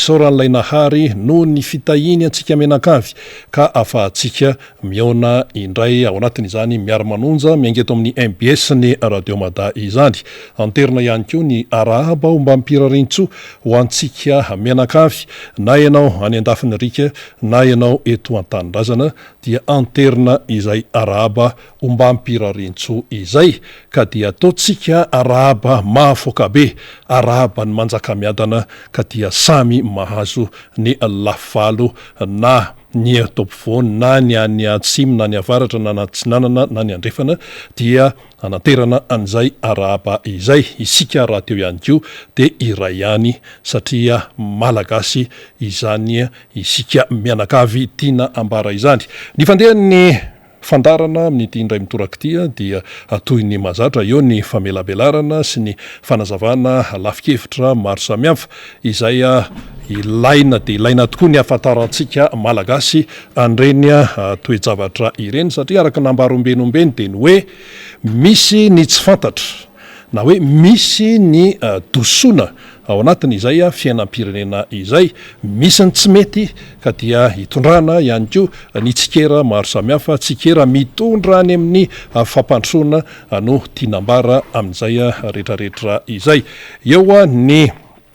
isaoran'ilay nahary no ny fitahiny antsika menakavy ka afahantsika miaona indray ao anatin'izany Miara Manonja miangeto amin'ny MBS ny Radio Mada izany. Anterina ihany koa ny arahaba mba mimpirarintso ho antsika menakavy, na ianao any andafiny rika na ianao eto an-tanindrazana dia anterina izay arahaba mba mimpirarintso izay ka dia ataotsika arahaba mahafoka be, arahaba ny manjaka miadana ka dia samy mahazo ny lafalo na ny topovoany na ny any atsimo na ny avaratra na ny atsinanana na ny andrefana dia anaterana an'izay arahaba izay. Isika raha teo ihany koa dia iray ihany satria malagasy izany isika mianakavy tiana ambara izany. Ny fandehan'ny fandarana amin'ity indray mitorak'ity dia toy ny mazatra eo ny famelabelarana sy ny fanazavana lafikevitra maro samihafa izay ilaina dia ilaina tokoa ny afantarantsika malagasy an'ireny toe-javatra ireny satria araka nambarombenombeny dia ny hoe misy ny tsy fantatra na hoe misy ny dosona ao anatin' izay fiainam-pirenena izay, misy ny tsy mety ka dia hitondrana ihany koa ny tsikera maro samihafa, tsikera mitondra any amin'ny fampandrosoana no tianambara amin'izay rehetrarehetra izay. Eo ny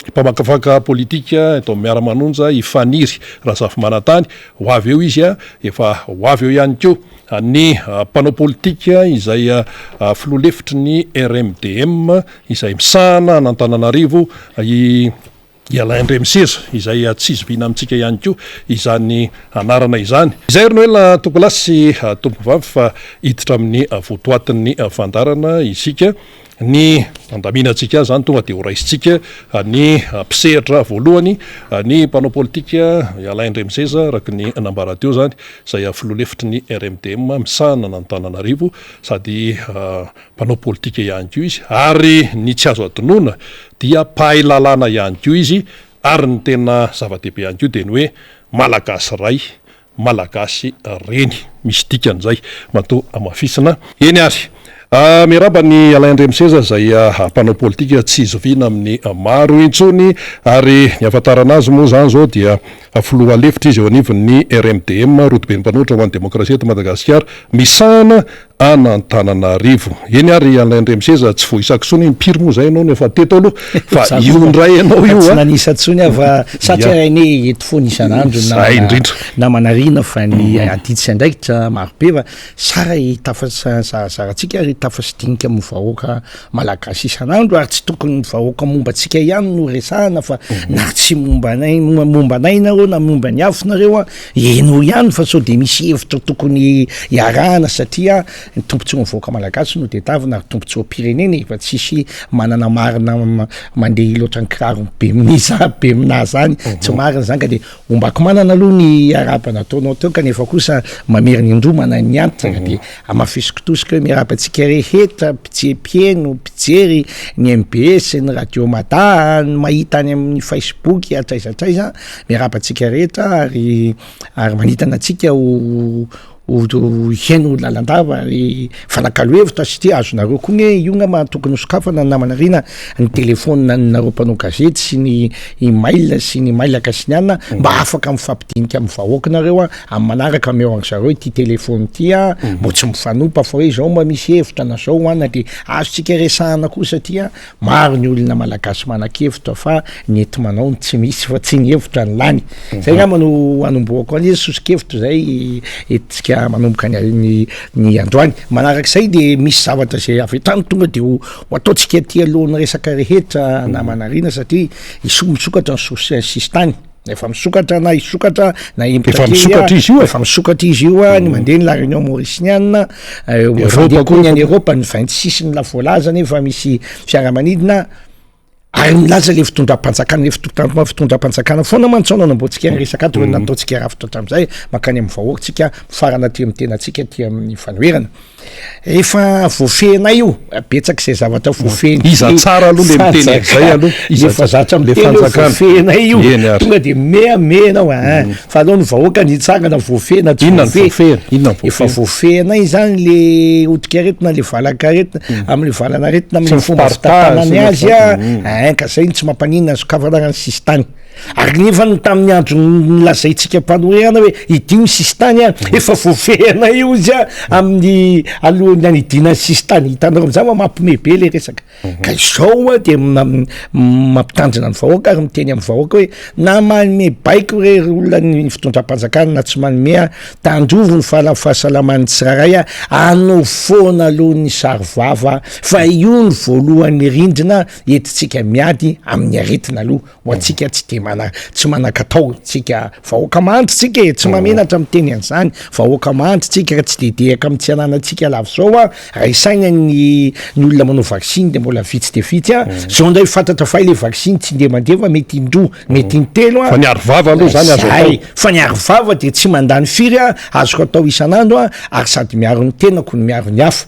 mpamakafaka politika eto Miara Manonja ifaniry Rasafy Manantany, ho avy eo izy efa ho avy eo ihany koa ny mpanao politika izay filoha-lefitry ny RMDM izay misahana an'Antananarivo Alaindremiseza izay tsy izoviana amintsika ihany koa izany anarana izany. Izay ry noela tompolasy tompovavy fa hiditra amin'ny votoatin'ny fandarana isika ny andaminantsika zany tonga dia ho raisitsika ny mpisehatra voalohany ny mpanao politika Alaindremiseza araka ny nambara teo zany izay filoha-lefitry ny RMDM misahana an'Antananarivo sady mpanao politika ihany koa izy ary ny tsy azo adinoana dia mpahay lalàna ihany koa izy ary ny tena zava-dehibe ihany koa dia ny hoe malagasy ray malagasy reny, misy dikan'izay matoa amafisina eny ary. Miaraba ny Alaindremiseza izay mpanao politika tsy izoviana amin'ny maro intsony ary ny afantarana azy moa zany zao dia filoha lefitra izy eo anivon'ny RMDM rotoben'ny mpanohitra ho an'ny demokrasia eto Madagasikara misahana an'Antananarivo. Eny ary Alaindremiseza tsy voisakitsony impiry moa zay ianao nefa teto aloha fa io ndray ianao io tsy nanisattsony fa satria eny eto foana isan'andro na manarina fa ny aditsy andraikitra maro be fa sara hitafasaratsika ary hitafasidinika amin'ny vahoaka malagasy isan'andro ary tsy tokony vahoaka momba antsika ihany no resahana fa na tsy momba anay nareo na momba ny hafinareo eno ihany fa sao dia misy hevitra tokony iarahana satria ny tombontsoa mivoaka malagasy no tetavina ary tombontsoa pirenena fa tsisy manana marina mandeha loatra ny kiraro be be minazy zany tsy marina zany ka dia ombako manana aloha ny araba nataonao teo kanefa kosa mameriny indromana ny antitra ka dia amafisokitosika hoe miarabantsika rehetra mpijepieno mpijery ny MBS ny Radio Mada mahita any amin'ny Facebook atraizatraiza miarabantsika rehetra ary manitana antsika ho heno lalandava ary fanakalo hevitra satria azonareo koa ny iona mahatokony sokafana ny namanarina ny telefônina nareo mpanao gazety sy ny email sy ny mailaka sy ny anina mba afaka mifampidinika amin'ny vahoaka nareo amin'ny manaraka meo an'zareo ity telefôny ity mbo tsy mifanompa fa hoe zao mba misy hevitra na zao ana dia azotsika resahana koa satria maro ny olona malagasy manan-kevitra fa ny ety manao ny tsy misy fa tsy ny hevitra ny lany zay ngamba no anomboako an'izy sosikevitra zay etika manomboka ny androany manarak'izay dia misy zavatra zay avy etrany tonga dia ho ataotsika ty alohan'ny resaka rehetra na manarina satria misokatra ny sistany efa misokatra na isokatra na efa misokatra izy io ny mandeha ny la réunion mauricienne koa ny any Europe ny 26 ny lavoalaza nefa misy fiaramanidina ary milaza le fitondram-panjakana le fitondram-panjakana foana mantsaona namboatsika ny resaka ato nataotsika rafitra hatramin'izay makany amin'ny vahoakantsika farana ty amin'ny tenatsika ty amin'ny fanoherana efa voafehinay io betsaka izay zavatra voafehiny iza tsara aloha le miteny zay aloha efa zatra miteny voafehinay io tonga dia meanao fa alao ny vahoaka ny tsara na voafehina tsy efa voafehinay zany le odikaretina le valakaretina amin'ny valanaretina amin'ny fomba fitatanany azy ka zay tsy mampanina sokafanarany sisy tany ary nefa ny tamin'ny andro nylazaintsika mpanoreana hoe idio sisy tany a efa voafehana io izy a amin'ny alohan'ny anidina sisy tany hitanareo am'izay ma mampime be le resaka ka izao a de mampitandrina ny vahoaka ary miteny amin'ny vahoaka hoe na manome baiko re olona ny fitondram-panjakana na tsy manome a tandrovo ny fahasalaman'ny tsiraray a anao foana alohan'ny sarivava fa io ny voalohan'ny rindrina entitsika miady amin'ny aretina aloha ho antsika tsy de tsy manakatao tsika vahoaka mandritsika e tsy mamenatra miteny an'izany vahoaka mandritsika tsy dedehaka amin'ny tsy ananatsika lava zao a raha isaina ny olona manao vaksiny de mbola vitsy de vitsy a zao ndray fantatra fa le vaksiny tsy nde mandeva mety indroa mety intelo a fa ny arivava aloha zany azo atao fa ny arivava de tsy mandany firy a azoko atao isan'andro a ary sady miaro ny tenako ny miaro ny hafa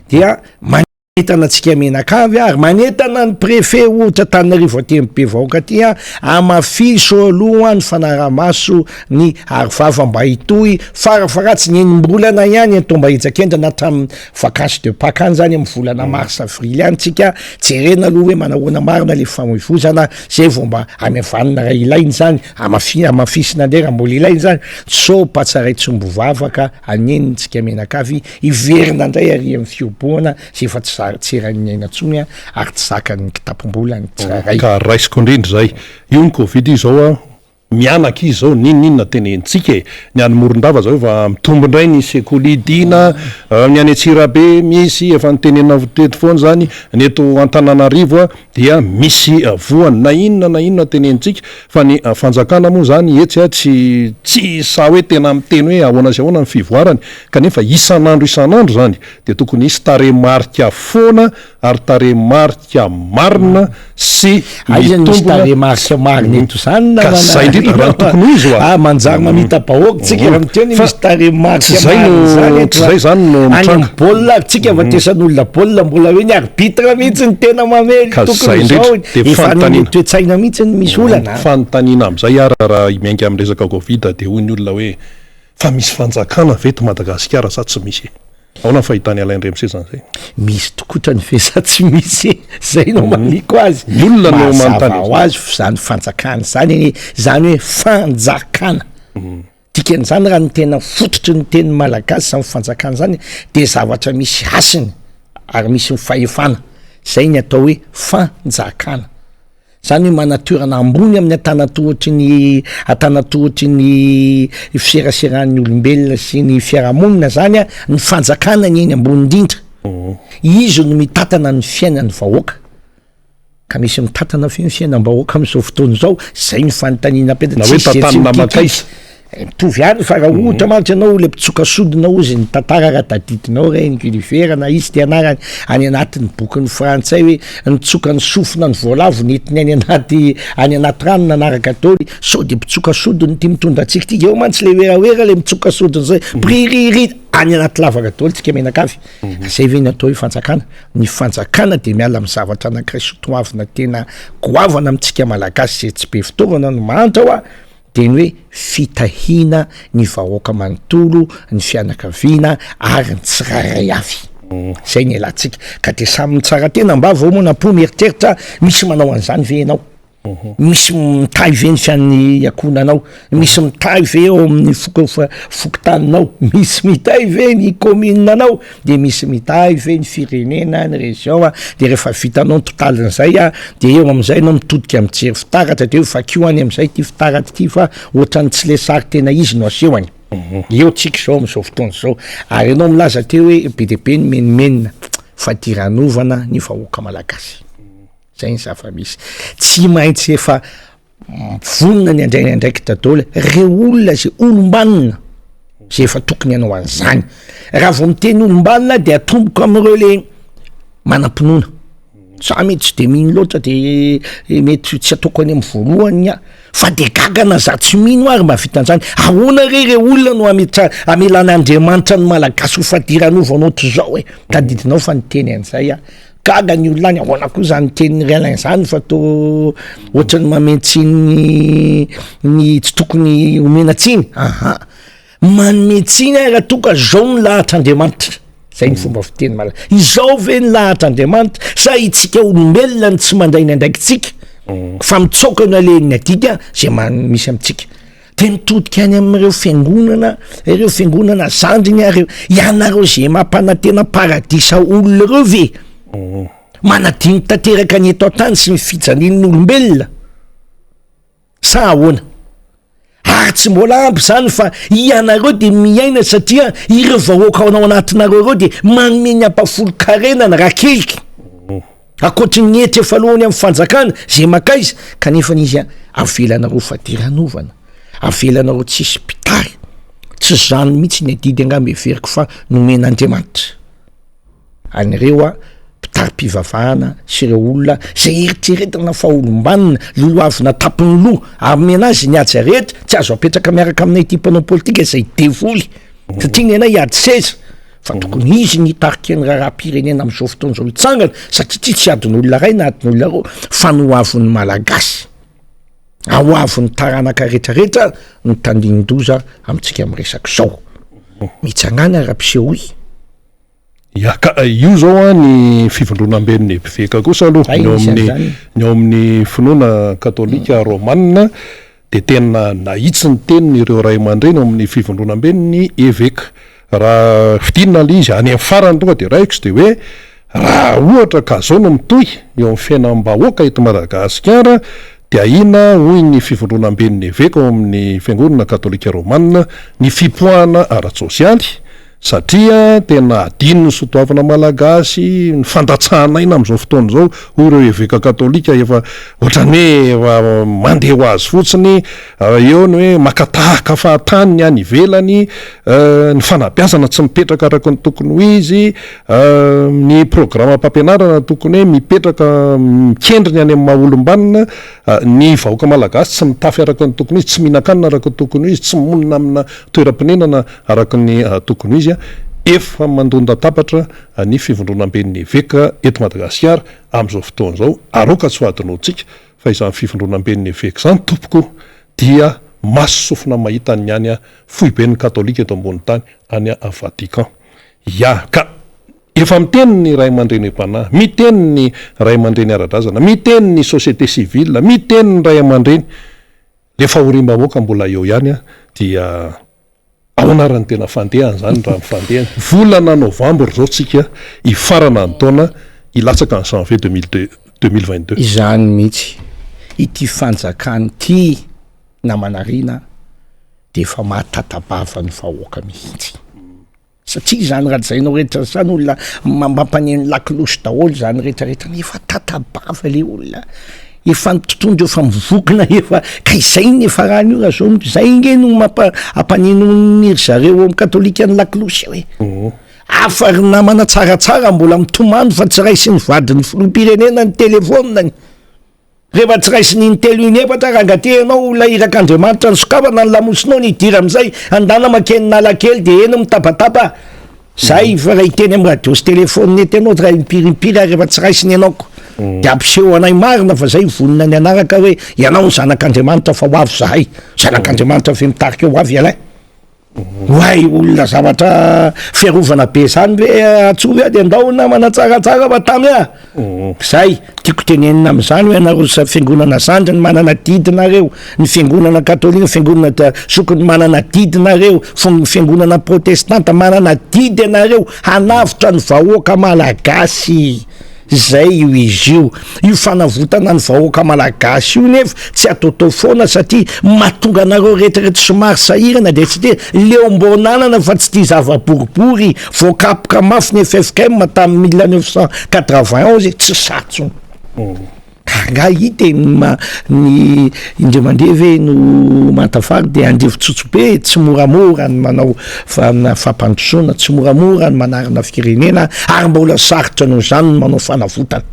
dia manentana antsika menakavy ary manentana ny préfet ohatra Tananarivo atembe vahoaka ty a amafiso aloha ny fanaramaso ny arivava mba hitohy farafaratsy ny enimbolana ihany atao mba hitsakendra na hatramin'ny vacances de Pâques any zany amin'ny volana mars avril any tsika jerena aloha hoe manahoana marina le famoivozana zay vao mba amevanina raha ilainy zany amafisina ndray raha mbola ilainy zany so patsaray tsombo vavaka anenitsika menakavy iverina ndray ary amin'ny fioboana sy efa tsy rahan'ny aina-tsony a ary tsy zakany kitapom-bola ny tsiraray ka raisiko indrindra zay io ny covid io zao a mianaka izy zao ninona tenentsika e ny any Morondava zao efa mitombo indray ny sekolidina ny any Antsirabe misy efa nitenena teto foana zany ny eto Antananarivo a dia misy voany na inona tenentsika fa ny fanjakana moa zany etsy a tsy sa hoe tena miteny hoe ahoana sy ahoana ny fivoarany kanefa isan'andro zany de tokony hisy taremarika foana ary taremarika marina sy taremarika marina eto zany manjary mamita bahoaka tsika efa miteny misy taremarika zay zany no any baolina tsika vatesan'olona baolina mbola hoe ny arbitre mihitsy ny tena mamely tokony zao efa toetsaina mihitsy ny misy olana fanontaniana am'izay raha miainga amin'ny resaka covid de hoy ny olona hoe fa misy fanjakana veto Madagasikara sa tsy misy aona fahitany Alain Remse zany zay misy tokotra ny fesa tsy misy zay no maliko azy ny olona no manontany azy zany fanjakana zany hoe fanjakana dikan'izany raha ny tena fototry ny teny malagasy samy fanjakana zany de zavatra misy asiny ary misy mifahefana zay ny atao hoe fanjakana zany hoe manatorana ambony amin'ny atanatohatry ny fiseraseran'ny olombelona sy ny fiarahamonina zany a ny fanjakana ny eny ambony indrindra izy no mitatana ny fiainan'ny vahoaka ka misy mitatana ny fiainam-bahoaka amin'izao fotoana zao zay ny fanontaniana apeta mitovy any fa raha ohatra mantsy anao le mpitsoka sodina ozy ny tantara raha tadidinao reny Gulliver na izy ty anarany any anatin'ny bokin'ny frantsay hoe nitsoka ny sofina ny voalavo netiny any anaty rano nanaraka taoly so de mpitsoka sodiny ty mitondra atsika ty eo mantsy le oeraoera le mitsoka sodiny zay pririri any anaty lavaka taoly tsika menakavy zay ve ny atao hoe fanjakana ny fanjakana de miala amin'ny zavatra anankiray sotoavina tena goavana amintsika malagasy tsy be fitaovana no mantra hoa de ny hoe fitahina ny vahoaka manontolo ny fianakaviana ary ny tsiraray avy zay ny alantsika ka de samy tsara tena mba vao moa nampo mieritreritra misy manao an'izany ve ianao misy mitahy ve ny fian'ny akonanao misy mitahy ve eo amin'ny fokotaninao misy mitahy ve ny communenanao de misy mitahy ve ny firenena ny région a de rehefa vitanao ny totalin'izay a de eo am'izay anao mitodika amin'ny jery fitaratra de eo vakio any am'izay ty fitaratra ty fa ohatrany tsy le sary tena izy no asehony eo tsika zao am'izao fotoana zao ary anao milaza teo hoe be de be ny menimenina fa diranovana ny vahoaka malagasy zay ny zava-misy tsy maintsy efa vonona ny andrainy andraiky dadaola re olona zay olombanina zay efa tokony anao an'izany raha vao miteny olombanina de atomboko am'ireo le manam-pinoana sa mety tsy de mino loatra de mety tsy ataoko any amin'ny voalohany a fa de gagana za tsy mino ary mba vitan'izany ahoana re olona no amelan'Andriamanitra ny malagasy ho fadiranovanao to'zao tadidinao fa niteny an'izay a gaga ny olona any ahoana koa zany teny realany zany fa to ohatrany mametsiny ny tsy tokony homenatsiny manometsiny raha toka zao ny lahatr'Andriamanitra zay ny fomba fiteny malagasy izao ve ny lahatr'Andriamanitra sa itsika olombelona ny tsy mandray ny andraikitsika fa mitsokana leniny adika zay misy amitsika de mitodika any am'ireo fiangonana zandriny areo ianareo zay mampanantena paradisa olona reo ve manadiny tanteraka ny eto an-tany sy mifijanin'olombelona sa ahoana ary tsy mbola ampy zany fa ianareo de miaina satria ireo vahoaka ao anatinareo reo de manome ny ampafolo-karenana rakeliky akoatry ny ety efa lohany amin'ny fanjakana zay makaizy kanefa n'izy avelanareo fadiranovana avelanareo tsisy pitary tsy zany mihitsy ny adidy angambe veriko fa nomen'Andriamanitra anyreo pitary-pivavahana sy ireo olona zay eritreretana fa olombanina loloavina tapiny loha ary menazy ny ady rehetra tsy azo apetraka miaraka aminay ty mpanao politika zay devoly satria ny anay ady seza fa tokony izy ny tarikeny raharam-pirenena am'izao fotoan'izao hitsangana satria tsy adin'olona ray na adin'olona ro fa noavin'ny malagasy ahoavin'ny taranaka rehetrarehetra ny tandinin-doza amintsika am'resaka zao mitsangana raha-piseho ka io zao ny fivondronam-ben'ny epiveka kosa aloha ny ao amin'ny finoana katolika romanina de tena nahitsy ny teniny ireo ray aman-dreny ao amin'ny fivondronam-ben'ny eveka raha fidinina le izy any amin'ny farany tonga de raiko sy de hoe raha ohatra ka zao no mitoy eo amin'ny fiainam-bahoaka eto Madagasikara de ahina hoy ny fivondronam-ben'ny eveka ao amin'ny fiangonana katolika romanina ny fipoahana ara-tsosialy satria tena adininy sotoavana malagasy ny fandatsahanaina am'izao fotoana zao ireo eveka katolika efa ohatrany hoe mandeha ho azy fotsiny eo ny hoe makatahaka fahatany any ivelany ny fanabiazana tsy mipetraka araka ny tokony ho izy ny programa mpampianarana tokony hoe mipetraka mikendriny any amin'ny mahaolombanina ny vahoaka malagasy tsy mitafy araka ny tokony izy tsy mihinan-kanina araka ny tokony ho izy tsy monina amina toeram-pinenana araka ny tokony ho izy efa mandonda tapatra ny fivondronam-ben'ny eveka eto Madagasikara am'izao fotoana zao aroka tsy ho adinontsika fa izany fivondronam-ben'ny eveka zany tompoko dia masosofina mahita ny any foiben'ny katolika eto ambony tany any Vatican ka efa miteny ny ray aman-dreny mpanahy miteny ny ray aman-dreny ara-drazana miteny ny société civile miteny ny ray aman-dreny le fahorim-bahoaka mbola eo ihany dia ao anarany tena fandehany zany raha mifandehany volana novambra zao tsika ifarana ny taona ilatsaka ny janvier 2022 izany mihitsy ity fanjakany ty namanarina de efa mahatatabava ny vahoaka mihitsy satria zany raha zainao rehetra zany olona mampaneny lakilosy daholo zany rehetrarehetra efa tatabava le olona efa nitotondro efa mivokina efa ka izay ny efa raha io raha zao zay nge no ampanenoniry zareo amin'ny katolika ny lakilosy hoe afa ry namana tsaratsara mbola mitomano fa tsy raisy ny vadiny filoham-pirenena ny telefoniny rehefa tsy raisy ny intelo inefatra rangatehanao la irak'Andriamanitra ny sokafana ny lamosinao ny idira am'izay andana makeny nalakely de eno mitabataba zay fa raha iteny amin'ny radio sy telefony nety anao raha impirimpiry ary rehefa tsy raisiny ianaoko de ampiseho anay marina fa zay vonina ny anaraka hoe ianao ny zanak'Andriamanitra fa ho avy zahay zanak'Andriamanitra fe mitarika ho avy ialay hoay olona zavatra fiarovana be zany hoe atsovy a de andao namana tsaratsara fa tamy zay tiako tenenina am'izany hoe anareo sa fiangonana zandry ny manana didinareo ny fiangonana katolika fiangonana sokony manana didinareo ny fiangonana protestanta manana didy anareo hanavitra ny vahoaka malagasy zay io izy io fanavotana ny vahoaka malagasy io nefa tsy ataotao foana satria mahatonga anareo rehetrarehetra somary sahirana de tsy de leombonanana fa tsy tia zava-boribory voakapoka mafy ny FFKM tamin'ny 1991 tsy satso nga hita ny indre mandeha ve no matafary de andrivo tsotsobe tsy moramora ny manao fampandrosoana tsy moramora ny manarina firenena ary mbola sarotra noho zany ny manao fanavotana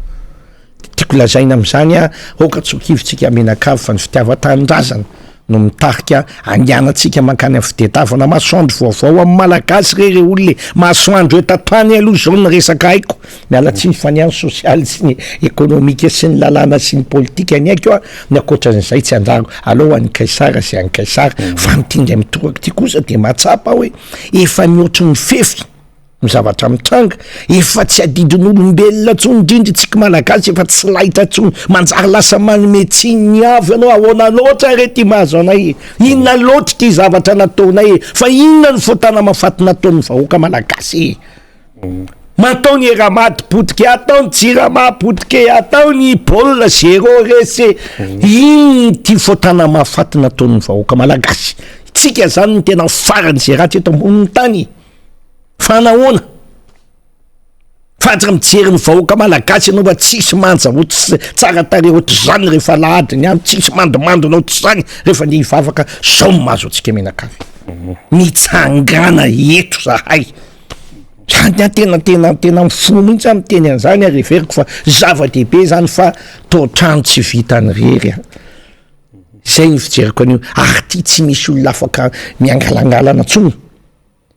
tiako lazaina am'izany oka tsokivitsika menakavy fa ny fitiavan-tanindrazana no mitarika angianatsika mankany amin'ny fidetavana masoandro vaovao amin'ny malagasy rere olona masoandro etatany aloha zao ny resaka haiko miala tsy ny faniany sosialy sy ny ekonomika sy ny lalàna sy ny politika ny haiko ny akoatran'izay tsy anjaro aloha any kaisara sy any kaisara fa mitindry amin'ny toraka ty kosa de matsapa hoe efa mihoatry ny fefy mizavatra mitranga efa tsy adidin'olombelona tsony indrindra tsika malagasy efa tsy lahitra tsony manjary lasa manome tsiny avy anao ahoana loatra rety mahazo anay inona loatra ty zavatra nataonay fa inona ny fotana mafaty nataon'ny vahoaka malagasy mataony eramaty potika ataony tsirama potika ataony baolina zéro rese iny ty fotana mafaty nataon'ny vahoaka malagasy tsika zany ny tena farany zay raha ty eto amboniny tany fa nahoana fatra mijery ny vahoaka malagasy anao fa tsisy manja ohatry tsara tare ohatry zany rehefa lahadiny any tsisy mandomandona ohatry zany rehefa ny hivavaka zao mahazo atsika menakavy mitsangana eto zahay tena mifo mihitsy amy teny an'izany areveriko fa zava-dehibe zany fa totrano tsy vitany rery zay ny fijeriko an'io ary ty tsy misy olona afaka miangalangalana tsony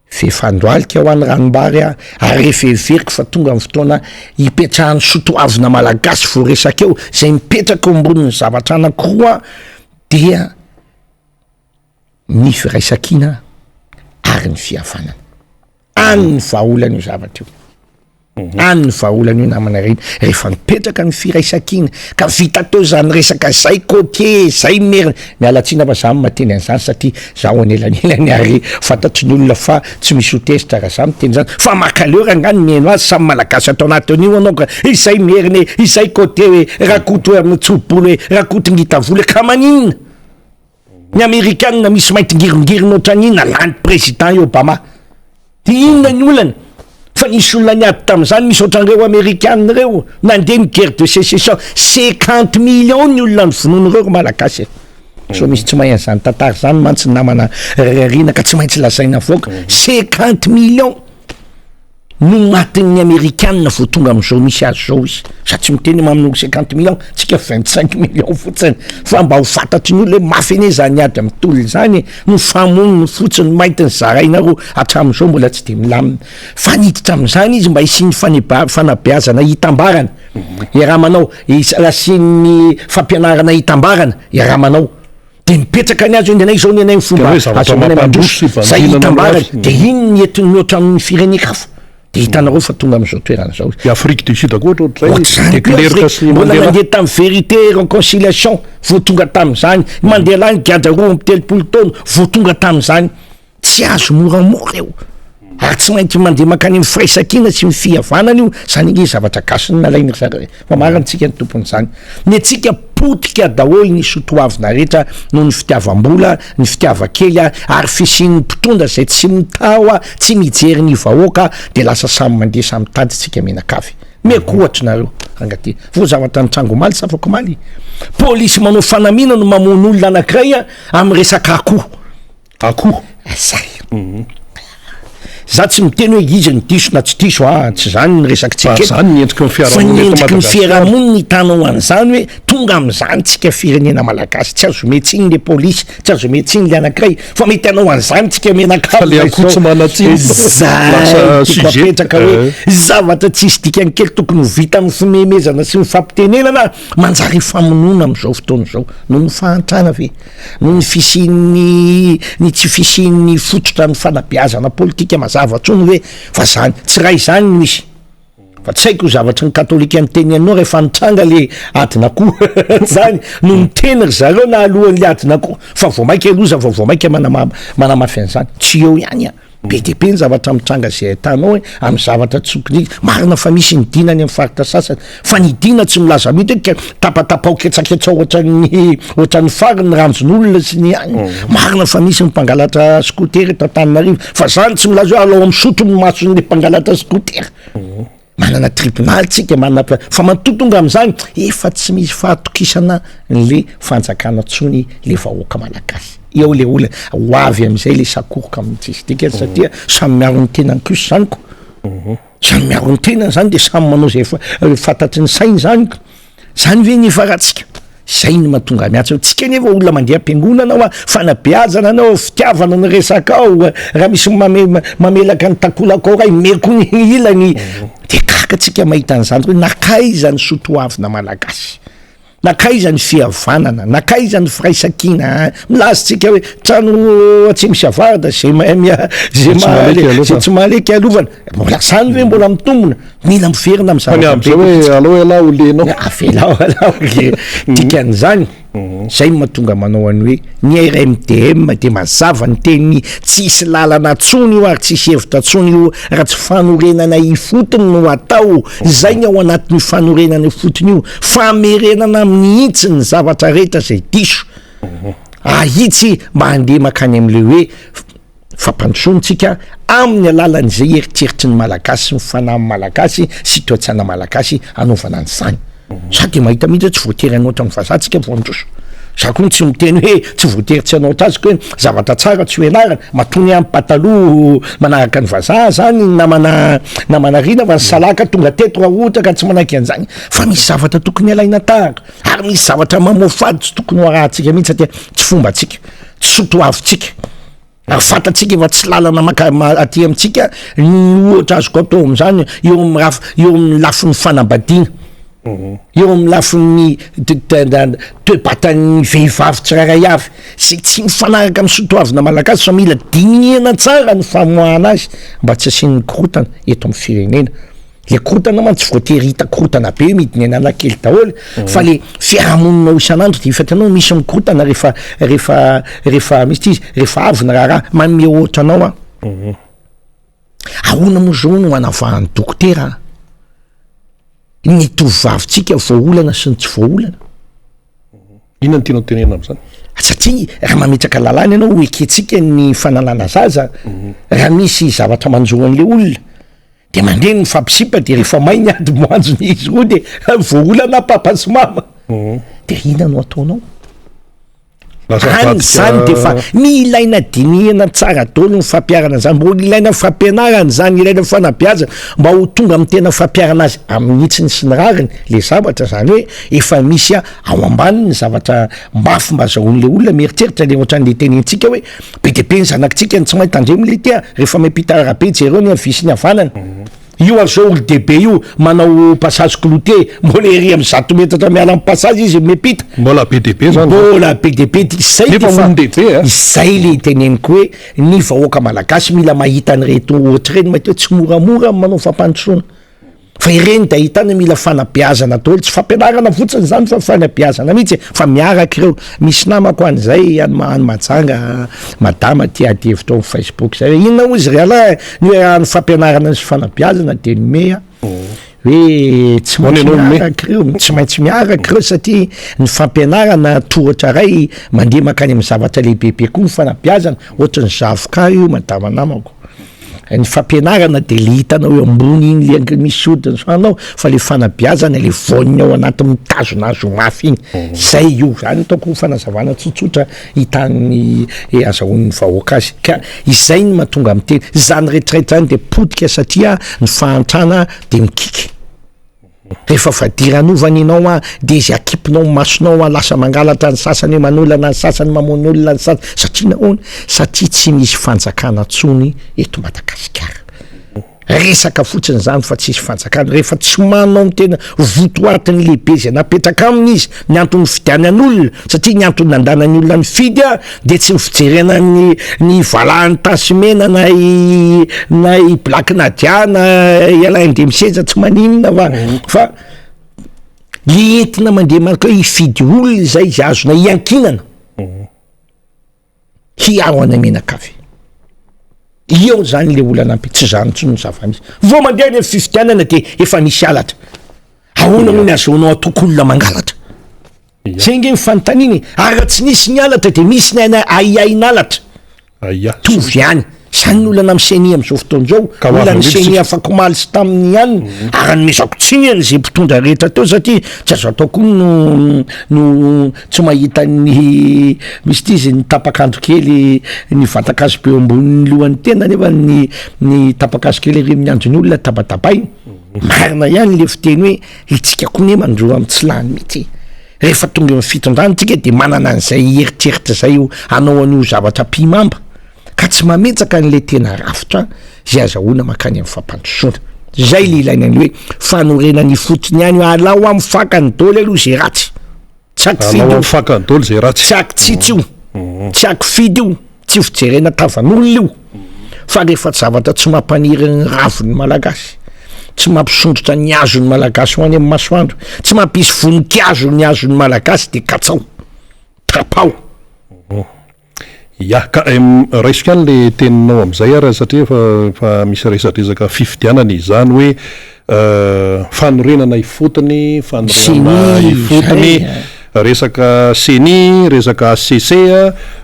fefandroalika ho an'ny ranombary ary reheveriko fa tonga amin'ny fotoana hipetrahany sotoavina malagasy voaresaka eo zay mipetraka eo amboniny zavatra anankiroa dia ny firaisakina ary ny fihavanana any vaolana io zavatra io any ny vaolana io namanareny rehefa mipetraka ny firaisakina ka vita teo zany resaka zay côté zay merina mialatsina fa zany mateny an'izany satria zaho anelanelany ary fantatry ny olona fa tsy misy hotezitra raha zany miteny zany fa makaleo raha ngany mihaino azy samy malagasy atao anatin'io anao ka izay merina izay côté hoe rakoto mitsobolo hoe rakoto ngitavoly ka maninona ny amerikanina misy maintingirongirina ohatran'inona lany président io Obama ty inona ny olana fa nisy olona niady tam'izany misy ohatran'ireo amerikanina reo nandeha ny guerre de sécession 50 millions ny olona ny vonon'ireo malagasy so misy tsy mahay an'izany tantara zany mantsy namana rarina ka tsy maintsy lazaina avoaka 50 millions no matin'ny amerikanina vo tonga am'izao misy azy zao izy satry miteny mamin'olo 50 millions tsika 25 millions fotsiny fa mba ho fantatry ny olo hoe mafy ane zany ady amy tolo zany no famoniny fotsiny maitiny zarainaro hatram'izao mbola tsy de milamina fa niditra am'izany izy mba hisiny fanabeazana hitambarana iaramanao asiany fampianarana hitambarana iaramanao de mipetraka ny azy io nyanay zao ny anay fomba azonay mandroso zay hitambarana de iny ny entiny mihoatra amin'ny firenekafa hitanareo fa tonga am'izao toerana zao Afrique du Sud akoatra ohatr'izay mbola mandeha tamy vérité réconciliation vo tonga tam'izany mandeha lany giada roa ampy telopolo taona vo tonga tam'izany tsy azo moramora eo ary tsy maintsy mandeha makany amy firaisakina sy mifihavanana io zany iny zavatra gasiny nalainy zare fa marantsika ny tompony zany ny atsika potika daholo ny sotoavina rehetra no ny fitiavam-bola ny fitiava-kely ary fisin'ny mpitondra zay tsy mitao tsy mijery ny vahoaka de lasa samy mandeha samy tady tsika menakavy meko ohatry nareo rangaty vo zavatra ny trango maly safako maly polisy manao fanamina no mamono olona anankiray amy resaka akoho zay za tsy miteny hoe izy ny diso na tsy diso tsy zany ny resaky tsika zany ny endriky ny fiarahamoniny hitanao an'izany hoe tonga am'izany tsika firenena malagasy tsy azo metsiny le polisy tsy azo metsiny le anankiray fa mety anao an'izany tsika menakapetraka hoe zavatra tsisy dikany kely tokony ho vita amin'ny fimemezana sy mifampitenenana manjary famonona am'izao fotoana zao no ny fahantrana ve no ny fisiany ny tsy fisiany fototra ny fanabeazana politika zavatrony hoe fa zany tsy raha izany misy fa tsy haiko zavatry ny katolika ny teny anao rehefa nitranga le adin'akoho zany no mitenery zareo na alohan'le adin'akoho fa vao maika aloza fa vao maika manamafy an'izany tsy eo ihany be de be ny zavatra mitranga zay ahitanao hoe amy zavatra tsokony marina fa misy ny dinany amy faritra sasany fa ny dina tsy milaza mity hoe tapatapao ketsaketsa ohatran'ny fariny ranjon'olona sy ny any marina fa misy ny mpangalatra skotery eto Antananarivo fa zany tsy milaza hoe alao amy sotro ny mason'le mpangalatra skotery manana tribunal tsika manana fa matotonga am'izany efa tsy misy fahatokisana le fanjakana tsony le vahoaka malagasy eo le olona hoavy am'izay le sakoroka amin'tsisy dika satria samy miaro ny tenany kosa zany ko samy miaro ny tenany zany de samy manao zay fantatry ny sainy zany ko zany ve ny faratsika zay ny mahatonga miatsa tsika nefa olona mandeha am-piangonana ao fanabeazana anao fitiavana ny resaka ao raha misy mamelaka ny takolako ray meko ny ilany de kaka tsika mahita an'izany hoe nakaiza ny sotoavina malagasy nakaizany fihavanana nakaizany firaisakina milazytsika hoe trano tsy misy avarada zay tsy mahaleky alovana mbola zany hoe mbola mitombona mila miverina am'zao hoe alao olenao avelao tikan'izany zay mahatonga manao any hoe ny RMDM de mazava ny teny tsisy lalana tsony io ary tsisy hevitra tsony io raha tsy fanorenana ifotony no atao zay ny ao anatin'ny fanorenana ifotony io famerenana mihitsy ny zavatra rehetra zay diso ahitsy mba handeha makany am'le hoe fampandrosonintsika amin'ny alalan'izay eritreritry ny malagasy ny fanahy malagasy sy toetsana malagasy anaovana an'izany sady mahita mihitsy tsy voatery anaotra ny vazatsika voandroso za koa tsy miteny hoe tsy voatery tsy anaotra azy ko hoe zavatra tsara tsy hoenarana matony amin'ny pataloha manaraka ny vazaha zany namana rina fa ny salaka tonga teto raha ohatra ka tsy manaky an'izany fa misy zavatra tokony alaina tahaka ary misy zavatra mamofady tsy tokony ho arahantsika mihitsy satria tsy fombatsika tsy sotoavitsika ary fatatsika efa tsy lalana aty amintsika ny ohatra azoko atao am'izany eo amin'ny lafin'ny fanambadiana eo amin'ny lafin'ny toe-batan'ny vehivavy tsiraray avy zay tsy mifanaraka amin'ny sotoavina malagasy fa mila dinihana tsara ny famoahana azy mba tsy asian'ny korotana eto amin'ny firenena le korotana man tsy voatery hita korotana be midinena kely daholo fa le fiarahamoninao isan'andro de hitanao misy mikorotana rehefa misy izy rehefa avy ny raha manome ohatra anao ahoana moa zao no anavahan'ny dokotera ny tovavitsika voaolana sy ny tsy voaolana inona ny tianao tenena am'zany satria raha mametraka lalàna ianao ho eketsika ny fananana zaza raha misy zavatra manjoan'le olona de mandeha ny fampisipa de rehefa mainy ady moanjony izy roa de voaolana papa sy mama de ina no ataonao any zany de fa milaina dinihana tsara dolo ny fampiarana zany mbo ilaina fampianarana zany ilaina fanabeazana mba ho tonga amin'ny tena fampiarana azy amin'nitsiny sy ny rariny le zavatra zany hoe efa misy ao ambaniny zavatra mafy mba zahoan'le olona mieritreritra le ohatran'le tenentsika hoe be de be ny zanakitsika ny tsy mainty tandremo le tia rehefa mampita rabe jereo ny avisy ny havanana io ary zao olo debe io manao passage clouté mbola ery amin'ny 100 metatra miala amin'ny passage izy mepita mbola be de be zany mbola be de be izay le teneniko hoe ny vahoaka malagasy mila mahita ny reto ohatra reny mahita hoe tsy moramora manao fampandrosoana fa ireny de ahitana mila fanabeazana daholo tsy fampianarana fotsiny zany fa fanabeazana mihitsy fa miaraka ireo misy namako an'izay any majanga madama ty ady hevitra amin'ny Facebook zay inona ho izy reala ny hoe ny fampianarana sy fanabeazana de nomea hoe tsy miaraka ireo tsy maintsy miaraka ireo satria ny fampianarana tohatra ray mandeha makany amin'ny zavatra lehibebe koa ny fanabeazana ohatra ny zavoka io madama namako ny fampianarana de le hitanao eo ambony iny le misy odiny sanao fa le fanabeazana le voany ao anaty mitazona azo mafy iny zay io zany ataoko fanazavana tsotsotra hitany azahoan'ny vahoaka azy ka izay ny mahatonga amin'ny teny zany rehetrarehetra zany de potika satria ny fahantrana de mikiky rehefa fadiran'ovany ianao de izy akipinao masonao lasa mangalatra ny sasany manolana ny sasany mamono olona ny sasany satria nahoana satria tsy misy fanjakana tsony eto Madagasikara resaka fotsiny zany fa tsisy fanjakana rehefa tsy manao ny tena votoatiny lehibe zay napetraka aminy izy ny antony fidianan'olona satria ny antony nandanany olona ny fidy de tsy mifijerena ny valahany tasimena na i black nadiana ialainy de miseza tsy maninona fa le entina mandeha maraka hoe ifidy olona zay izy azona iankinana hiaro ana menakavy io zany le olana ampy tsy zany tsy no zavamisy vo mandeha ny fifidianana de efa misy alatra ahoana no ny azoanao atokolona mangalatra sengy mifanotaniny ary raha tsy nisy ny alatra de misy ny aiain'alatra tovy any sany ny olana misenia am'izao fotoan'izao olana misenia afako maly sy tamin'ny ihany ary nomezako tsinany zay mpitondra rehetra teo satria tsy azo atao koa no tsy mahita ny misy ty izy ny tapakandro kely ny vatakazo be ambonin'ny lohan'ny tena nefa ny tapakazo kely ry miandrony olona tabatapay marina ihany le fiteny hoe itsika koa ne mandro amin'ny tsy lany mihitsy rehefa tonga amin'ny fitondrana tsika de manana an'izay eritreritra zay io anao an'io zavatra pimamba ka tsy mametsaka n'le tena rafitra zay azahoana makany amin'ny fampandrosoana zay le ilaina ny hoe fanorenany fotony ihany alao amin'ny fakany daholo aloha zay ratsy tsy akifidy fakadolo zay raha tsy akitsitsy io tsy akifidy io tsy fijerena tavan'olona io fa rehefa zavatra tsy mampaniry ny raviny malagasy tsy mampisondrotra ny azony malagasy ho any amin'ny masoandro tsy mampisy voninkazo ny azony malagasy de katsao tapao ya ka raisika any le teninao am'izay ara satria fa misy resadresaka fifidianana izany hoe fanorenana ifotony fanorenana ifotony resaka seni resaka ACC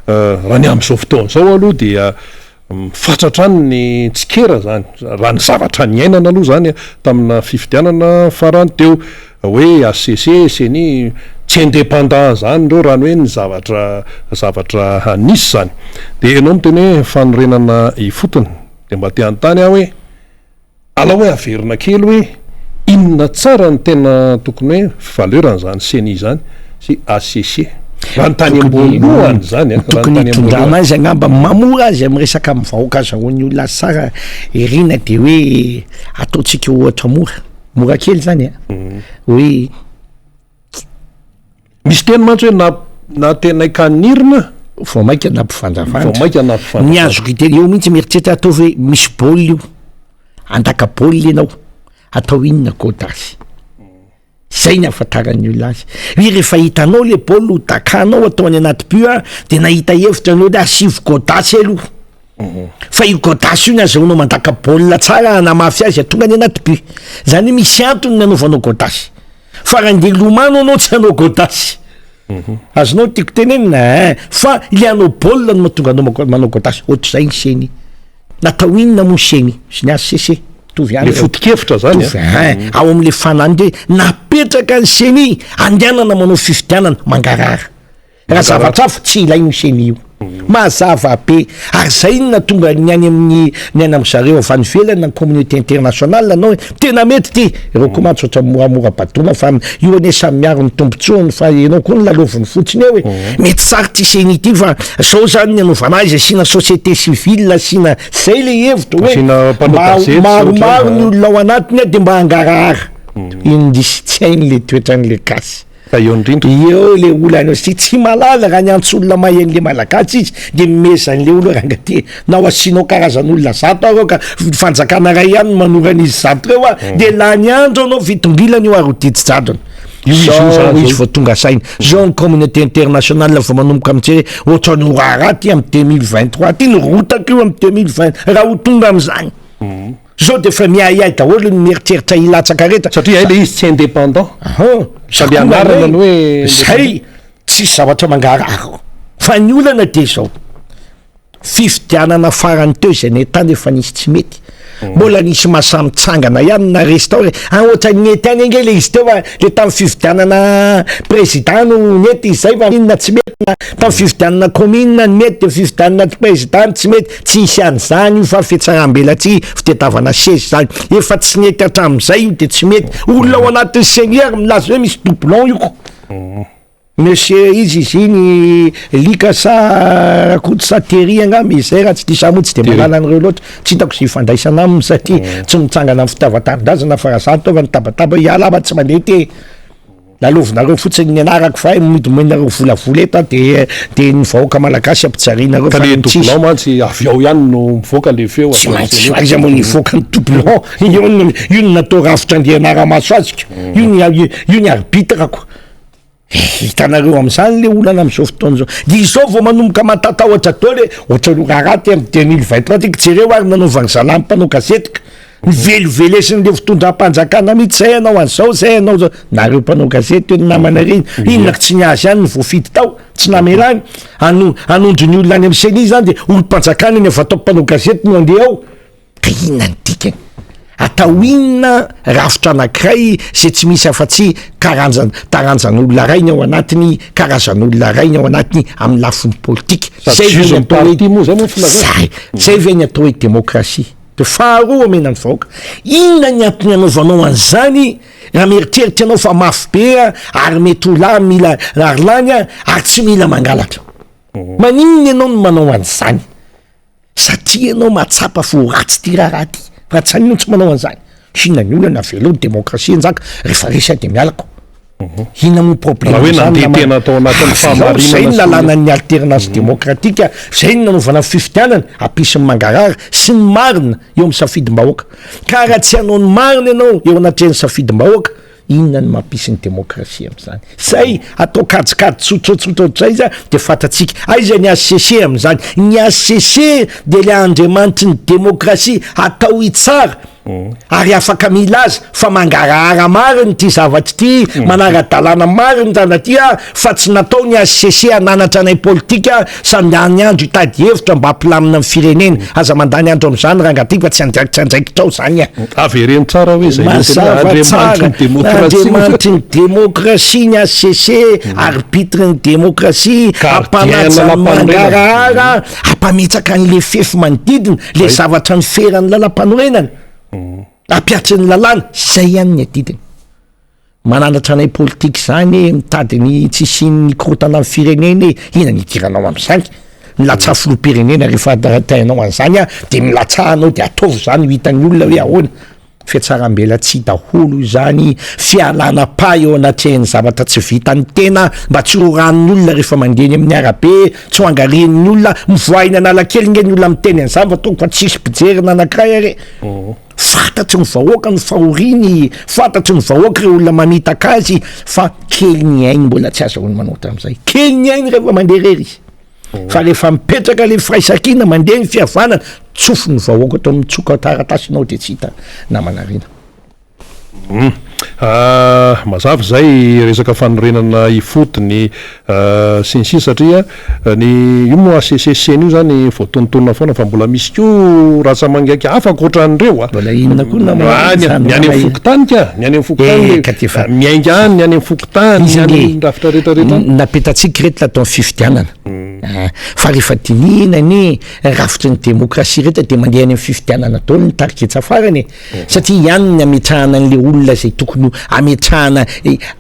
raha ny am'izao fotoana zao aloha dia fatratrany ny tsikera zany raha ny zavatra ny ainana aloha zany tamina fifidianana farany teo hoe ACC seni tsy indépendant zany reo raha ny hoe ny zavatra hanisy zany de enao miteny hoe fanorenana ifotony de mba te antany aho hoe ala hoe averina kely hoe inona tsara ny tena tokony hoe valeurany zany seni zany sy ACC raha ny tany ambolohany zany tokony tondrana azy agnamba mamora azy amy resaka mivahoaka azy ahoany olona sara irina de hoe ataotsika ohatra mora kely zany hoe misy teny mantsy hoe na tena ikanirina vao maika nampifanjavany ny azoko iteny eo mihitsy mieritreritra atao hoe misy baolina io andaka baolina ianao atao inona godasy zay ny afantaran'ny olona azy hoe rehefa hitanao le baolina ho takanao atao any anaty bio de nahita hevitra anao le asivy godasy aloha fa io godasy io ny azahoanao mandaka baolina tsara namafy azy atonga any anaty bio zany misy antony ny anaovanao godasy fa raha nde lomano anao tsy anao godasy azonao tiako tenenina fa ilianao baolina no mahatonga anao manao godasy ohatr'izay ny seny natao inona mo seny sy ny ACC le fotikevitra zany ao am'le fanany de napetraka ny seny andehanana manao fifidianana mangarara raha zavatra fa tsy ilay ny seny io mazava be ary zay no natonga ny any amin'ny ny any am'zareo avy any velany na communauté internationale anao tena mety ty ireo koa mantsy oatra moramora badona fa io ane samy miaro ny tombontsoany fa ianao koa ny laloviny fotsiny eo hoe mety saroty seny ity fa zao zany ny anaovana azy asina société civile asina zay le hevitra hoe maromaro ny olona ao anatiny de mba hangarahara indisy tsy hainy le toetran'le gasy eo le olana sy tsy malala raha ny antsolona mahen'le malagasy izy de mimezan'le olo rangaty nao asianao karazan'olona zato areo ka fanjakana ray ihany manoran'izy zato reo de la ny andro anao vitombilany io arodidi-jadona izy vao tonga saina zao ny communauté internationale vao manomboka amitsy ohatra ny oraraty amy 2023 ty ny rotaka io amy 2020 raha ho tonga am'zany zao de fa miahiahy daholo ny mieritreritra ilatsaka reta satria ay le izy tsy indépendant sady anarana ny hoe zay tsisy zavatra mangararo fa ny olana de zao fifidianana farany teo zay ny tany efa nisy tsy mety mbola nisy masamitsangana ihany na restauré ohatra nety any ange le izy teo le tamy fifidianana président no nety izay fa inona tsy mety na tamy fifidianana commune ny mety de fifidianana président tsy mety tsy isy an'izany io fa fetsarambela tsy fitadiavana sezy zany efa tsy nety hatram'izay io de tsy mety olona ao anatin'ny seigneur milaza hoe misy doublon io ko monsieur izy iny lika sa rakoto sa tery angamba izay raha tsy disa motsy de manala an'ireo loatra tsy hitako sy ifandraisana aminy satria tsy mitsangana amin'ny fitaovan-tanindrazana fa raha zany taova ny tabataba ialaba tsy manety lalovinareo fotsiny ny anarako fa midomenareo volavola eto de ny vahoaka malagasy ampitsarianareo fa le doublon mantsy avy ao ihany no mivoaka le feo tsy maintsy aiza mo nivoaka ny doublon io no natao rafitra andehanara-maso azika io ny arbitrako hitanareo am'izany le olana am'izao fotoana zao de izao vao manomboka matatahotra dao le ohatra lo rahaty amy 2023 tiky jereo ary nanaovany zalahy mpanao gazetika nivelovelesiny le fitondram-panjakana mihitsy zay anao an'izao zay anao zao nareo mpanao gazety hoe ny namana reny inona tsy ny azy ihany ny voafidy tao tsy namerany anondro ny olona any amy seny zany de olo-mpanjakana iny avatao mpanao gazety no andeha ao ka inona ny dikany atao inona rafitra anankiray zay tsy misy afa-tsy taranjan'olona rainy ao anatiny karazan'olona rainy ao anatiny amin'ny lafiny politika zay ve ny atao hoe démocratie de faharoa amenany vahoaka inona ny antony anaovanao an'izany raha mieritreritra anao fa mafy be ary mety ola mila arlany ary tsy mila mangalatra maninona ianao no manao an'izany satria ianao mahatsapa fo ratsy ty raha ty raha tsy anino tsy manao an'izany sinany olana velo ny démocratie njaka rehefa resa de mialako Ina mo problème hoe nandetena atao anatin'ny fahamarinana zay ny lalàna ny alternance démocratique zay ny nanaovana fifidianana ampisin'ny mangarara sy ny marina eo amin'ny safidim-bahoaka ka raha tsy hanao ny marina ianao eo anatrehan'ny safidim-bahoaka inona ny mampisy ny démocratie am'izany zay atao kadikady tsotsotsotro zay za de fatatsika aiza ny ACC am'izany ny ACC de le andriamanitry ny démocratie atao itsara ary afaka mila azy fa mangarahara mariny ty zavatry ty manara-dalàna mariny zany aty fa tsy natao ny ACC ananatra anay politika sandany andro hitady hevitra mba hampilamina amin'ny firenena aza mandany andro am'izany raha angaty fa tsy andraikitrao zany avereny tsara hoe zay andriamanitry ny démocratie ny ACC arbitre ny démocratie ampanaja mangarahara ampametsaka an'le fefy manodidina le zavatra ny feran'ny lalam-panorenana apiatrany lalàna zay ihany ny adidiny mananatra anay politika zany mitady ny tsisiny korotana amin'ny firenena ina nidiranao am'izany milatsaha filoham-pirenena rehefa tainao an'izany de milatsahanao de ataovy zany ho hitan'ny olona hoe ahoana fiatsaram-bela tsy daholo zany fialana pa eo anatrehany zavatra tsy vitany tena mba tsy roran'ny olona rehefa mandeny amin'ny arabe tsy ho angarian'ny olona mivoaina analakely ngeny olona miteny an'izany fa toko fa tsisy pijerina anankiray are fantatry ny vahoaka ny fahoriny fantatry ny vahoaka reo olona mamitaka azy fa kely ny ainy mbola tsy azahoany manota am'izay kely ny ainy rehefa mandeha rery izy fa rehefa mipetraka le firaisakina mandeha ny fihavanana tsofo ny vahoaka atao mitsoka taratasinao de tsy hita namanarina mazava zay resaka fanorenana ifotony sy ny sisa satria ny io moa ACCN io zany voatontonona foana fa mbola misy ko raha samangaiky afaka ohatran'ireo mbola inona koa ny any amin'ny fokotany ka ny any amin'ny fokotany miainga any ny any amin'ny fokotany ny rafitra rehetrarehetra napetatsika rehetra atao fifidianana fa rehefa dininany rafitry ny démocratie rehetra de mandeha any amin'ny fifidianana taony ny tariketsa farany satria ihany ny ametrahana an'le olona zay tokony ametrahana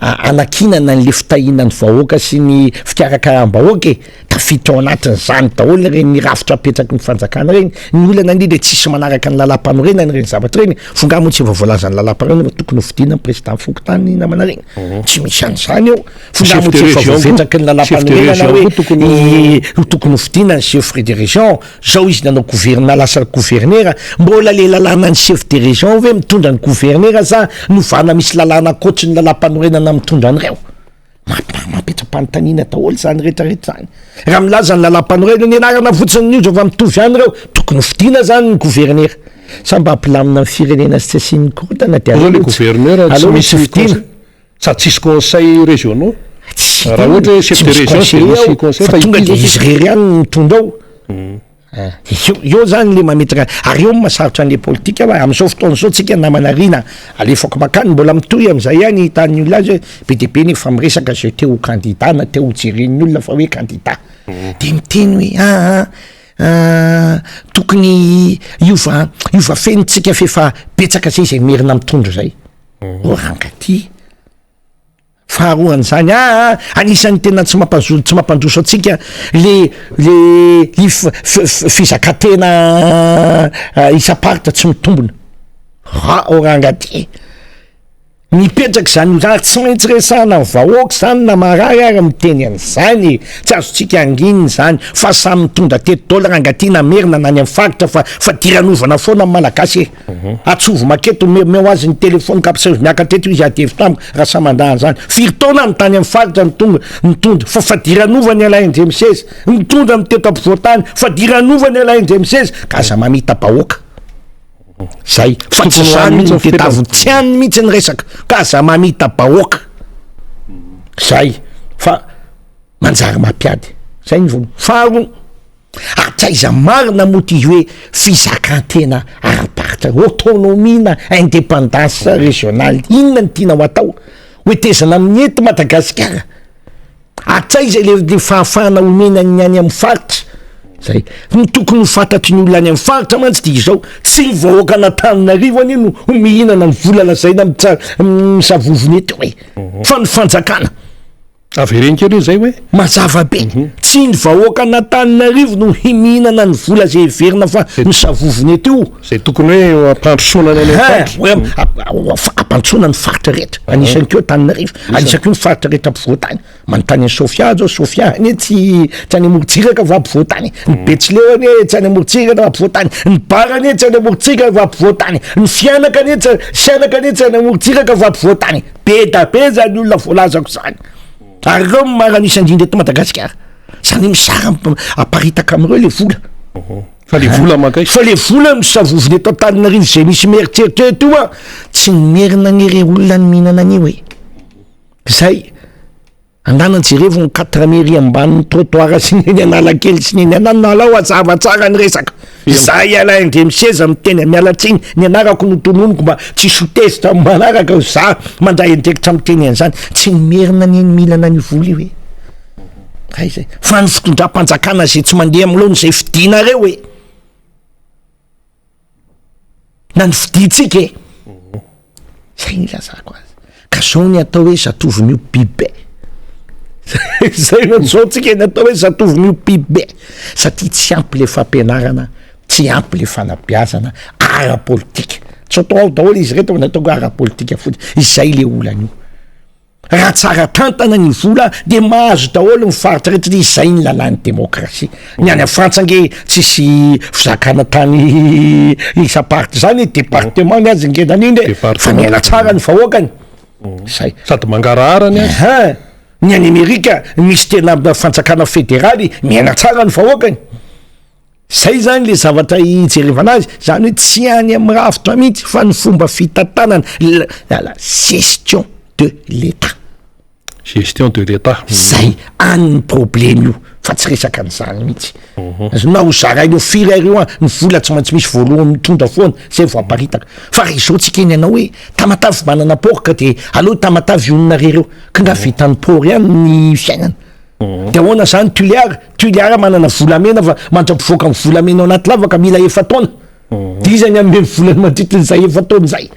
anakinana n'le fitahinany vahoaka sy ny fikarakaram-bahoaka tafiditra ao anatin'izany daholo reny rafitra apetraky ny fanjakana reny ny olana indrindra tsisy manaraka ny lalam-panorenany reny zavatra reny fonga moa tsy voavoalaza ny lalam-panorenana fa tokony hovidina président fokotany namana reny tsy misy an'izany eo fonga moa tsy voavovetraky ny lalam-panorenana hoe tokony hovidina ny chef de région zao izy nanao gouverneur lasa gouverneur mbola le lalàna ny chef de région hoe mitondra ny gouverneur za novana misy lalàna koatry ny lalam-panorenana mitondra an'ireo mapetra-panontaniana daholo zany rehetrarehetra zany raha milaza ny lalam-panorenana ny anarana fotsiny io fa mitovy any ireo tokony hovidina zany ny gouverneur sa mba hampilamina amin'ny firenena sy tsy asiany korotana de le gouverneur tsy misy fitina sa tsisy conseil régionaux raha ohatra hoe chef de région fa tonga de izy rery any mitondra ao eo zany le mametraka ary eo masarotra an'le politika am'izao fotoana zao tsika namanarina alefako makany mbola mitohy am'izay ihany hitan'ny olona azy hoe be de be ny fa miresaka zay teo candidat na teo jeren'ny olona fa hoe candidat de miteny hoe tokony iova fenitsika fefa betsaka zay zay merina mitondro zay rangaty faharoan'izany anisan'ny tena tsy mampandroso atsika le fizakantena isaparitra tsy mitombona orangaty mipetraky zany zany tsy maintsy resahana ny vahoaka zany na marary ary miteny an'izany tsy azotsika angininy zany fa samy mitondra $8 angaty na merina nany amin'ny faritra fa diranovana foana amin'ny malagasy atsovo maketo meo azy ny telefony kapsa miaka teto izy adevy tambo raha samandahany zany firy taona ny tany amin'ny faritra mitondra fa diranovany alaindremy seza mitondra miteto ampivoatany fa diranovany alaindremy seza ka aza mamita bahoaka zay fa tsy zany ny tetavy tsy any mihitsy ny resaka ka aza mamita bahoaka zay fa manjary mampiady zay ny vono faro atraiza marina moty hoe fizakantena araparitra autonomie na indépendance régionale inona ny tiana ho atao hoe tezana amin'ny ety Madagasikara atraiza le fahafahana omena ny any amin'ny faritra zay ny tokony ho fantatry ny olona any amin'ny faritra mantsy dia izao tsy ny vahoaka an'Antananarivo any no mihinana ny vola lazaina misavovony eto hoe fa ny fanjakana averenkely zay hoe mazava be tsy ny vahoaka natanynarivo no himinana ny vola zay verina fa misavovony teo zay tokony hoe ampandrosonany ampantsona ny faritra rehetra anisany keo taninarivo anisany keo ny faritra rehetra ampivoatany manontany any sofia zao sofia ane tsy any amorotsiraka va ampivoatany ny betsileo ane tsy any amorotsiraka va ampivoatany ny bara ane tsy any amorotsiraka va ampivoatany ny fianaka ane tsy any amorotsiraka va ampivoatany be da be zany olona voalazako zany ary reo maranisan'indrindra eto Madagasikara zany misara aparitaka amreo le vola fa le vola makay fa le vola misavovony eto Antananarivo zay misy mieritseritra io tsy merina nire olona ny mihinana an'io hoe zay andanan jerevo ny 4 mairie amban'ny trottoir sy ny analakely sy ny ananalao azava tsara ny resaka zay ala indre miseza miteny mialatsiny ny anarako notononoko mba tsy sotezitra manaraka za mandray andraikitra miteny an'izany tsy merina ny milana ny vola io hoe kay zay fa ny fitondram-panjakana zay tsy mandeha amlohany zay fidinareo hoe na ny fiditsika zay ny lazako azy ka zao ny atao hoe zatoviny io bibe zay zao tsika ny atao hoe zatoviny io bibe satria tsy ampy le fampianarana tsy ampy le fanabeazana ara-politika tsy atao ao daholo izy reto nataoko ara-politika fotsiny izay le olana io raha tsara tantana ny vola de mahazo daholo ny faritra rehetra izay ny lalàn'ny demokrasia ny any Frantsange tsisy fizakana tany isa-party zany département ny azy ngenan'iny fa miala tsara ny vahoakany zay sady mangarahara ny azy ny any Amerika misy tena fanjakana fédéraly miaina tsara ny vahoakany zay zany le zavatra ijerevana azy zany hoe tsy any amin'ny rafitra mihitsy fa ny fomba fitantanana la gestion de l'état zay any problème io fa tsy resaka an'izany mihitsy na ho zarainao firy ary io ny vola tsy maintsy misy voalohany mitondra foana zay vao aparitaka fa re zao tsika eny anao hoe tamatavy manana porka de aloha tamatavy onona rereo ka nga vitany por ihany ny fiainana de ahoana zany tuliara manana volamena fa mandrapivoaka ny volamena ao anaty lavaka mila efa taona de izany ame volany mandritrin'izay efa taona zay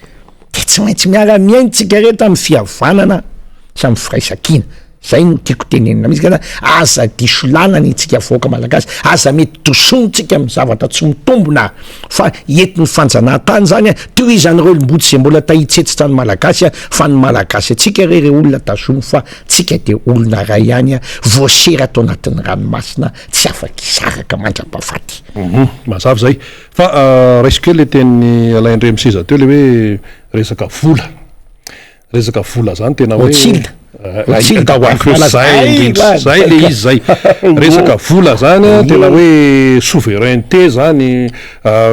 de tsy maintsy miara-miainy tsika rehetra amin'ny fihavanana samy firaisakina zay no tiako tenenina misy kana aza disolanany tsika voaka malagasy aza mety tosontsika amin'ny zavatra tsy mitombona fa entin'ny fanjanahantany zany toy izany reo lombotsy zay mbola tahitsetsitra ny malagasy fa ny malagasy atsika rere olona tazomy fa tsika de olona ray ihany voasera atao anatin'ny ranomasina tsy afaky saraka mandra-pahafaty mazava zay fa raisiko le teny alaindre miseza teo le hoe resaka vola zany tena hoe zay le izy zay resaka vola zany tena hoe souveraineté zany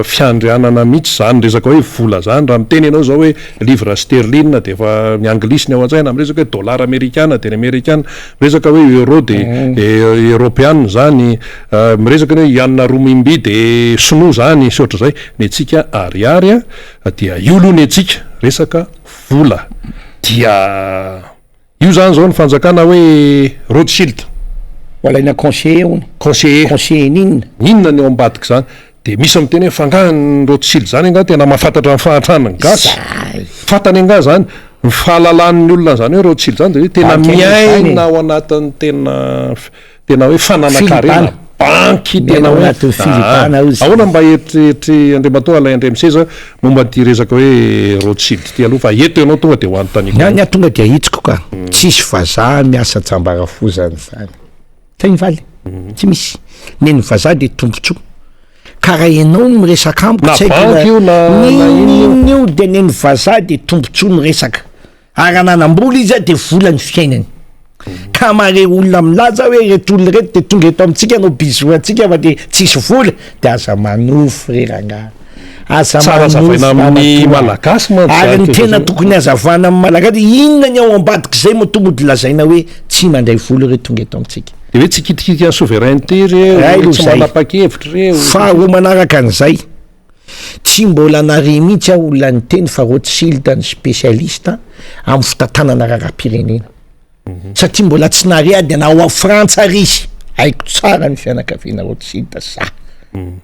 fiandrianana mihitsy zany resaka hoe vola zany raha miteny ianao zao hoe livre sterline de efa ny anglisy ny ao an-tsaina resaka hoe dollar américaine de américaine resaka hoe euro de européenne zany miresaka hoe ianna romimby de sinoa zany sy ohatra zay ny atsika ariary dia io aloha ny atsika resaka vola dia io zany zao ny fanjakana hoe Rothschild walaina conseiller ninona ny ao ambadiky zany de misy amiteny hoe fangahany Rothschild zany nga tena mahafantatra ny fahatrana ny gasy fantany anga zany ny fahalalan'ny olona zany hoe Rothschild zany de hoe tena miaina ao anatin'ny tena hoe fananakarena banky tena ahoana mba eritreritry andriamatoa alay andre miseza momba ty resaka hoe Rothschild ty aloha fa eto ianao tonga de ho anontany tonga de ahitsiko ka tsisy vazaha miasa tsambarafozany zany teny valy tsy misy neny vazaha de tombontsoa karaha ianao no miresaka amiko tsy haiko de neny vazaha de tombontsoa ny resaka ary ananam-bola izy de vola ny fiainany ka mare olona milaza hoe reto olona reto de tonga eto amitsika anao bizo atsika fa de tsisy vola de aza manofo reranga aza manofo amin'ny malagasy ary ny tena tokony azavana amin'ny malagasy inona ny ao ambadiky zay motomody lazaina hoe tsy mandray vola re tonga eto amitsika de hoe tsy kitikity ny souveraineté tsy manapa-kevitra reo fa ho manaraka an'izay tsy mbola nare mihitsy aho olona ny teny fa Rothschild ny spécialiste amin'ny fitantanana raharam-pirenena satria mbola tsy nare ady na ao a Frantsa risy haiko tsara ny fianakaviana Rothschild sa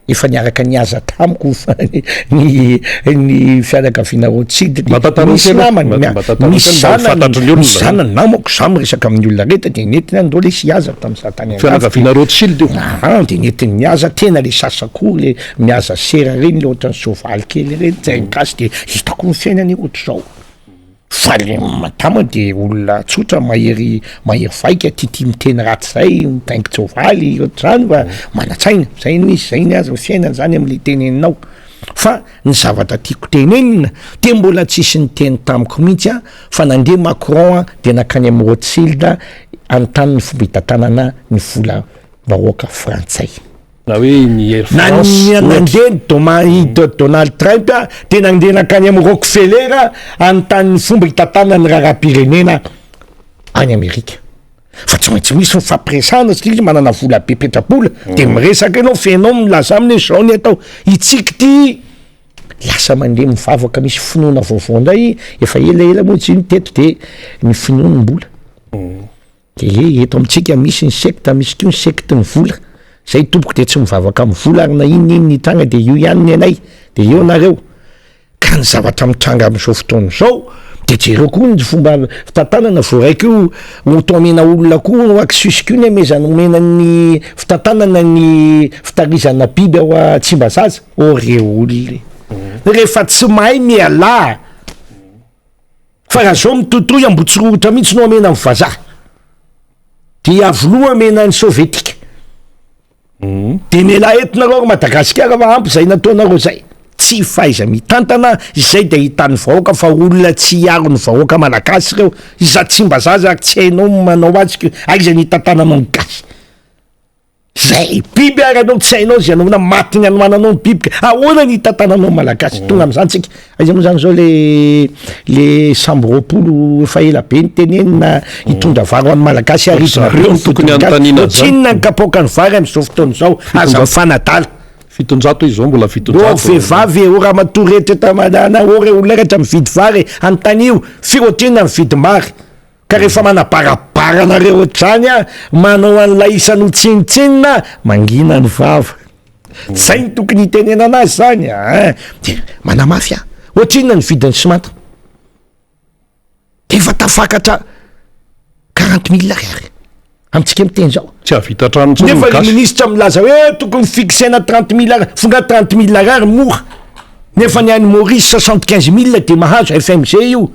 efa niaraka niaza tamiko fa ny fianakaviana Rothschild misy namany misy zanany namako samy resaka amin'ny olona reta de nentina andao le sy aza tamin'izah tany fianakaviana Rothschild io de netiny niaza tena le sasakory le miaza sera reny le ohatrany sovaly kely reny zay gasy de hitako ny fiainany ohatr'izao fa le matama de olona tsotra mahery vaika tia miteny raty zay mitaingy sovaly ohatr'izany fa manatsaina zay ny aza fiainany zany am'le teneninao fa ny zavatra tiako tenenina de mbola tsisy ny teny tamiko mihitsy fa nandeha Macron de nakany amin'ny Rothschild anontany ny fomba hitantanana ny vola vahoaka frantsay na hoe ny Air France nandeha Donald Trump de nandeha nakany amin'ny Rockefeller anontany ny fomba hitantanany raharam-pirenena any Amerika fa tsy maintsy misy fampiresahana satria manana vola be petrapola de miresaka ianao fenao milaza aminy zao ny atao itsika ty lasa mandeha mivavaka misy finoana vaovao ndray efa elaela moa tsy teto de ny finoanym-bola de eto amitsika misy ny secte misy koa ny secte ny vola zay tompoko de tsy mivavaka amin'ny vola ary na inona ny tagna de io ihany ny anay de eo nareo ka ny zavatra mitranga amin'izao fotoana zao de jereo koa ny fomba fitantanana vo raiky io otomena olona koa aksusy koa ny amezany omena ny fitantanana ny fitarizana biby ao Tsimbazaza reo olona rehefa tsy mahay miala fa raha zao mitotoy ambotsirorotra mihitsy no amena amin'ny vazaha de avoloa amena ny sovietika de mela etinareo Madagasikara fa ampy zay nataonareo zay tsy faiza mitantana izay de hitan'ny vahoaka fa olona tsy hiaro ny vahoaka malagasy reo iza Tsimbazaza tsy hainao manao azy aiza ny tantana malagasy zay biby ary anao tsy hainao zay anao maty ny anomananao ny biby ahoana ny tantananao malagasy tonga am'izany tsika aiza moa zany zao le samboropolo efa ela be ny tenenina hitondra vary any malagasy zareo tokony anontaniana tsinona ny kapoka ny vary am'izao fotoana zao aza mifanadala 700 izao mbola 700 vehivavy o raha matoretra tamadana ore olona rehetra mividy vary antanio firotena mividy mary ka rehefa manabarabaranareo ohatrany manao an'ilay isany tsinitsinina mangina ny vava zay ny tokony hitenena anazy zany de manamafy ohatrinona ny vidiny simanta de efa tafakatra 40 000 ariary amitsika miteny zao tsy avita trano nefa le ministra milaza hoe tokony fixena 30 000 ariary fonga 30 000 ariary mora nefa ny any Maurice 75 000 de mahazo FMG io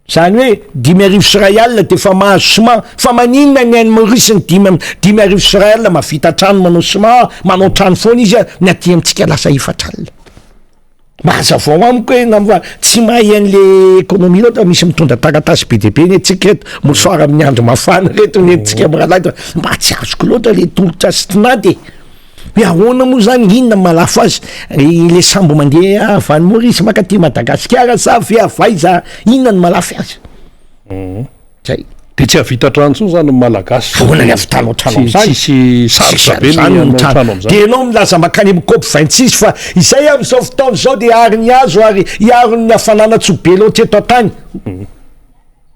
zany hoe 10 sy ray alina de fa mahazo sima fa maninona ny any Maurice ny 10 sy ray alina mavita trano manao sima manao trano foana izy ny aty amitsika lasa efatralina mahazavao amiko hoe na tsy mahay an'le économie loatra misy mitondra taratasy BDP ny atsika reto mosoara amin'ny andro mafana reto ny atsika miralaitra mba tsy azoko loatra le tolotra sy tinady hoe ahoana moa zany inona malafo azy le sambo mandeha avany Maurice makaty Madagasikara sa fe avaiza inona ny malafy azy zay de tsy avita trano tsony zany malagasy ahoana ny avitanao trano zany tsy sarotra be ny trano am'zany de enao milaza makany amin'ny COP 26 fa izay am'izao fotaona zao de ary ny azo ary iaro ny hafanana tsobe loatra eto antany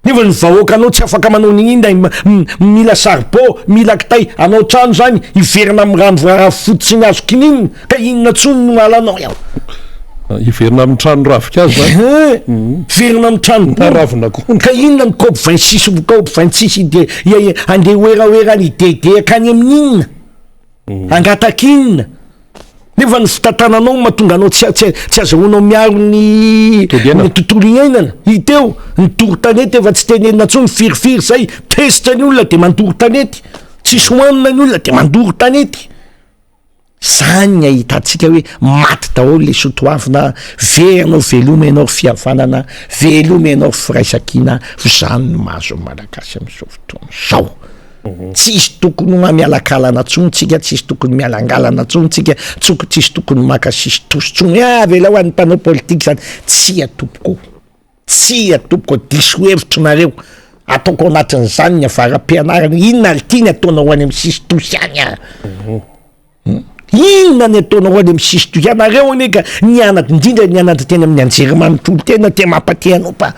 nefa ny vahoaka anao tsy afaka manao ninina mila sarbo mila kitay anao trano zany iverina amin'ny rano fotsiny azo kininina ka inona tsony no alanao iaho iverina amin'ny trano ravikazy zany verina amin'ny trano ravina koa ka inona ny COP 26 COP 26 de andeha oeraoerany idedehaka any amin'inona angatakinona nefa ny fitantananao mahatonga anao tsy azahoanao miaro ny tontolo iainana hiteo ny toro-tanety efa tsy tenenina tsony firifiry zay tesitra ny olona de mandoro tanety tsisy hoanina ny olona de mandoro tanety zany ahitantsika hoe maty daholo le sotoavina veanao veloma ianao fihavanana veloma ianao firaisakina zany no mahazo malagasy am'izao fotoana zao tsisy tokony mialakalana tsontsika tsisy tokony mialangalana tsontsika tsisy tokony maka sisy tosotsony avela ho an'ny mpanao politika zany tsy atopoko diso hevitro nareo ataoko anatin'izany ny avaram-pianarana inona alitiany ataonao any amin'ny sisy tosy any inona ny ataonao any amin'ny sisy tosy anareo aneka nianatra indrindra nianatra teny amin'ny anjerimanotrolo tena te mampateanao pa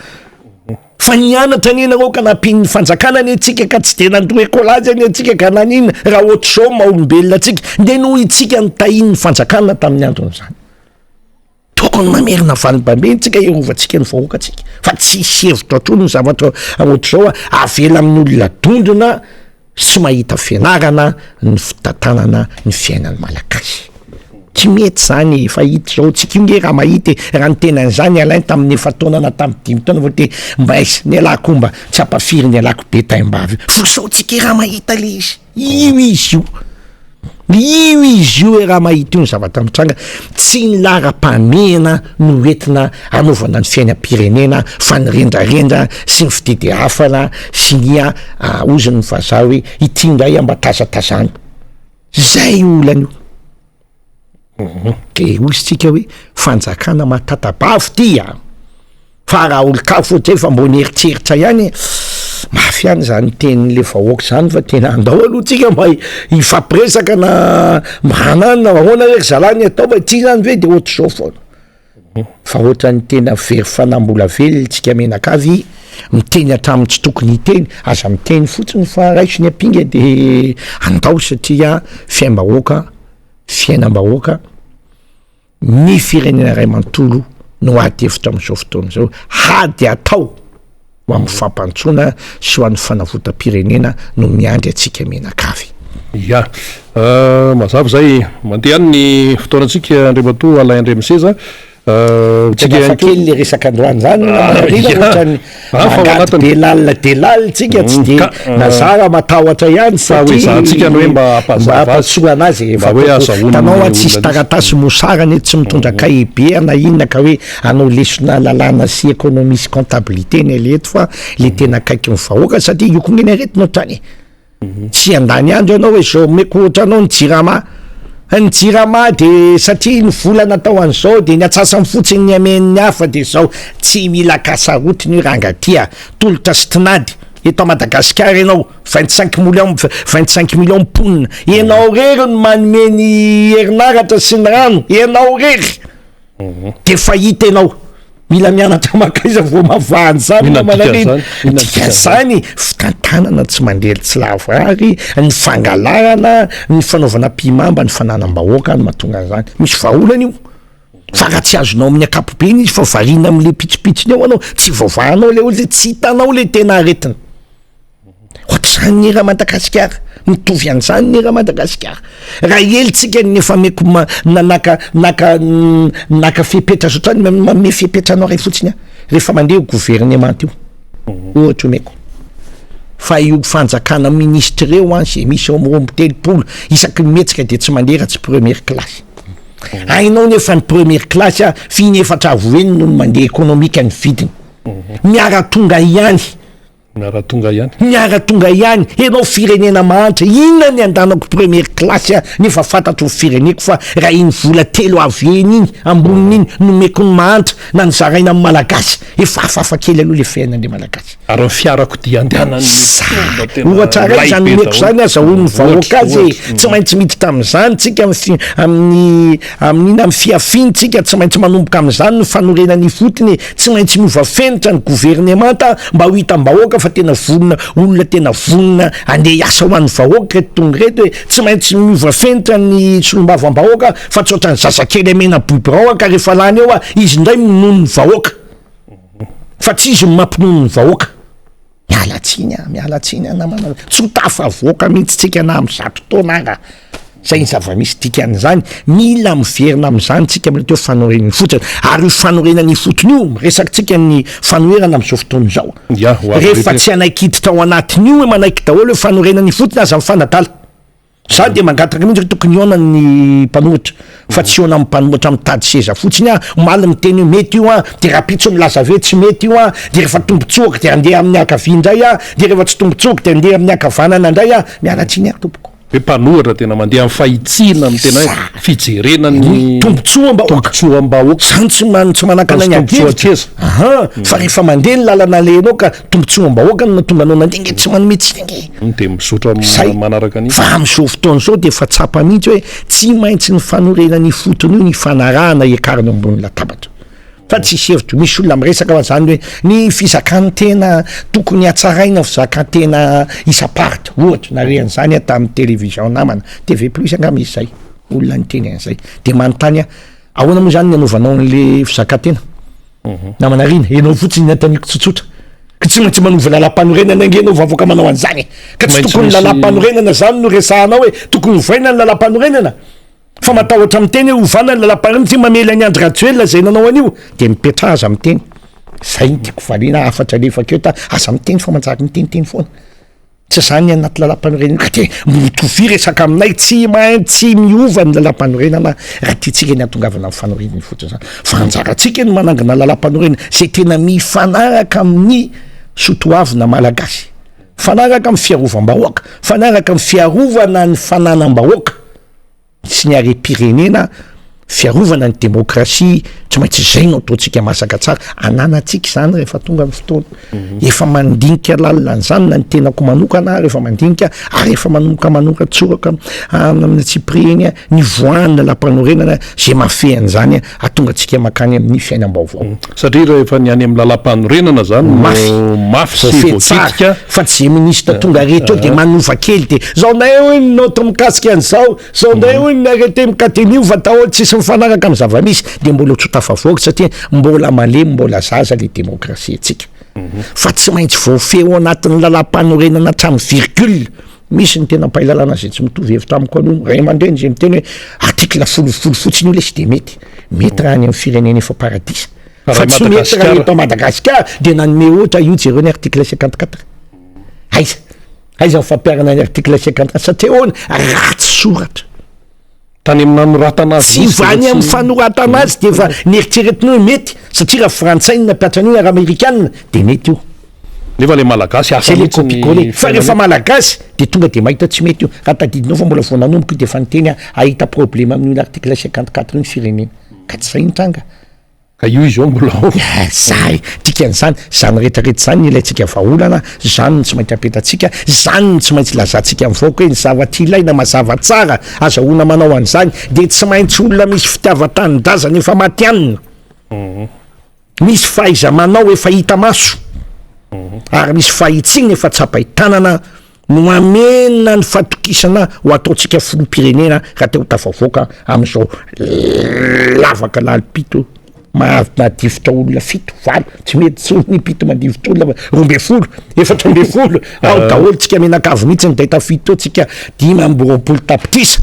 fa nianatra any nareo ka nampin'ny fanjakana ny atsika ka tsy de nandroekolazy any atsika ka nanina raha ohatr' zao maolombelona atsika de noho itsika nytahin'ny fanjakana tamin'ny andron'izany tokony mamerina valom-bamentsika irovatsika ny vahoakatsika fa tsy hevitra atrony ny zavatra ohatr' zao avela amin'ny olona dondrona sy mahita fianarana ny fitantanana ny fiainany malagasy tsy mety zany fa hita zao tsika inge raha mahity raha ny tenan'izany alainy tamin'ny efataonana tamin'ny 10 taona vo te mbaisy ny alakomba tsy ampafiry ny alako be taimbavy fa zao tsika raha mahita le izy io izy io raha mahita io ny zavatra mitranga tsy ny lara-pamena no entina anaovana ny fiainam-pirenena fa ny rendrarendra sy ny fitedy hafana sy nia ozony vazaha hoe ity ndray ambatasatazany zay olana io ke ozytsika hoe fanjakana matatabavy ty fa raha olo-kafo ohatray fa mbo nieritreritra ihany mafy any zany tenin'le vahoaka zany fa tena andao aloha tsika mba ifampiresaka na manana ahoana reky zalany atao fa ty zany ve de ohatr' zao foana fa ohatrany tena very fanambola vely tsika menakavy miteny hatramin'ny tsy tokony hiteny aza miteny fotsiny fa raisy ny ampinga de andao satria fiaim-bahoaka fiainam-bahoaka ny firenena ray mantolo no ady hevitra amin'izao fotoana zao hady atao ho amin'ny fampantsoana sy ho an'ny fanavotam-pirenena no miandry atsika menakavy ya mazava zay mandeha any ny fotoanantsika andrimato alay andremiseza tsika kely le resaka androany zany ohatrany magaty delalina tsika tsy de nazara matahotra ihany satsika ny hoe mba apatsoa anazy tanao a tsisy taratasy mosarany tsy mitondra KIB na inona ka hoe anao lesona lalàna sy économie sy comptabilité ny aleto fa le tena akaiky ny vahoaka satria io kongeny aretinao trany tsy andany andro ianao hoe zao meko ohatra anao ny jirama de satria ny vola natao an'izao de ny atsasany fotsiny ny amen'ny hafa de zao tsy mila kasarotiny hoe rangatia tolotra sy tinady eto a Madagasikara ianao 25 millions ponina ianao rery no manomeny herinaratra sy ny rano ianao rery de fahita ianao mila mianatra makaiza vo mavahany zany namanareny dia zany fitantanana tsy mandely tsy lavrary ny fangalarana ny fanaovana mpimamba ny fananam-bahoaka ny mahatonga an'izany misy vaholana io fa raha tsy azonao amin'ny akapobeny izy fa varina amin'le pitsopitsony ao anao tsy voavahanao le olo tsy hitanao le tena aretina ohatr'izany ny raha Madagasikara mitovy an'izany ny raha Madagasikara raha elitsika nefa meko naka fepetra sotrany mame fepetranao ray fotsiny rehefa mandeha gouvernement io ohatra meko fa io fanjakana ministre reo zay misy ao am'rombo telopolo isaky mihetsika de tsy mandeha raha tsy première classe ainao nefa ny première classe finefatra avoeny no mandeha économique ny vidiny miara tonga ihany enao firenena mahantra inona ny andanako première classe nefa fantatro fireneko fa raha iny vola telo aveny iny amboniny iny nomeko ny mahantra na nyzaraina amin'ny malagasy efa afafa kely aloha le fiainan'le malagasy ary ny fiarako dia andehanany ohatra ray zany meko zany azahono ny vahoaka azy tsy maintsy miditra amin'izany tsika amin'ina amin'ny fiafiny tsika tsy maintsy manomboka amin'izany ny fanorenany fotony tsy maintsy miova fenitra ny gouvernemanta mba ho hitam-bahoaka fa tena vonona olona tena vonona andeha hiasa ho an'ny vahoaka reto tonga reto hoe tsy maintsy miova fenitra ny solombavam-bahoaka fa tsy ohatrany zazakely amena bibirao ka rehefa lany eo izy ndray minono ny vahoaka fa tsy izy mampinono ny vahoaka mialatsiny namana tsy ho tafavoaka mihitsy tsika na am'zato taona ara zay ny zava-misy dikan'izany mila miverina amin'izany tsika mila teo fanorenany fotsiny ary io fanorenany fotony io miresaky tsika ny fanoerana amin'izao fotoana izao rehefa tsy anaikiditra ao anatiny io hoe manaiky daholo hoe fanorenany fotony aza mifanadala za de mangataka mihitsy tokony iona ny mpanohitra fa tsy iona amin'ny mpanohitra mitady seza fotsiny maly miteny io mety io de raha pitso milaza ve tsy mety io de rehefa tombotsoaka de andeha amin'ny akavia indray de rehefa tsy tombotsoaka de andeha amin'ny akavanana indray mialatsiny ary tompoko hoe mpanohatra tena mandeha amin'ny fahitsina ny tena hoe fijerena ny tombotsoam-bahoaka zany tsy manakana ny adevitra fa rehefa mandeha ny lalana lenao ka tombotsoam-bahoaka no mahatonga anao nandeha nge tsy manome tsinange de mizotra manaraka an'iny fa amin'izao fotoana zao de efa tsapa mihitsy hoe tsy maintsy ny fanorenany fotony io ny fanarahana iakariny ambony latabatra fa tsisy hevitro misy olona miresaka fa zany hoe ny fizakany tena tokony hatsaraina fizakantena isaparta ohatra narean'izany tamin'ny télévision namana TV plus anga misy zay olona ny teny an'izay de manontany ahoana moa zany ny anaovanao an'le fizakantena namana rina ianao fotsiny nataniko tsotsotra ka tsy maintsy manova lalam-panorenana ange anao vavoaka manao an'izany ka tsy tokony lalam-panorenana zany no resahanao hoe tokony hovaina ny lalam-panorenana fa matahotra amin'ny teny hoe ovana ny lalam-panorenana tsy mamela ny andro ratuel zay nanao an'io de mipetra aza amin'ny teny zay ny tiako valiana afatra lefakeo ta aza amin'ny teny fa manjary ny teniteny foana tsy zany anaty lalam-panorenana ka te mitovy resaka aminay tsy maintsy miova ny lalam-panorenana raha tiatsika ny atongavana amin'ny fanorenany fotsiny zany fa anjaratsika ny manangana lalam-panorenana zay tena mifanaraka amin'ny sotoavina malagasy fanaraka amin'ny fiarovam-bahoaka fanaraka amin'ny fiarovana ny fananam-bahoaka sy ny arem-pirenena fiarovana ny demokrasia tsy maintsy zay no ataontsika masaka tsara ananatsika zany rehefa tonga amin'ny fotoana efa mandinika lalan'izany na ny tenako manokana rehefa mandinika ary efa manomboka tsoraka amin'ny tsiprieny ny voanina lalam-panorenana zay mafehy an'izany atonga antsika makany amin'ny fiainam-baovao satria rehefa ny any amin'ny lalam-panorenana zany mafy sy voakitika fa tsy ministre tonga rehetra de manova kely de zao ndray hoe notre mikasika an'izao zao ndray hoe ny arrêté mikatenio va taholy tsisy mifanaraka amin'ny zava-misy de mbola tsotafavoaka satria mbola malemy mbola zaza le demokrasia atsika fa tsy maintsy voafeo anatin'ny lalam-panorenana hatramin'ny virgule misy ny tena mpailalana zay tsy mitovy hevitra amiko aloha ray aman-dreny zay miteny hoe artikla folofolo fotsiny io le sy de mety raha any amin'ny firenena efa paradisa fa tsy mety raha eto Madagasikara de nanome ohatra io jereo ny artikla 54 aiza mifampiarana ny artikla 54 satria hoana ratsy soratra tany aminano ratanazy sy vany amin'ny fanoratana azy de efa nieritreretinao mety satria raha frantsay napiatra an'io raha amerikanina de mety io nefa le malagasy c'est le copie-coller fa rehefa malagasy de tonga de mahita tsy mety io raha tadidinao fa mbola vao nanomboka de fa niteny ahita problème amin'io l'article 54 ny firenena ka tsy zay nitranga ka io izy ao mbola zay dikan'izany zany rehetrarehetra zany ilaitsika vaolana zany tsy maintsy apetatsika zany tsy maintsy lazantsika mivoaka hoe ny zavatra ilaina mazava tsara azahoana manao an'izany de tsy maintsy olona misy fitiavan-tanindrazana efa matianina misy fahaiza manao efa hita maso ary misy fahitsiny efa tsapaitanana no amena ny fatokisana ho ataontsika filoham-pirenena raha te ho tafavoaka amin'izao lavaka lalipito madivitra olona fito valo tsy mety tsy olony pito madivitra olona roambe folo efatra ambe folo ao daholo tsika menakavy mihitsy ny daita fito eo tsika 5 tapitrisa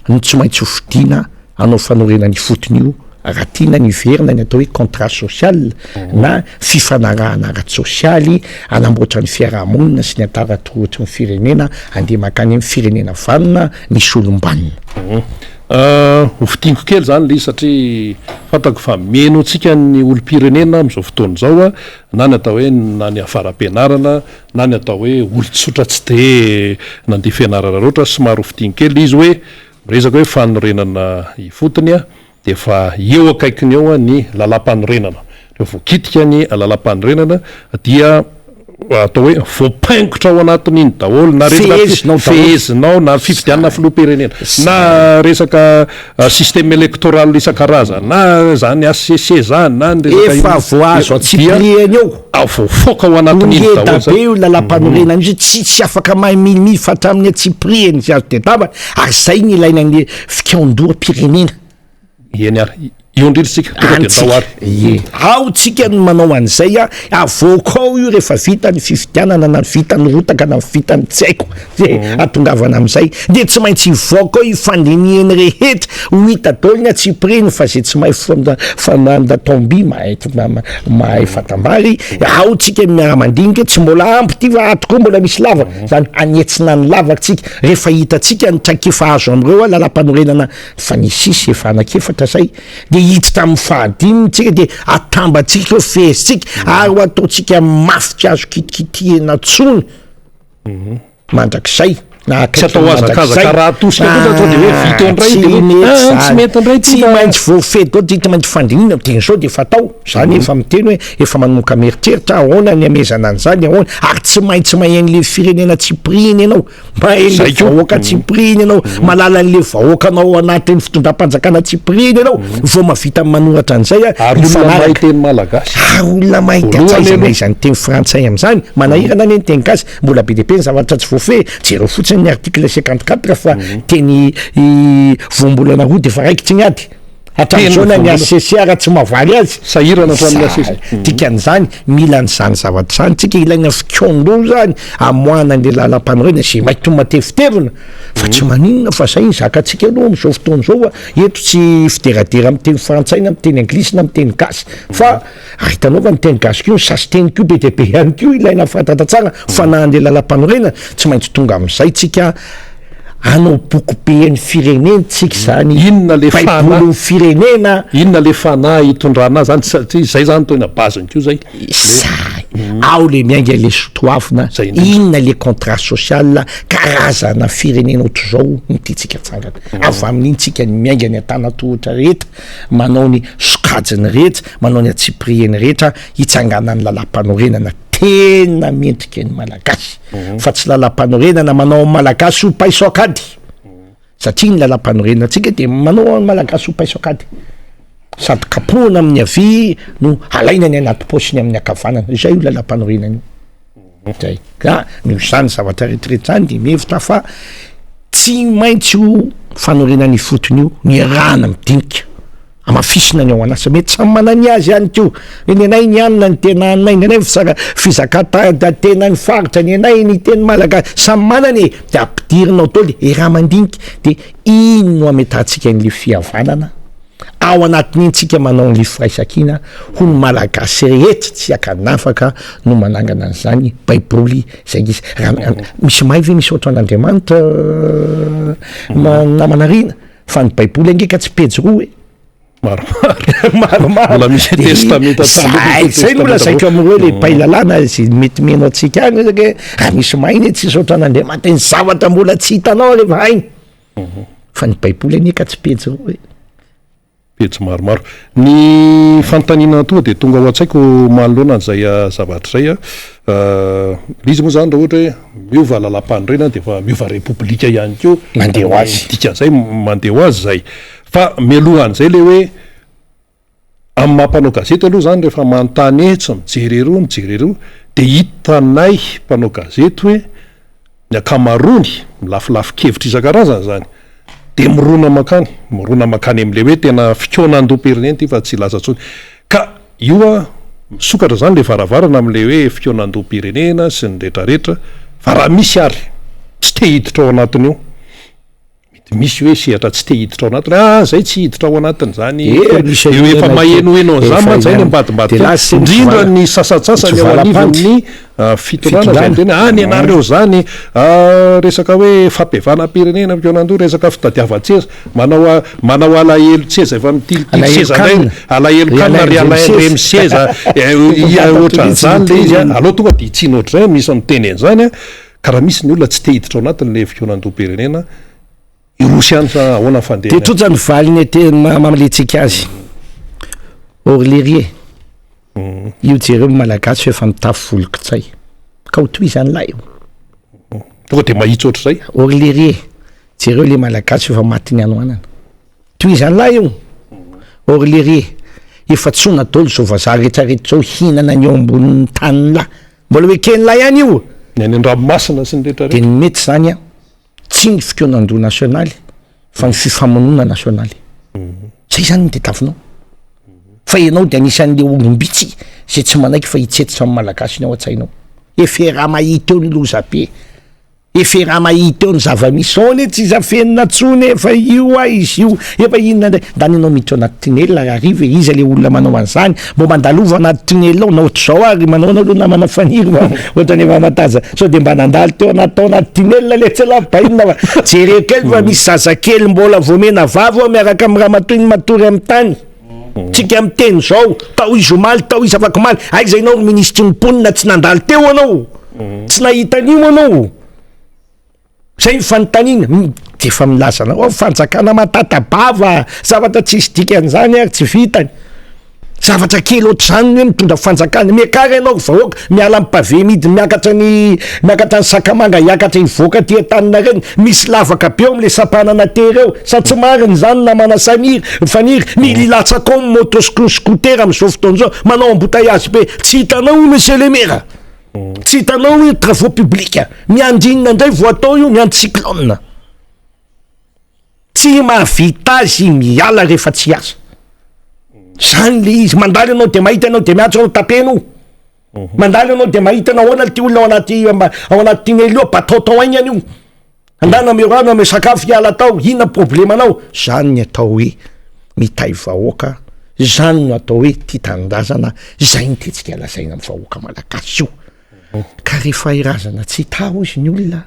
no tsy maintsy hofidiana anao fanorenany fotony io raha tiana ny verina ny atao hoe contrat social na fifanarahana ara-tsosialy anamboatra ny fiarahamonina sy ny ataratoroatra ny firenena andeha makany amin'ny firenena vanona misy olombanina hofitiniko kely zany le satria fantako fa meno antsika ny olom-pirenena am'izao fotoana zao na ny atao hoe na ny afara-pianarana na ny atao hoe olon-tsotra tsy de nandeha fianarana loatra somary hofitiniko kely izy hoe miresaka hoe fanorenana ifotony de fa eo akaikiny eo ny lalam-panorenana re voakitika ny lalam-panorenana dia atao hoe voapaingotra ao anatin'iny daholo na fehezinao na fifidianana filoham-pirenena na resaka système électoral isan-karazana na zany ACC zany na efa voazo atsiprieny eo voafoka ao anatin'iny daholo be io lalam-panorenana izy tsy afaka mahay milimily fa hatramin'ny atsiprieny sy azo tetaba ary zay ny ilaina ny fikaondoha-pirenena eny ary io ndritsika tonga de atao ary ao tsika ny manao an'izay avoakao io rehefa vita ny fifidianana na vita ny rotaka na vita ny tsy haiko atongavana amin'izay de tsy maintsy ivoaka ao ifandiniany rehetra ho hita daolony atsipriny fa zay tsy mahay fanandatomby mahay fatambary ao tsika miara mandinika tsy mbola ampy ty va ato koa mbola misy lava zany anetsina ny lavatsika rehefa hitatsika ny traikefa azo am'ireo lalam-panorenana fa nisisy efa anakefatra zay de hiditra amin'ny fahadimy tsika de atambatsika eo fehezitsika ary ho ataotsika mafitra azo kitikitihena tsony mandrakizay tsy atao azakazaka raha atosika koa de hoe vita andray tsy mety andray tsy maintsy voafety tsy maintsy fandrinina teny zao de fatao zany efa miteny hoe efa manomboka meritreritra ahoana ny amezana an'izany ahoana ary tsy maintsy mahainy le firenena tsipriny ianao mahainy le vahoaka tsipriny ianao malala an'le vahoakanao anatin'ny fitondram-panjakana tsipriny ianao vo mavita manoratra an'izay ary teny malagasy ary olona mahity atsaizana izany teny frantsay am'izany manahirana ny teny gasy mbola be de be ny zavatra tsy voafehy jereo fotsiny ny article 54 fa teny voambolana roa de fa raikitsy ny ady hatram'izao na ny ACCR tsy mavaly azy sahirana hatramin'ny ACCR tikan'izany mila n'izany zavatra zany tsika ilaina fikondro zany amoana an'le lalam-panorena zay maiky to matevitevina fa tsy maninona fa zay zakatsika aloha am'izao fotoana zao eto tsy fideradera amin'ny teny frantsay na amin'ny teny anglisy na amin'ny teny gasy fa hitanao fa ny teny gasy kio sasy teny kio be de be ihany kio ilaina fantatra tsara fanahan'le lalam-panorena tsy maintsy tonga am'izay tsika anao bokoben'ny firenena tsika zany inona le baibolon'ny firenena inona le fanahy hitondrana zany satria zay zany toina baziny kio zay ao le miainga le sotoavina inona le contrat social karazana firenena ohatr' zao nititsika tsangana avy amin'iny tsika ny miainga ny an-tanatohatra rehetra manao ny sokajiny rehetra manao ny atsiprieny rehetra hitsanganany lalam-panorenana tena mendrika ny malagasy fa tsy lalam-panorenana manao malagasy ho paisokady satria ny lalam-panorenana tsika de manao malagasy ho paisokady sady kapohana amin'ny avy no alaina ny anaty posiny amin'ny akavanana zay io lalam-panorenana zay ka no zany zavatra rehetrarehetra zany de mihevitra fa tsy maintsy ho fanorenany fotony io ny rana midinika amafisina ny ao anasa mety samy manany azy ihany kio ny anay ny anina ny tena anay ny anay fizakata tena ny faritra ny anay ny teny malagasy samy manany de ampidirinao to le raha mandinika de ino no ametatsika n'le fihavanana ao anatin'iny tsika manao ny firaisakina ho ny malagasy rehetra tsy akanafaka no manangana an'izany baiboly zay izy misy may ve misy ohatra an'Andriamanitra namanarina fa ny baiboly angeka tsy pejy roa maromaro misy testamenta zay no lazaiko am'reo le pailalana zy mety menao atsika any zake raha misy mainy tsisy ohatra an'Andriamanitra ny zavatra mbola tsy hitanao rehefa hainy fa ny baiboly angeka tsy pejy roa pejy maromaro ny fantanina toa de tonga ao an-tsaiko manoloana an'izay zavatra zay izy moa zany raha ohatra hoe miova lalam-panorenana de fa miova repoblika ihany keo mandeha ho azy dikan'izay mandeha ho azy zay fa mialohan'izay le hoe amin'ny mampanao gazety aloha zany rehefa manontany etsy mijery eroa de hitanay mpanao gazety hoe ny akamarony milafilafo-kevitra isan-karazany zany de mirona makany am'le hoe tena fikonan-dom-pirenena ty fa tsy lazatsony ka io misokatra zany le varavarana am'le hoe fikonan-dom-pirenena sy ny rehetrarehetra fa raha misy ary tsy te hiditra ao anatiny io misy hoe sehatra tsy te hiditra ao anatiny zay tsy hiditra ao anatiny zany efa mahenohenao an'izany mantsy zay ny ambadimbady indrindra ny sasatsasany ao anivon'ny fitondrana zany tena ny anareo zany resaka hoe fampiavanam-pirenena fikonan-do resaka fitadiavan-tseza manao alahelo tseza efa mitilitily seza ndray alahelo kanina ry alahelo miseza ohatran'izany le izy aloha tonga de itsiny ohatr'zay misy miteny an'izany ka raha misy ny olona tsy te hiditra ao anatiny le fikonan-do-pirenena irosy any sa ahoana fandeha de trotsany valiny tena mamletsika azy orlerie io jereo malagasy efa mitafy volokitsay ka ho toy zany lahy io tonga de mahitsy ohatr'zay orlerie jereo le malagasy efa maty ny anoanana toy zany lahy io orlerie efa tsona dolo zao vazaha rehetrarehetra zao hinana ny eo ambonin'ny taniny lahy mbola hoe keny lahy ihany io ny any an-dranomasina sy ny rehetrarehetra de ny mety zany tsy ny fikonan-do nasionaly fa ny fifamonoana nasionaly zay zany nytetafinao fa ianao de anisan'le olombitsy zay tsy manaiky fa hitsetitra amin'ny malagasy ny ao an-tsainao eferaha mahita eo ny lozabe eferaha mahita eo ny zava-misy aony tsy zafenina tsony efa io izy io efa inona ndray ndany anao miditra anaty tunely ariva iza le olona manao an'izany mbo mandalova anaty tunely ao na ohatr'izao ary manaona aloha na manafaniry ohatra ny efa mataza sao de mba nandalo teo anatao anaty tunely le tsy labainina fa jereo kely fa misy zazakely mbola voamena vavo miaraka amin'ny raha matoy matory amin'ny tany tsika miteny zao tao izy omaly tao izy afaka maly zay anao ministry ny mponina tsy nandalo teo anao tsy nahita an'io anao zay fanontaniana de efa milazana fanjakana matatabava zavatra tsisy dikan'izany ary tsy vitany zavatra kely ohatr'izany hoe mitondra fanjakana miakara ianao vahoaka miala ampave midy miakatra ny sakamanga hiakatra ivoaka ty tanina reny misy lavaka be eo am'le sapanana tery eo sa tsy mariny zany na mana faniry mililatsakao motoscooter am'izao fotoan'izao manao embouteillage be tsy hitanao monsieur le maire tsy hitanao hoe travaux publics miandrinina indray vo atao io miandry cyclone tsy mahavita azy miala rehefa tsy asa zany le izy mandaly anao de mahita anao de miantso anao tapeno mandaly anao de mahita anao ahoana ty olona ao anaty tingely bataotao aigny an'io andana me rano ame sakafo hiala tao inona problemanao zany ny atao hoe mitay vahoaka zany no atao hoe ty tanindrazana zay ny tetsika lazaina amin'ny vahoaka malagasy io ka rehefa irazana tsy tao izy ny olona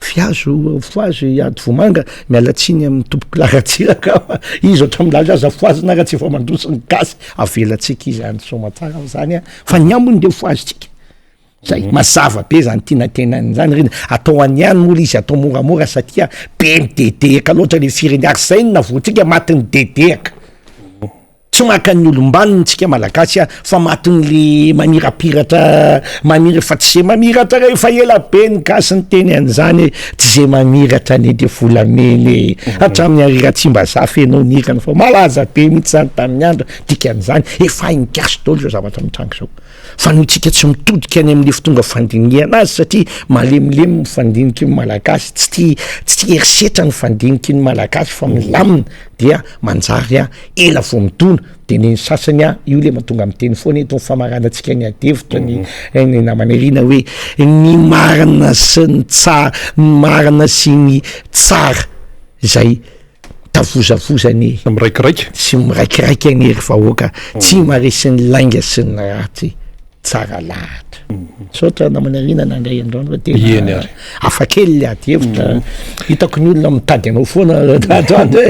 fiazo iady vomanga mialatsiny amin'ny tompoko laratsiraka izy ohatra milaza aza foazina raha tsy efa mandroso ny gasy avelatsika izy any somatsara zany fa ny ambony de foazitsika zay mazava be zany tiana tenan'izany reny atao any any mola izy atao moramora satria be midedehaka loatra le fireny ary zay ny navoatsika matiny dedehaka tsy maka ny olombalony tsika malagasy fa matin'le mamirapiratra mamira fa tsy zay mamiratra rehefa ela be ny gasy ny teny an'izany tsy zay mamiratra ny de volameny hatramin'ny ariratsimba zafy enao nirana fa malaza be mihitsy zany tamin'ny andro dikan'izany efa iny gasy dolo zao zavatra mitrango zao fa no tsika tsy mitodika any amin'le fitonga fandiniana azy satria malemilemy ny fandiniky ny malagasy tsy erisetra ny fandiniky ny malagasy fa milamina dia manjary ela vo mitona de ny sasany io le mahatonga amin'ny teny foana eto famarana antsika ny adevitra ny namanarina hoe ny marina sy ny marina sy ny tsara zay tavozavozany miraikiraiky sy miraikiraiky any ery vahoaka tsy maresy ny lainga sy ny ratsy tsara lahatra sotra namanarina nandray androany fa tena afakely le adevitra hitako ny olona mitady anao foana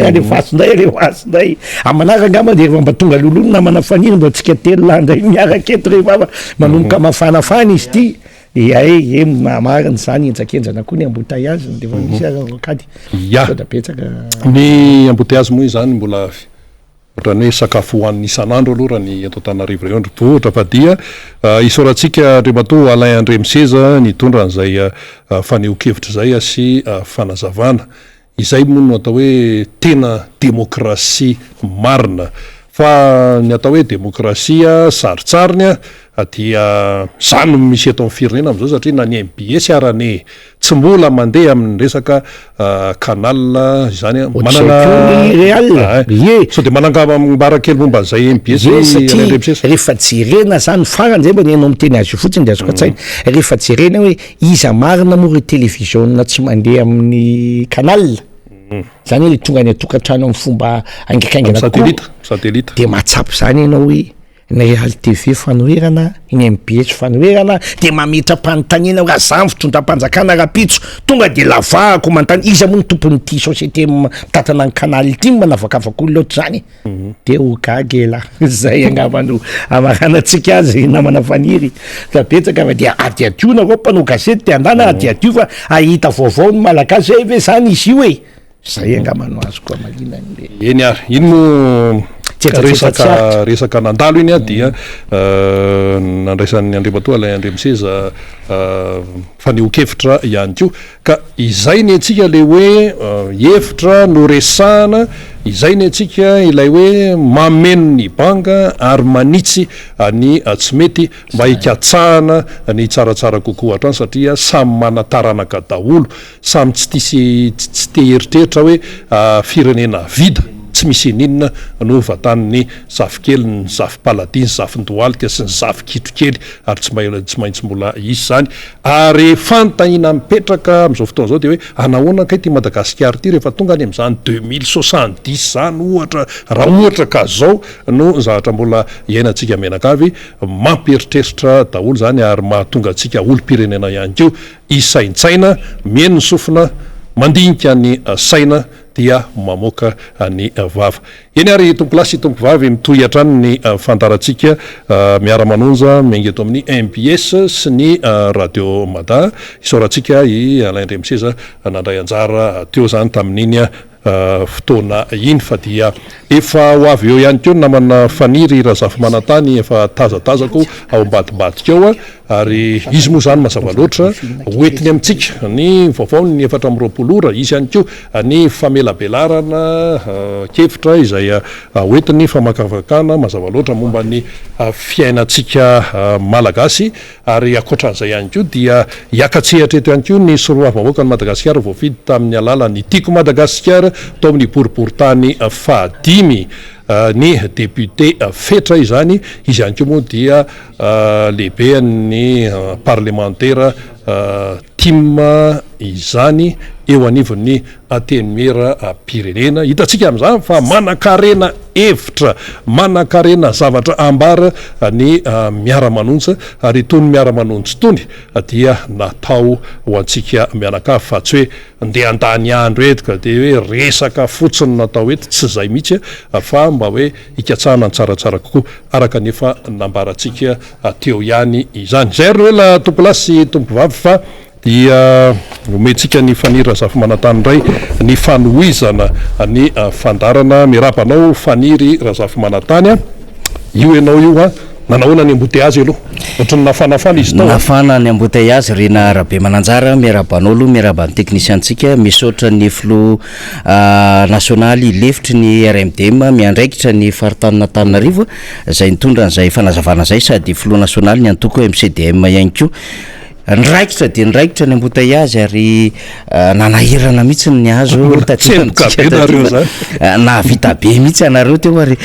ale vasindray amanara angamba de rehefa mba tonga lolonona manafaniry mba tsika telo landray miaraketo rehefa manomboka mafanafana izy ty ay mariny zany enjakenjana koa ny embouteillage de fa misy azakady soda betsaka ny embouteillage moa zany mbola ohatrany hoe sakafo hoan'ny isan'andro aloha raha ny ato Antananarivo reondropohatra fa dia isaorantsika andriamato Alain André Miseza nitondra an'izay faneho-kevitra zay sy fanazavana izay moa no atao hoe tena demokrasia marina fa ny atao hoe demokrasia saritsariny dia zany misy eto amin'ny firenena am'izao satria na ny MBS arane tsy mbola mandeha amin'ny resaka canal zany manana so de manangaba mbarakely momba an'izay MBS rehefa jerena zany farany zay mba ny anao miteny azy io fotsiny de azoko atsaina rehefa jerena hoe iza marina moa re télévision tsy mandeha amin'ny canal zany hoe le tonga ny atokantrano amin'ny fomba angakaingana satellite de mahatsapy zany ianao hoe ny Real TV fanoherana ny MBS fanoherana de mametra-panontaniana raha zany fitondram-panjakana rapitso tonga de lavahako mantany iza moa ny tompon'ity société mitatana ny canal ity manavakavaka olo loatra zany de hogagy ela zay angambano amaranantsika azy namana faniry fa betsaka fa de adiadiona reo mpanao gazety de andana adiadio fa ahita vaovao ny malagasy zay ve zany izy io e zay angambano azy koa malina eny ary ino mo resaka nandalo iny dia nandraisan'ny andriamatoa Alain André Miseza faneho-kevitra ihany ko ka izay ny antsika le hoe hevitra no resahana izay ny antsika ilay hoe mameno ny banga ary manitsy ny tsy mety mba hikatsahana ny tsaratsara kokoa hatrany satria samy manataranaka daholo samy tsy te heritreritra hoe firenena vida tsy misy ninona no vatan'ny zafikely ny zafi-paladiny zafin-doalika sy ny zafi-kitrokely ary tsy maintsy mbola isy zany ary fantahina mipetraka am'izao fotoana zao de hoe anahoana kay ty Madagasikara ty rehefa tonga any am'izany 2070 zany ohatra raha ohatra ka zao no zavatra mbola iainantsika menakavy mampieritreritra daholo zany ary mahatonga antsika olo-pirenena ihany keo isaintsaina mihaino ny sofina mandinika ny saina dia mamoaka ny vava eny ary tompolasy tompo vavy mitoy atrano ny fantarantsika Miara Manonja miaingeto amin'ny MPS sy ny radio Mada isaorantsika i Alain Remseza nandray anjara teo zany tamin'iny fotoana iny fa dia efa ho avy eo ihany keo namana faniry razafy manantany efa tazatazako ao ambadibadika ao ary izy moa zany mazava loatra hoentiny amintsika ny vaovao ny 4 ora izy ihany keo ny famelabelarana kevitra izay hoentiny famakavakana mazava loatra momba ny fiainantsika malagasy ary akoatran'izay ihany keo dia hiakatsehatra eto ihany keo ny soroava-vahoaka ny Madagasikara voafidy tamin'ny alalan'ny Tiko Madagasikara tao amin'ny boriboritany fahadimy ny député fetra izany izy ihany keo moa dia lehibe ny parlementaire tim izany eo anivon'ny ateniera pirenena hitantsika amin'izany fa manan-karena hevitra manan-karena zavatra ambara ny Miara Manonja ary tony Miara Manonja tony dia natao ho antsika mianakavy fa tsy hoe ndeha andany andro eto ka dia hoe resaka fotsiny natao eto tsy zay mihitsy fa mba hoe hikatsahana ny tsaratsara kokoa araka nefa nambarantsika teo ihany izany zay ary hoe la tompolasy tompovavy fa dia omentsika ny fanira zafy manantany ray ny fanohizana ny fandarana mirapanao faniry razafy manantany io ianao io nanaona ny embouteillage aloha ohatrany nafanafana izy tao nafana ny embouteillage rena Rabe Mananjara miaraban'olo miaraban'ny teknisiantsika misaotra ny flo nasionaly lefitry ny RMDM miandraikitra ny faritany Antananarivo zay nitondra an'izay fanazavana zay sady flo nasionaly ny antoko MCDM ihany koa niraikitra de niraikitra ny embouteillage ary nanahirana mihitsy ny azo navita be mihitsy anareo teo ary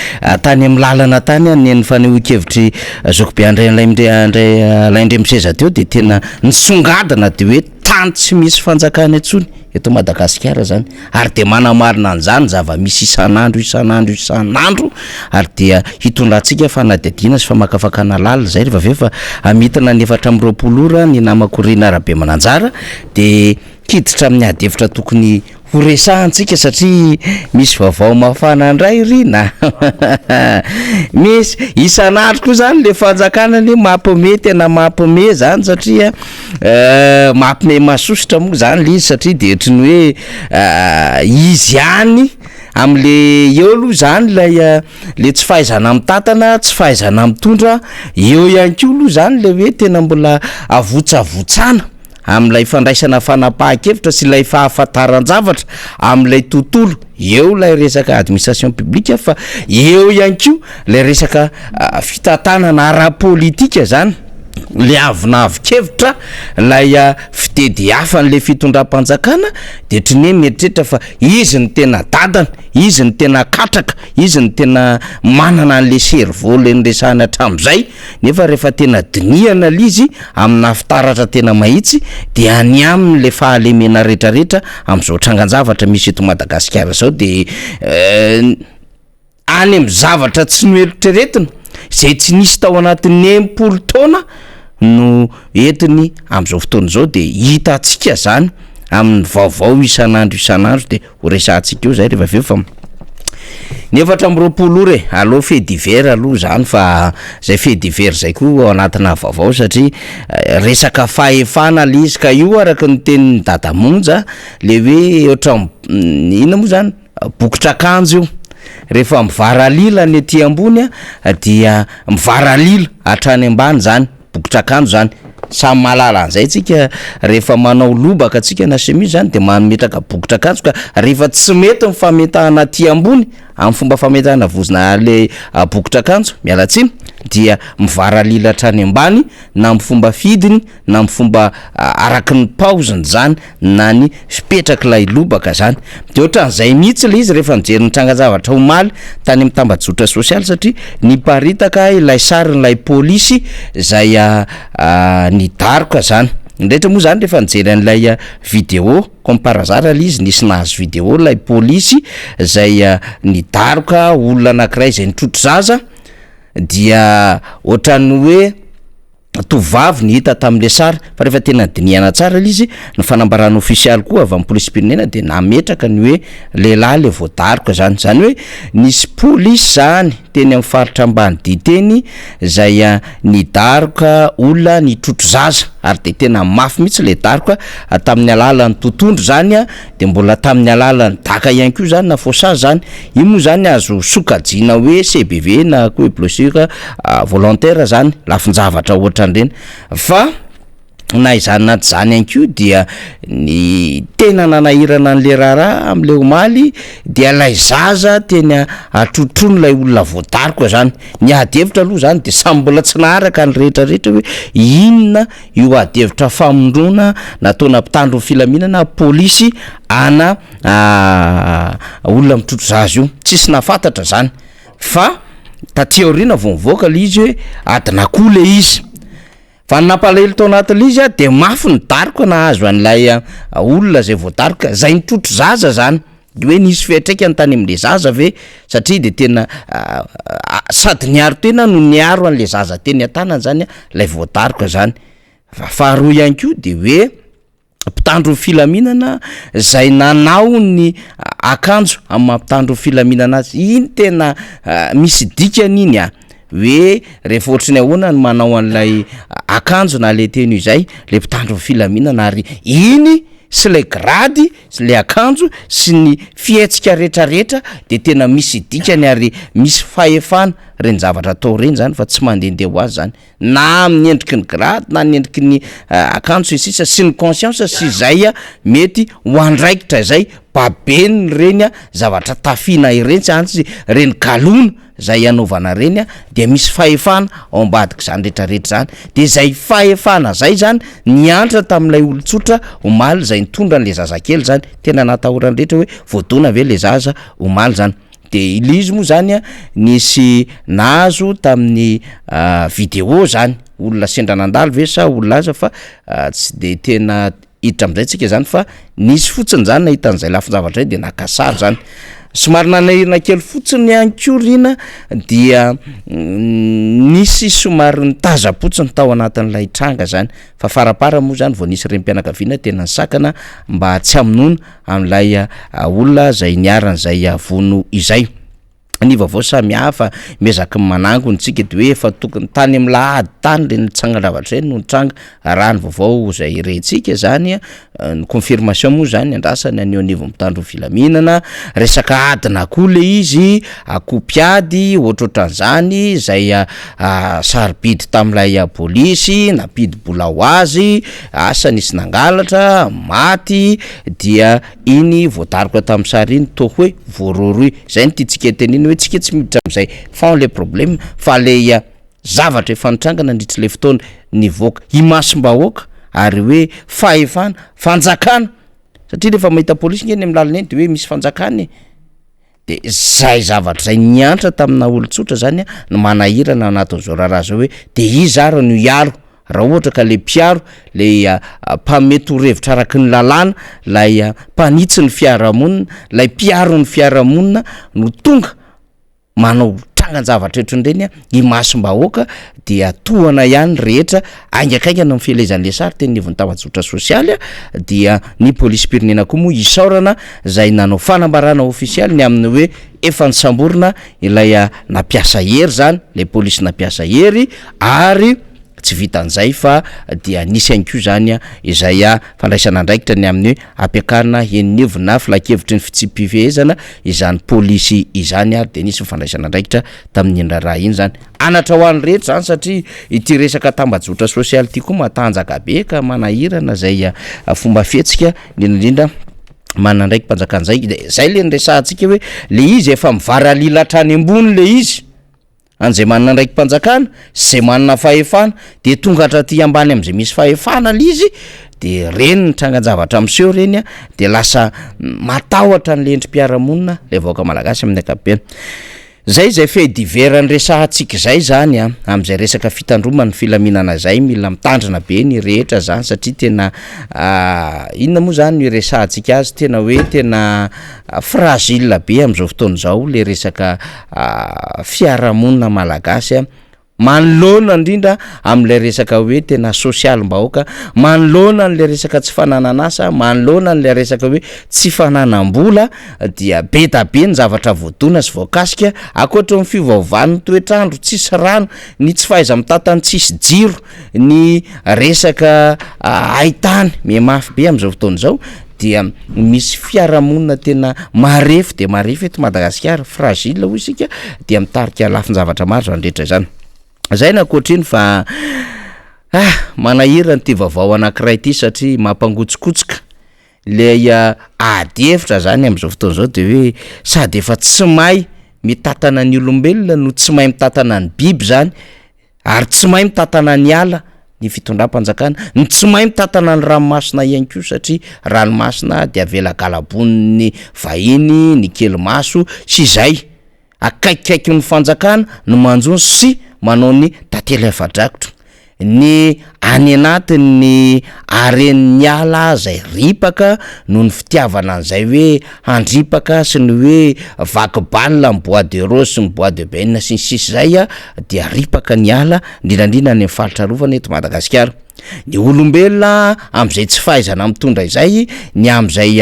tany amin'ny lalana tany ny fanehoan-kevitry Zokobe Alaindremiseza teo de tena nisongadana de hoe tany tsy misy fanjakana antsony eto Madagasikara zany ary de manamarina an'izany zava-misy isan'andro ary dia hitondrantsika fanadidina sy famakafakana lala zay rehefa aveo fa amitana ny 4 ora ny namako Rina Rabe Mananjara de kiditra amin'ny adevitra tokony horesahantsika satria misy vaovao mafana andray Rina misy isan'andro koa zany le fanjakana le mampome tena mampome zany satria mampome masosotra moa zany le izy satria de ohatrany hoe izy ihany am'le eo aloha zany le tsy fahaizana mitantana tsy fahaizana mitondra eo ihany koa aloha zany le hoe tena mbola avotsavotsana am'ilay fandraisana fanapahan-kevitra sy ilay fahafantaran-javatra am'ilay tontolo eo lay resaka administration publique fa eo ihany koa lay resaka fitantanana ara-politika zany le avinavikevitra lay fitedy hafa n'le fitondram-panjakana de ohatrany hoe mieritreritra fa izy ny tena dadana izy ny tena katraka izy ny tena manana an'le cerveau le nyresahana hatramin'izay nefa rehefa tena diniana lizy amina fitaratra tena mahitsy de any amin'le fahalemena rehetrarehetra am'izao trangan-javatra misy eto Madagasikara zao de any amin'ny zavatra tsy noelotreretina zay tsy nisy tao anatin'ny 80 taona no entiny am'izao fotoana zao de hitantsika zany amin'ny vaovao isan'andro de horesantsika eo zay rehefa aveo fa ny 4 ora aloha fait divers aloha zany fa zay fait divers zay koa ao anatina vaovao satria resaka fahefana le izy ka io araka ny tenin'ny dadamonja le hoe ohatra ina moa zany bokotra akanjo io rehefa mivaralila ny ety ambony dia mivaralila hatrany ambany zany bokotra akanjo zany samy malala an'izay tsika rehefa manao lobaka tsika na chemise zany de mametraka bokotra akanjo ka rehefa tsy mety mifametahana aty ambony amin'ny fomba fametahana vozona le bokotra akanjo miala tsiny dia mivaralila hatrany ambany na amin'ny fomba fidiny na amin'ny fomba araky ny paoziny zany na ny fipetraka lay lobaka zany de ohatran'izay mihitsy le izy rehefa mijery ny trangan-javatra omaly tany amin'ny tambazotra sosialy satria niparitaka ilay sarin'ilay polisy zay nidaroka zany indrehitra moa zany rehefa nijery an'ilay vidéo comme par hasard le izy nisy nahazo vidéo lay polisy zay nidaroka olona anankiray zay nitrotro zaza dia ohatrany hoe tovavy ny hita tamin'le sary fa rehefa tena dinihana tsara izy ny fanambarana ofisialy koa avy amin'ny polisim-pirenena de nametraka ny hoe lehilahy le voadaroka zany hoe nisy polisy zany teny amin'ny faritra ambany diteny zay nidaroka olona nitrotro zaza ary de tena mafy mihitsy le daroka tamin'ny alalan'ny totondro zany de mbola tamin'ny alalan'ny daka ihany koa zany na fosa zany io moa zany azo sokajiana hoe CBV na koa blessure volontaire zany lafinjavatra ohatran'ireny fa na izany naty zany ihany koa dia ny tena nanahirana an'le raharaha am'le omaly dia lay zaza teny atrotrono lay olona voadaroka zany ny adevitra aloha zany de samy mbola tsy naharaka ny rehetrarehetra hoe inona io adevitra famondrona nataona mpitandro ny filaminana polisy ana olona mitrotro zaza io tsisy nafantatra zany fa taty aoriana vao mivoaka le izy hoe adin'akoho le izy fa napalahelo tao anatin'le izy de mafy ny daroka nahazo an'ilay olona zay voadaroka zay nitrotro zaza zany de hoe nisy fiatraikany tany am'le zaza ve satria de tena sady niaro tena no niaro an'le zaza teny an-tanany zany lay voadaroka zany faharoa ihany koa de hoe mpitandro ny filaminana zay nanao ny akanjo amin'ny mampitandro ny filaminana azy iny tena misy dikany iny hoe rehefa ohatrany ahoana ny manao an'ilay akanjo na le teny izay le mpitandro ny filaminana ary iny sy le grady sy le akanjo sy ny fietsika rehetrarehetra de tena misy dikany ary misy fahefana reny zavatra atao reny zany fa tsy mandehandeha ho azy zany na amin'ny endriky ny grady na ny endriky ny akanjo sisa sy ny conscience sy zay mety ho andraikitra zay babeny reny zavatra tafina ireny tsy antsy reny galona zay anaovana reny de misy fahefana ao ambadika zany rehetrarehetra zany de zay fahefana zay zany niantra tamin'ilay olon-tsotra omaly zay nitondra an'le zazakely zany tena natahorany rehetra hoe voadona ve le zaza omaly zany de ile izy moa zany nisy nazo tamin'ny vidéo zany olona sendra nandalo ve sa olona aza fa tsy de tena hiditra am'izay tsika zany fa nisy fotsiny zany nahitan'izay lafinjavatra de nakasary zany somary nanahirina kely fotsiny ankorina dia nisy somary nitazapotsiny tao anatin'ilay tranga zany fa farapara moa zany vao nisy rem-pianakaviana tena nisakana mba tsy hamonona am'ilay olona zay niaran'izay vono izay ny vaovao samy hafa miezaka manangony tsika de hoe efa tokony tany amin'ny lahady tany le nitsanga lavatra eny no nitranga raha ny vaovao zay rentsika zany ny confirmation moa zany andrasany anio anivo mitandro filaminana resaka adina koa le izy akopiady ohatrohatran'izany zay sarobidy tam'ilay polisy napidy bola ho azy asa nisy nangalatra maty dia iny voadaroka tamin'ny sary iny to hoe voaroroy zay ny titsika teniny hoe tsika tsy miditra am'izay fa le problème fa le zavatra efa nitrangana ndritra le fotoana nivoaka imasom-bahoaka ary hoe fahefana fanjakana satria rehefa mahita polisy ngeny amin'ny lalana eny de hoe misy fanjakana de zay zavatra zay niantra tamina olon-tsotra zany no manahirana anatin'izao raharaha zao hoe de izy ary no iaro raha ohatra ka le mpiaro le mpamety ho revitra araky ny lalàna lay mpanitsy ny fiarahamonina lay mpiaro ny fiarahamonina no tonga manao trangan-javatra etrondreny imasom-bahoaka dia tohana ihany rehetra aingakaingana amin'ny fielezan'le sary teny nivon'ny tambazotra sosialy dia ny polisy-pirenena koa moa isaorana zay nanao fanambarana ofisialy ny amin'ny hoe efa nisamborona ilay nampiasa hery zany le polisy nampiasa hery ary tsy vitan'izay fa dia nisy ihany koa zany izay fandraisana andraikitra ny amin'ny hoe ampiakarina henonevina filakevitry ny fitsipifehezana izany polisy izany ary de nisy fandraisana andraikitra tamin'ny raha iny zany anatra ho an'ny rehetra zany satria ity resaka tambajotra sosialy ty koa matanjaka be ka manahirana zay fomba fihetsika indrindrindra manandraiky mpanjakan'izay de zay le nresahantsika hoe le izy efa mivara lilatra any ambony le izy an'izay manana ndraiky mpanjakana zay manana fahefana de tonga hatraty ambany am'izay misy fahefana le izy de reny ny trangan-javatra am'seho reny de lasa matahotra ny lendrim-piarahamonina le vahoaka malagasy amin'ny ankapobeny zay fait divers nresahantsika zay zany am'izay resaka fitandromana ny filaminana zay mila mitandrina be ny rehetra zany satria tena inona moa zany ny resahantsika azy tena hoe tena fragile be am'izao fotoana zao le resaka fiarahamonina malagasy manoloana indrindra am'lay resaka hoe tena sosialim-bahoaka, manoloana an'lay resaka tsy fanananasa, manoloana an'lay resaka hoe tsy fananam-bola, dia be da be ny zavatra voadona sy voakasika, akoatra ny fiovaovan'ny toetrandro, tsisy rano, ny tsy fahaiza mitatany tsisy jiro, ny resaka haitany mafy be am'izao fotoana zao, dia misy fiarahamonina tena marefo de marefo eto Madagasikara, fragile hoy isika, dia mitarika lafiny zavatra maro zany rehetra zany. Zay na koatriny fa manahira ny vaovao anankiray ity satria mampangotsikotsika lay ady-hevitra zany am'izao fotoana zao de hoe sady efa tsy mahay mitatana ny olombelona no tsy mahay mitatana ny biby zany, ary tsy mahay mitatana ny ala ny fitondram-panjakana, ny tsy mahay mitatana ny ranomasina ihany koa satria ranomasina dia avela galabon'ny vahiny, ny kely-maso sy zay akaikikaiky ny fanjakana no manjony sy manao ny tantely efa-drakotra, ny any anatin'ny aren'ny ala zay ripaka no ny fitiavana an'izay hoe handripaka sy ny hoe vaky-balina ny bois de rose sy ny bois de benne sy ny sisy zay dia ripaka ny ala indrindrandrindra any amin'ny faritra rovana eto Madagasikara. Ny olombelona am'izay tsy fahaizana mitondra izay, ny am'izay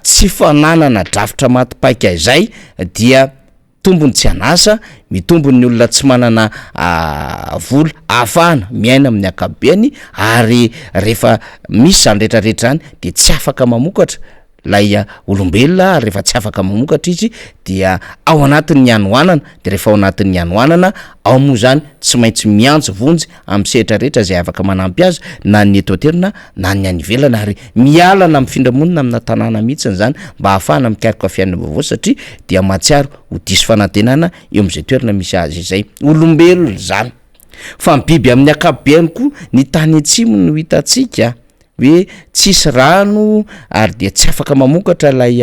tsy fananana drafitra matipaika izay, dia tombony tsy anasa, mitombony ny olona tsy manana vola ahafahana miaina amin'ny akabeany, ary rehefa misy zany rehetrarehetra zany de tsy afaka mamokatra lay olombelona, rehefa tsy afaka mamokatra izy dia ao anatin'ny hanoanana, de rehefa ao anatin'ny hanoanana ao moa zany tsy maintsy miantso vonjy amin'ny sehatra rehetra zay afaka manampy azy, na ny eto an-toerana na ny any ivelana, ary mialana amin'ny findamonina amina tanàna mihitsiny zany mba ahafahana mikarika fiainana vaovao, satria dia mahatsiaro ho diso fanantenana eo am'izay toerana misy azy izay olombelona zany. Fa biby amin'ny akabeany koa ny tany atsimo no hitantsika hoe tsisy rano ary dia tsy afaka mamokatra lay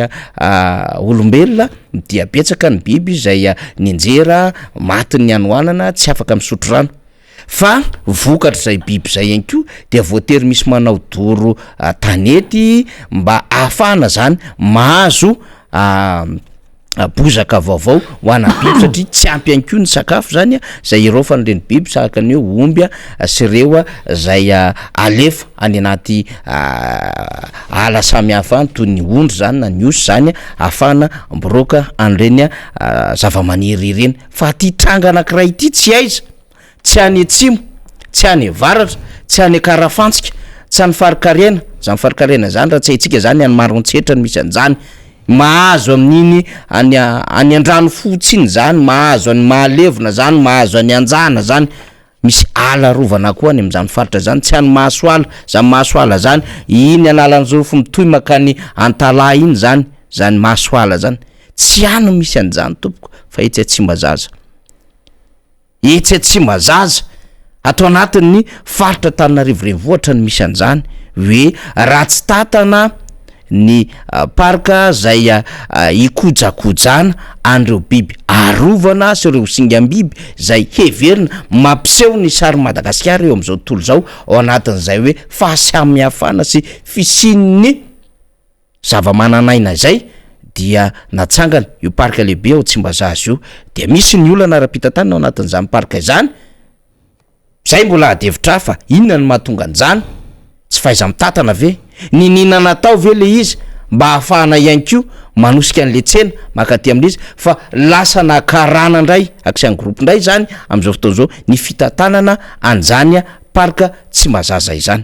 olombelona, dia betsaka ny biby zay ninjera maty ny hanoanana tsy afaka misotro rano, fa vokatra zay biby zay ihany koa dia voatery misy manao doro tanety mba ahafahana zany mahazo bozaka vaovao ho ana biby, satria tsy ampy ihany koa ny sakafo zany zay iraofany reny biby sahaka ny hoe omby sy ireo zay alefa any anaty ala samy hafa toy ny ondry zany na ny osy zany ahafahana mboroaka an'ireny zavamaniry ireny. Fa ty tranga anankiray ity tsy aiza, tsy any atsimo, tsy any avaratra, tsy any akarafantsika, tsy any farikarena, zany farikarena zany raha tsy haitsika zany any marontsetra ny misy an'izany, mahazo amin'iny any an-drano fotsiny zany, mahazo any mahalevona zany, mahazo any anjana zany, misy ala rovana koa any am'zany faritra zany, tsy any mahasoala, zany mahasoala zany iny analan'ny zorofo mitohy makany antala iny zany, zany mahasoala zany tsy any misy an'izany tompoko, fa etsy Tsimbazaza, etsy Tsimbazaza atao anatin'ny faritra Antananarivo renivohitra no misy an'izany, hoe raha tsy tatana ny parka zay ikojakojana andreo biby arovana sy ireo singam-biby zay heverina mampiseho ny sary Madagasikara eo am'izao tontolo zao, ao anatin'izay hoe fahasamihafana sy fisin'ny zava-mananaina zay, dia natsangana io parka lehibe ao Tsimbazaza io, de misy ny olana ara-pitatana ao anatin'izany parka izany. Zay mbola adevitra fa inona ny mahatonga an'izany, tsy fahaiza mitatana ve, ny nina natao ve le izy mba ahafahana ihany koa manosika an'le tsena makaty amin'izy, fa lasa nakarana indray aksany groupe indray zany am'izao fotoana zao ny fitantanana an'izany parka Tsimbazaza izany.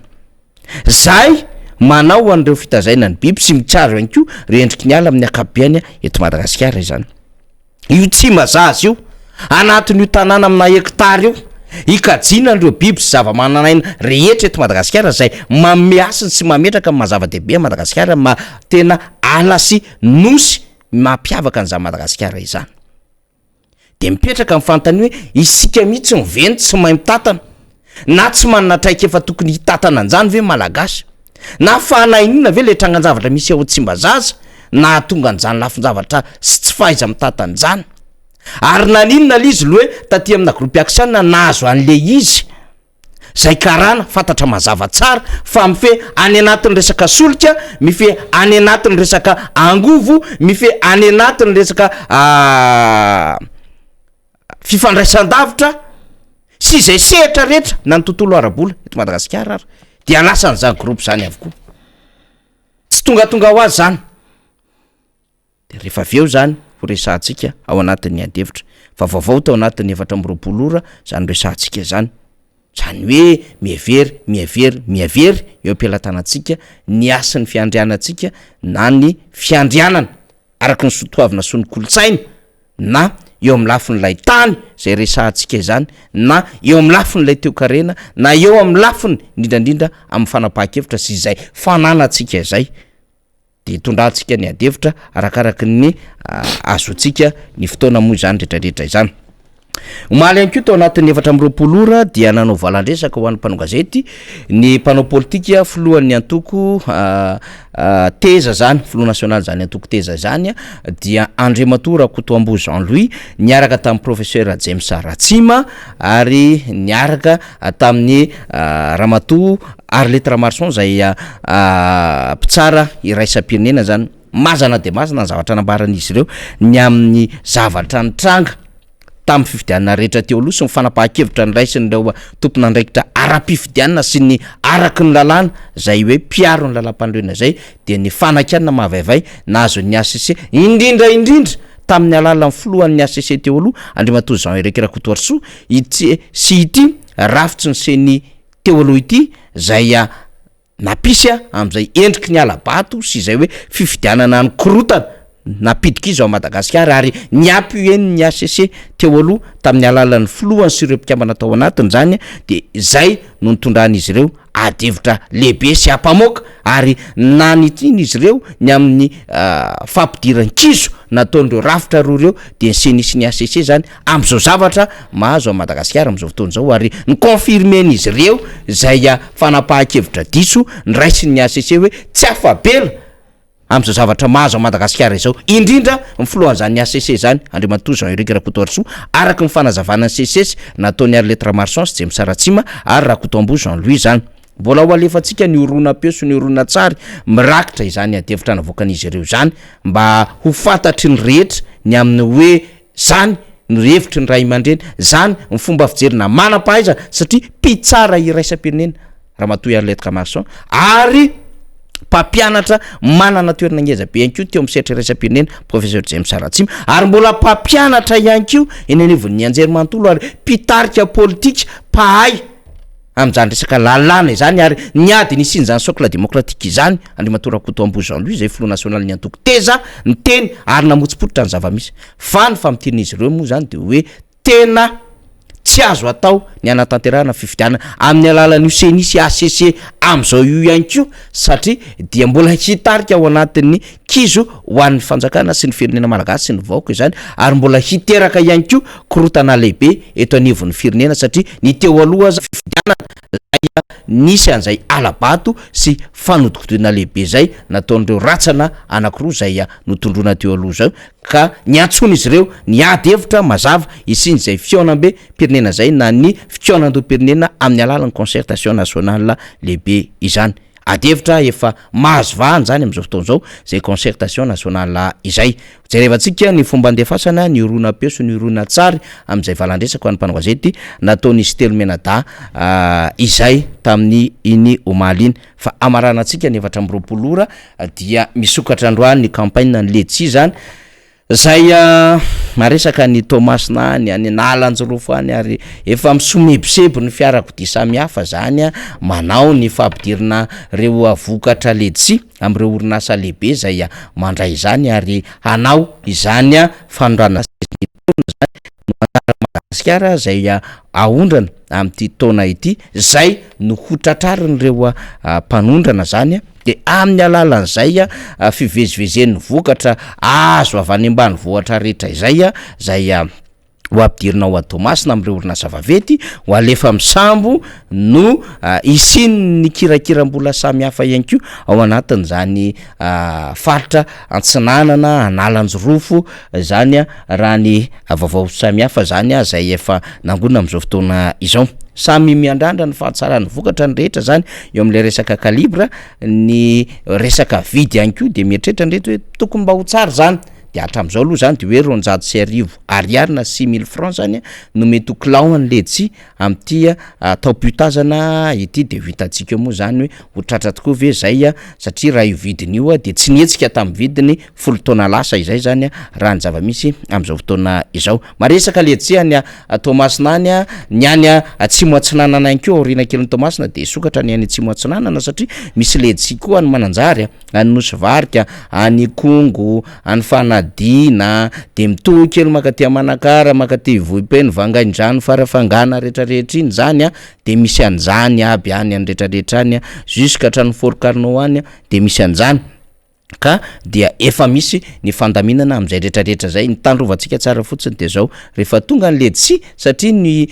Zay manao an'ireo fitazaina ny biby sy mitsaro ihany koa rendriky ny ala amin'ny akabeany eto Madagasikara izany. Io Tsimbazaza io anatin'io tanàna amina hektara io ikajiana an'ireo biby sy zava-mananaina rehetra eto Madagasikara zay mameasiny sy mametraka amin'ny mazava-dehibe a Madagasikara, ma tena ala sy nosy mampiavaka an'izany Madagasikara izany. De mipetraka amin'ny fantany hoe isika mihitsy miveny tsy mahay mitatana, na tsy manana traika efa tokony hitatana an'izany ve malagasy, na fanainina ve le trangan-javatra misy ao Tsimbazaza na tonga an'izany lafin-javatra sy tsy fahaiza mitatana an'izany. Ary naninona lizy loe taty amina groupe aksiana nahazo an'le izy zay karana fantatra mazava tsara fa mife any anatin'ny resaka solika, mife any anatin'ny resaka angovo, mife any anatin'ny resaka fifandraisan-davitra sy izay sehatra rehetra na ny tontolo arabola eto Madagasikara ary dia lasan'izany groupe zany avokoa tsy tongatonga ho azy zany de rehefa avy eo zany ho resahantsika ao anatin'ny adevitra fa vaovao tao anatin'ny 4 ora zany resahantsika zany hoe mihevery eo am-pelatanantsika ny asan'ny fiandrianantsika na ny fiandrianana araky ny sotoavina sy ny kolotsaina na eo amin'ny lafin'ilay tany zay resahantsika zany na eo amin'ny lafin'ilay teokarena na eo amin'ny lafiny indrindrandrindra amin'ny fanapahan-kevitra sy izay fananantsika izay de tondrantsika ny adevitra arakaraky ny azotsika ny fotoana moa zany rehetrarehetra izany. Omaly ihany koa tao anatin'ny 4 ora dia nanao valandresaka ho an'ny mpanao gazety ny mpanao politika filohan'ny antoko teza zany filoha national zany antoko teza zany dia Andriamato Rakotoambo Jean-Louis niaraka tamin'ny professeur James Ratsima ary niaraka tamin'ny Ramatoa Arlette Ramarson zay mpitsara iraisam-pirenena zany mazana de mazana ny zavatra nambaran'izy ireo ny amin'ny zavatra nitranga tamin'ny fifidianana rehetra teo aloha sy ny fanapahan-kevitra ny raisin'ireo tompon'andraikitra ara-pifidianana sy ny araky ny lalàna zay hoe piaro ny lalam-pandroena zay de ny fanakanana mahavaivay nazo ny ACC indrindra tamin'ny alalan'ny filohan'ny ACC teo aloha Andriamato Jean-Eric Rakotoarso sy ity rafitsy ny seny teo aloha ity zay napisy am'izay endriky ny alabato sy izay hoe fifidianana ny korotana napidika izy ao Madagasikara ary niampy ny ACC teo aloha tamin'ny alalan'ny filohany sy ireo mpikambana tao anatiny zany de zay no nitondran'izy ireo adevitra lehibe sy ampamoaka ary nanitiny izy ireo ny amin'ny fampidiran-kizo nataon'ireo rafitra roa ireo de nysenisy ny ACC zany am'izao zavatra mahazo ao Madagasikara am'izao fotoana zao ary ny confirmen'izy ireo zay fanapahan-kevitra diso ny raisin'ny ACC hoe tsy afabela am'izao zavatra mahazo ao Madagasikara izao indrindra ny filohan'izany ACC zany Andriamato Jean-Eric Rakotoarso araky ny fanazavana ny CCS nataon'ny Arlette Ramarson sy James Ratsima ary Rakotoambo Jean-Louis zany mbola ho alefantsika ny orona-peo sy ny orona-tsary mirakitra izany adevitra navoakan'izy ireo zany mba ho fantatry ny rehetra ny amin'ny hoe zany ny hevitry ny ray aman-dreny zany ny fomba fijerina manam-pahaiza satria mpitsara iraisam-pirenena Ramatoa Arlette Ramarson ary mpampianatra manana toerana ngeza be ihany koa teo amin'ny setra iraisam-pirenena professeur James Ratsima ary mbola mpampianatra ihany koa eny anivon'ny anjerimanontolo ary mpitarika politika mpahay am'izany resaka lalàna izany ary niady nisiny zany socle démocratique izany Andriamato Rakotoambo Jean-Louis zay filoha national ny antoko teza ny teny ary namotsipotritra ny zava-misy fa ny famitirin'izy ireo moa zany de hoe tena tsy azo atao ny anatanterahana fifidianana amin'ny alalan'io senisy ACC am'izao io ihany koa satria dia mbola hitarika ao anatin'ny kizo ho an'ny fanjakana sy ny firenena malagasy sy ny vahoaka izany ary mbola hiteraka ihany koa korotana lehibe eto anivon'ny firenena satria ny teo aloha aza fifidianana nisy an'izay alabato sy fanodikodoina lehibe zay nataon'ireo ratsana anankiroa zay notondrona teo aloha zao ka niantsona izy ireo ny adevitra mazava isiny zay fionambe pirenena zay na ny fionandom-pirenena amin'ny alalan'ny concertation nationale lehibe izany adevitra efa mahazovahany zany am'izao fotoana zao zay concertation nationale izay jerevantsika ny fomba andefasana ny orona-peo sy ny orona-tsary am'izay valandresaka ho an'ny mpanao gazety nataon'izy telo menada izay tamin'ny iny omaly iny fa amaranantsika ny 4 ora dia misokatra androany ny campagne ny ledsi zany zay maresaka ny Thomasna ny any nalanjorofo any ary efa misomebisebo ny fiarakodia samihafa zany manao ny fampidirina reo vokatra ledsi am'ireo orinasa lehibe zay mandray izany ary hanao izany fanondrana Madagasikara zay ahondrana amin'ity taona ity zay no hotratrarin'ireo mpanondrana zany de amin'ny alalan'izay fivezivezen'ny vokatra azo avy any ambany vohatra rehetra izay ho ampidirina ao Thomasina am'ireo orinasa vaventy ho alefa misambo no isiny ny kirakiram-bola samihafa ihany koa ao anatin' zany faritra Antsinanana Analanjorofo zany raha ny vaovao samihafa zany zay efa nangonina am'izao fotoana izao samy miandrandra ny fahatsarany vokatra ny rehetra zany eo am'le resaka kalibra ny resaka vidy ihany koa de mieritreritra ny rehetra hoe tokony mba ho tsara zany de hatram'izao aloha zany de hoe 250 ariary na 6000 francs zany no mety ho client ledsi am'ty taopitazana ity de hitantsika moa zany hoe ho tratra tokoa ve zay satria raha io vidiny io de tsy nietsika tamin'ny vidiny folo taona lasa izay zany raha ny zava-misy am'izao fotoana izao maresaka ledsi any Tomasina any niany atsimo atsinanana any keo orina keliny Tomasina de sokatra ny any atsimo atsinanana satria misy ledsi koa any Mananjary any Nosy-Varika any Kongo any Fanadina de mitohy kely makaty Manakara makaty Vohipeny Vangaindrano Farafangana rehetrarehetra iny zany de misy an'zany aby any rehetrarehetra any jusqu'à hatrany Forokarnao any de misy an'zany ka dia efa misy ny fandaminana am'izay rehetrarehetra zay ny tandrovantsika tsara fotsiny de zao rehefa tonga ny ledsi satria ny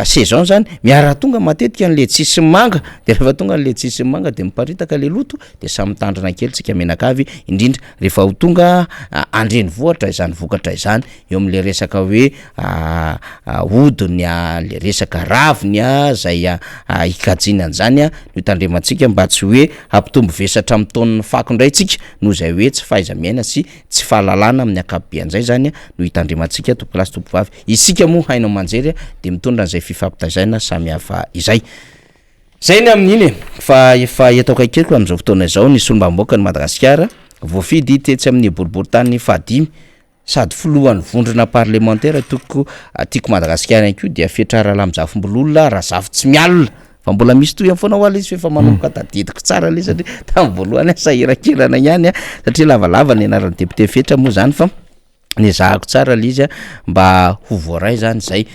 saison zany miara tonga matetika ny ledsi sy manga de rehefa tonga ny ledsi sy manga de miparitaka le loto de samy tandrina kely tsika menakavy indrindra rehefa ho tonga andreny vohatra izany vokatra izany eo am'le resaka hoe hodiny le resaka raviny zay ikajiny an'zany no hitandremantsika mba tsy hoe hampitombo vesatra amin'ny taon'ny fako ndray tsika no zay hoe tsy fahaiza-miaina sy tsy fahalalana amin'ny akapobean'izay zany no hitandremantsika tompolasy tompovavy isika moa hainao manjery de mitondra an'izay fifampitaizaina samy hafa izay zay ny amin'iny fa efa etao kaikeko am'izao fotoana izao ny solombamboaka ny Madagasikara voafidy itetsy amin'ny boriboritany fahadimy sady filohan'ny vondrona parlementaire tiako Madagasikara ihany koa dia fetrara lamjafombololona raha zafy tsy mialina fa mbola misy toy am foana hoala izy fa efa manomboka tadidiko tsara le satria tamin'ny voalohany sahiran-kelana ihany satria lavalava ny anaran'ny député fetra moa zany fa ny zahako tsara le izy mba ho voaray zany zay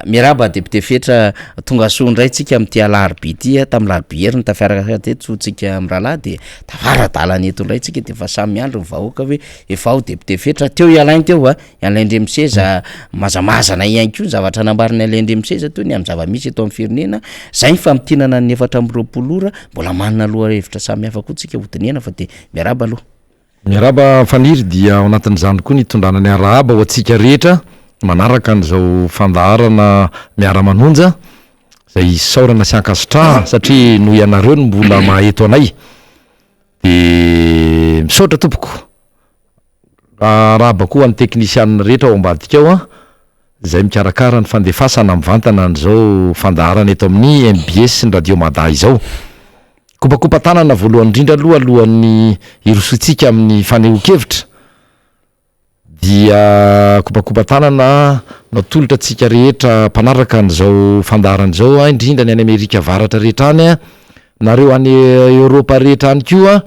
miraba député fetra tonga soa ndray tsika am'ty alarobia ty tamin'ny larobia ny tafiaraka teto tsika amin'ny rahalahy de tavaradalany eto ndray tsika de fa samy andro ny vahoaka hoe efa ho député fetra teo ialainy teo ialaindre miseza mazamazana ihany koa zavatra nambariny alaindre miseza toy ny amin'ny zava-misy eto amin'ny firenena zay ny fampitinana ny 420 ora mbola manana aloha hevitra samy hafa koa tsika hodiniana fa de miraba aloha miaraba faniry dia ao anatin'izany koa ny tondrana ny arahaba ho antsika rehetra manaraka an'izao fandaharana Miara Manonja zay saorana sy ankasitraha satria noho ianareo no mbola maheto anay de misaotra tompoko arahaba koa ny teknisianina rehetra ao ambadika ao zay mikarakara ny fandefasana mivantana an'izao fandaharana eto amin'ny MBS ny radio Mada izao kopakopa tanana voalohany indrindra alohan'ny irosotsika amin'ny fanehoan-kevitra dia kopakopa tanana natolotra tsika rehetra mpanaraka an'izao fandaharan'izao indrindra ny any Amerika varatra rehetra any nareo any Europa rehetra any koa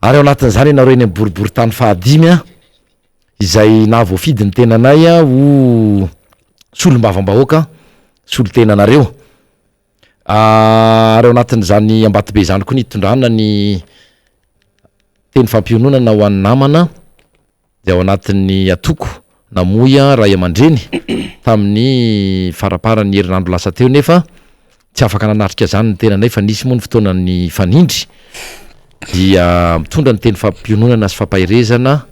ary ao anatin'izany nareo eny boriboritany fahadimy izay nahavoafidy ny tenanay ho solombavam-bahoaka solo-tenanareo ary ao anatin'izany Ambatobe zany koa ny tondrana ny teny fampiononana ho an'ny namana de ao anatin'ny atoko namoya ray aman-dreny tamin'ny faraparan'ny herinandro lasa teo nefa tsy afaka nanatrika zany ny tenanay fa nisy moa ny fotoanan'ny fanindry dia mitondra ny teny fampiononana sy fampahirezana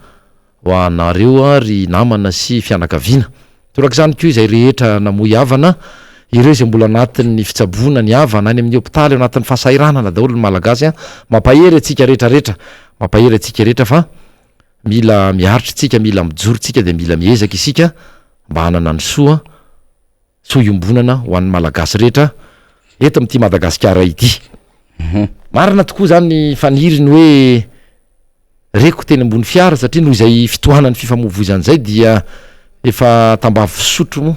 ho anareo ry namana sy fianakaviana torak'izany koa izay rehetra namoy havana ireo izay mbola anatin'ny fitsaboana ny havana any amin'ny hopitaly ao anatin'ny fahasahiranana daholo ny malagasy mampahery atsika rehetrarehetra mampahery atsika rehetra fa mila miaritra tsika mila mijoro tsika de mila miezaka isika mba hanana ny soa iombonana ho an'ny malagasy rehetra eto amin'ity Madagasikara ity marina tokoa zany ny faniriny hoe reko teny ambony fiara satria noho izay fitohanany fifamoivoizan'izay dia efa tambavy fisotro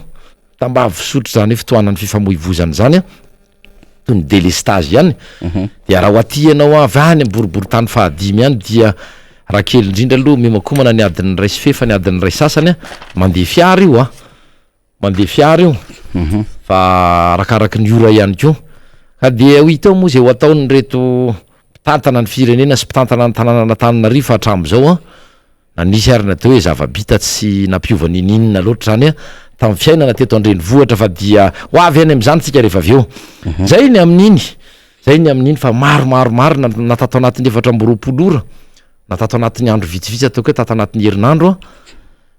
zany hoe fitohanany fifamoivoizana zany toy ny délestage ihany dia raha ho aty ianao avy any amboriboritany fahadimy ihany dia raha kely indrindra aloha memakomana ny adin'ny ray sy fefa ny adin'ny ray sasany mandeha fiara io fa arakaraky ny ora ihany koa ka dia ho itao moa zay ho ataony reto mpitantana ny firenena sy mpitantana ny tanàna n'Antananarivo hatramin'izao nanisy arina teo hoe zava-bita tsy nampiovany ninina loatra zany tamin'ny fiainana teto andrenivohitra fa dia ho avy any amin'izany tsika rehefa avy eo zay ny amin'iny fa maro natato anatin'ny 420 ora natato anatin'ny andro vitsivitsy atao koe tato anatin'ny herinandro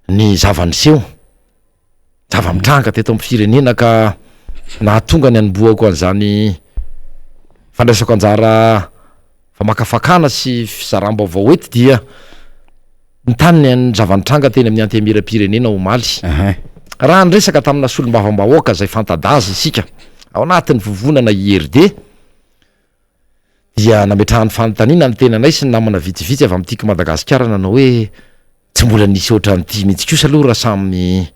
ny zava-niseho zava-mitranga teto amin'ny firenena ka nahatonga ny anomboako an'izany fandraisako anjara famakafakana sy fizaram-baovao eto dia ny tany ny zavanitranga teny amin'ny antemira-pirenena omaly raha nyresaka tamina solom-bavambahoaka zay fantadaza isika ao anatin'ny vovonana IRD dia nametrahan'ny fanontaniana ny tenanay sy ny namana vitsivitsy avy amin'tiako Madagasikara nanao hoe tsy mbola nisy ohatran'ity mihitsy kosa aloha raha samy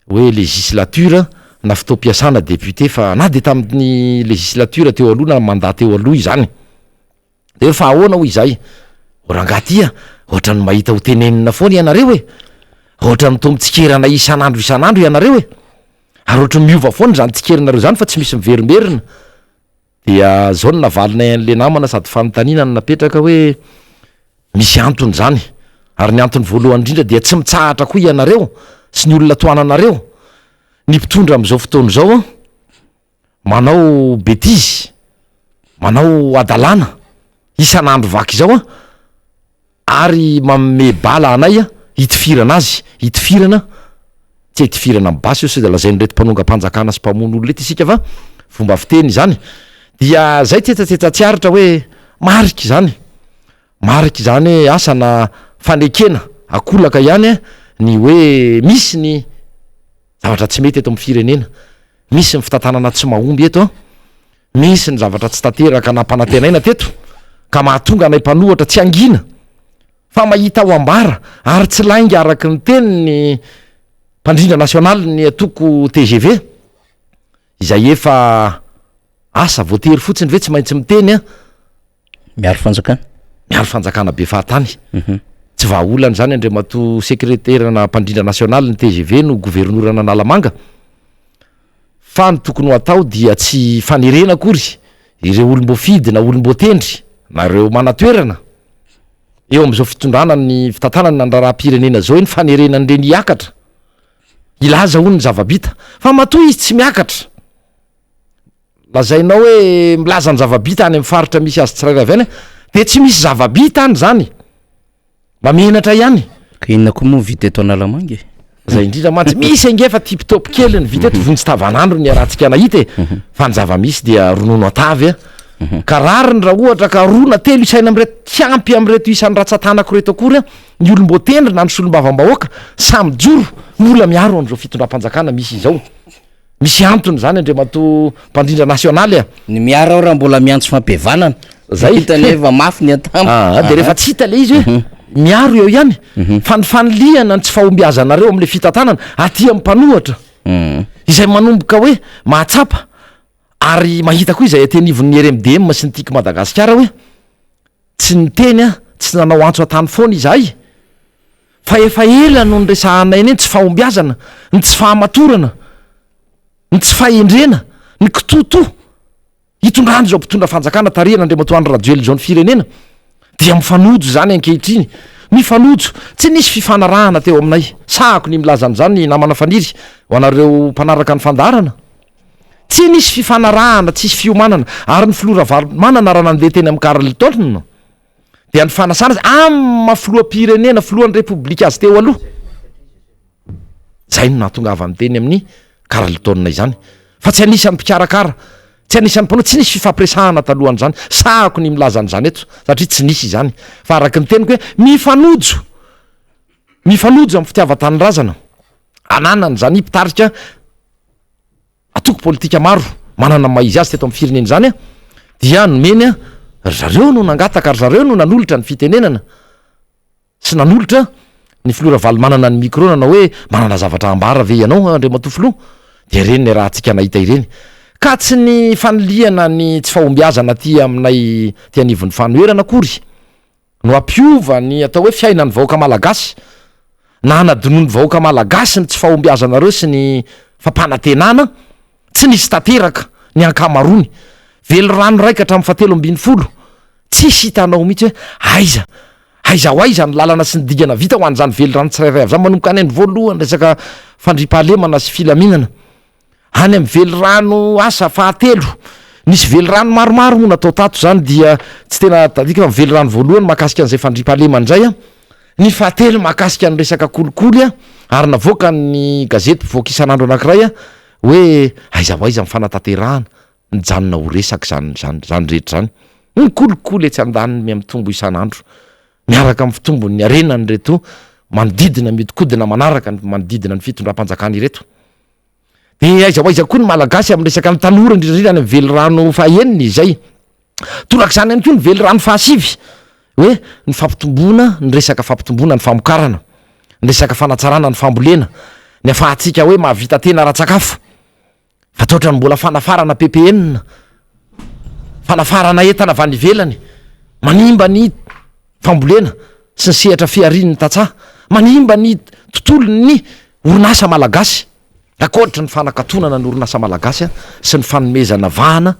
hoe législature na fotoam-piasana député fa na de tamin'ny législature teo aloha na mandat teo aloha izany de fa ahoana hoy izay orangatia ohatrany mahita ho tenenina foana ianareo e ohatrany tombotsikerana isan'andro ianareo e ary ohatrany miova foana zany tsikerinareo zany fa tsy misy miverimberina dia zao ny navalina an'le namana sady fanontaniana ny napetraka hoe misy antony zany ary ny antony voalohany indrindra dia tsy mitsahatra koa ianareo sy ny olona toananareo ny mpitondra am'izao fotoana zao manao betizy manao adalana isan'andro vaky zao ary mamme bala anay hitifirana azy hitifirana tsy hitifirana mibasy io sy de lazainy reto mpanonga-panjakana sy mpamono olo reto isika fa fomba fiteny zany dia zay tetsatetsa tsy aritra hoe mariky zany asana fanekena akolaka ihany ny hoe misy ny zavatra tsy mety eto amin'ny firenena misy ny fitantanana tsy mahomby eto misy ny zavatra tsy tanteraka nampanantenaina teto ka mahatonga anay mpanohatra tsy angina fa mahita ao ambara ary tsy laingy araky ny teniny mpandrindra nasionaly ny atoko TGV izay efa asa voatery fotsiny ve tsy maintsy miteny miaro fanjakana be fahatany tsy vahaolany zany andriamato sekreterana mpandrindra nasionaly ny TGV no governorana Nalamanga fa ny tokony ho atao dia tsy fanerena akory ireo olom-boafidy na olom-boatendry na ireo manatoerana eo am'izao fitondrana ny fitantanany nandraraha-pirenena zao ny fanerenany reny hiakatra ilaza ho ny zavabita fa matoa izy tsy miakatra lazainao hoe milaza ny zavabita any amin'ny faritra misy azy tsirairay avy any de tsy misy zavabita any zany mamenatra ihany ka inona koa moa vita eto Analamanga zay indrindra mantsy misy angefa tipitopy kely ny vita eto vonjy-tavanandro ny arahantsika nahita fa ny zava-misy dia ronono atavy ka rariny raha ohatra ka rona telo isaina am'reto tiampy am'reto isan'ny ratsatanako reto akory ny olom-boatendry na ny solom-bavambahoaka samy joro mola miaro an'izao fitondram-panjakana misy izao misy antony zany andriamato mpandrindra nasionaly ny miara ao raha mbola miantso fampiavanana zay hitaneva mafy ny atamo de rehefa tsy hita le izy hoe miaro eo ihany fa ny faniliana ny tsy fahombiazanareo am'le fitantanana aty amin'ny mpanohatra izay manomboka hoe mahatsapa ary mahita koa izay atenivon'ny RMDM sy ny tiako Madagasikara hoe tsy niteny tsy nanao antso atany foana izahay fa efa ela no nyresahanay eny tsy fahombiazana ny tsy fahamatorana ny tsy fahendrena ny kitoto hitondrany zao mpitondra fanjakana tarihana andriamatoandro rajoely zao ny firenena dia mifanojo zany ankehitriny mifanojo tsy nisy fifanarahana teo aminay sahako ny milazan'zany namana faniry ho anareo mpanaraka ny fandarana tsy nisy fifanarahana tsisy fiomanana ary ny filora varomanana raha nandeha teny amin'ny Carleton dia ny fanasana azy amma filoam-pirenena filohan'ny repoblika azy teo aloha zay no nahatonga avy amin'ny teny amin'ny Carleton izany fa tsy anisan'ny mpikarakara tsy anisan'ny mpanoa tsy nisy fifampiresahana talohan'zany sahako ny milazan'zany eto satria tsy nisy izany fa araky ny teniko hoe mifanojo amin'ny fitiava-tanyrazana ananany zany mpitarika atoko politika maro manana maizy azy teto amin'ny firenena zany dia nomeny zareo no nangataka ary zareo no nanolotra ny fitenenana sy nanolotra ny filora valy manana ny micro nanao hoe manana zavatra ambara ve ianao andriamatofilo de reny ny raha antsika nahita ireny ka tsy ny faniliana ny tsy fahombiazana ty aminay ty anivon'ny fanoerana akory no ampiova ny atao hoe fiainany vahoaka malagasy na anadinony vahoaka malagasy ny tsy fahombiazanareo sy ny fampanantenana tsy nisy tanteraka ny ankamarony velo rano raika hatramin'ny 7-20 tsisy hitanao mihitsy hoe aiza ny lalana sy ny digana vita ho an'izany velo rano tsirairay avy zany manomboka any any voalohany resaka fandripahalemana sy filaminana any amin'ny velo rano asa fahatelo nisy velo rano maromaro moa natao tato zany dia tsy tena tadika fa velo rano voalohany mahakasika an'izay fandripahalemana izay ny fahatelo mahakasika ny resaka kolikoly ary navoaka ny gazety mpivoaka isan'andro anankiray hoe aiza mifanataterahana ny janona ho resaka zany rehetra zany ny kolikoly etsy andaniny miamitombo isan'andro miaraka amin'ny fitombon'ny arenany reto manodidina miodikodina manaraka ny manodidina ny fitondram-panjakana ireto. De aiza ho aiza koa ny malagasy amin'ny resaka ny tanora indrindra any vely rano fahaeniny izay torak'izany ihany koa ny vely rano fahasivy hoe ny fampitomboana ny resaka fampitomboana ny famokarana ny resaka fanatsarana ny fambolena ny afahantsika hoe mahavita tena ra-tsakafo fa toatra ny mbola fanafarana PPN fanafarana entana avy any ivelany manimba ny fambolena sy ny sehatra fiarin'ny tatsaha manimba ny tontolony orinasa malagasy akoatra ny fanakatonana ny orinasa malagasy sy ny fanomezana vahana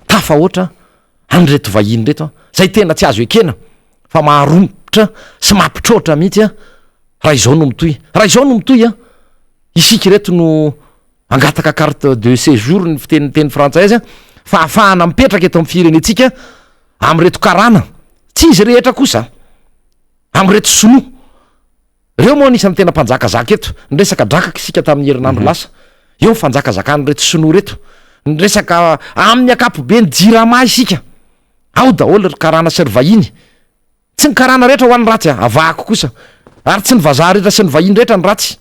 tafa ohatra anyreto vahiny reto zay tena tsy azo ekena fa maharombotra sy mampitroatra mihitsy raha izao no mitoy isika reto no angataka carte de séjour ny fiteniteny frantsay fa ahafahana mipetraka eto amin'ny firenetsika am'reto karana tsy izy rehetra kosa am'reto sinoa reo moa anisan'ny tena mpanjakazaka eto ny resaka drakaka isika tamin'ny herinandro lasa eo fanjakazakany reto sinoa reto ny resaka amin'ny akapobe ny jirama isika ao daholo ry karana sy ry vahiny tsy ny karana rehetra ho an'ny ratsy avahako kosa ary tsy ny vazaha rehetra sy ny vahiny rehetra ny ratsy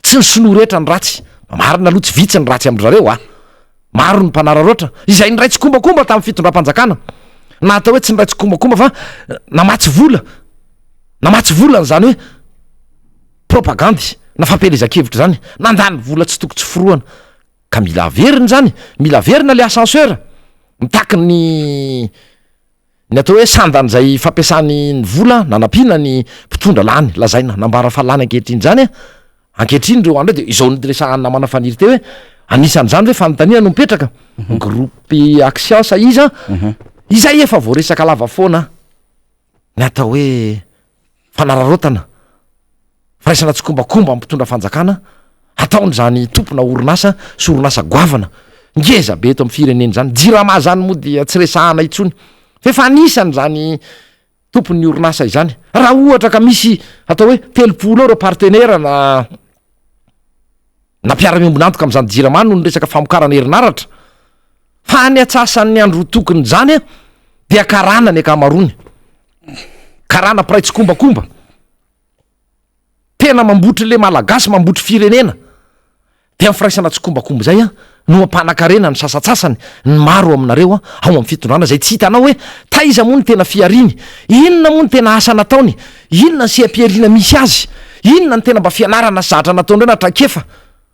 tsy ny sinoa rehetra ny ratsy marina aloha tsy vitsy ny ratsy am'zareo maro ny mpanara roatra izay ny raitsy kombakomba tamin'ny fitondram-panjakana na atao hoe tsy ny raitsy kombakomba fa namatsy volany zany hoe propagandy na fampelezan-kevitra zany nandany vola tsy toko tsy foroana ka mila averiny zany mila averina le ascenseur mitaky ny atao hoe sandany zay fampiasany ny vola nanampiana ny mpitondra lany lazaina nambara fahalany ankehitriny zany ankehitriny reo andro de izao nyresahana manafaniry teo hoe anisan'zany hoe fanontania no mipetraka groupe action sa iza izay efa voaresaka lava foana ny atao hoe fanararotana firaisana tsy kombakomba mpitondra fanjakana ataony zany tompona orinasa sy orinasa goavana ngeza be eto amin'ny fireneny zany jirama zany moa dia tsy resahana itsony fefa anisany zany tompony orinasa izany raha ohatra ka misy atao hoe 30 eo reo partenaire na mpiara-miombonantoka am'zany jirama no ny resaka famokarana herinaratra fa ny atsasan'ny andro tokony zany dia karana ny akamarony karana piray tsy kombakomba tena mambotry le malagasy mambotry firenena de amin'ny firaisana tsy kombakomba zay no mampanankarena ny sasatsasany ny maro aminareo ao amin'ny fitondrana zay tsy hitanao hoe taiza moa ny tena fiariny inona moa ny tena asa nataony inona ny sehampiarina misy azy inona ny tena mba fianarana sy zatra nataondreo natrakefa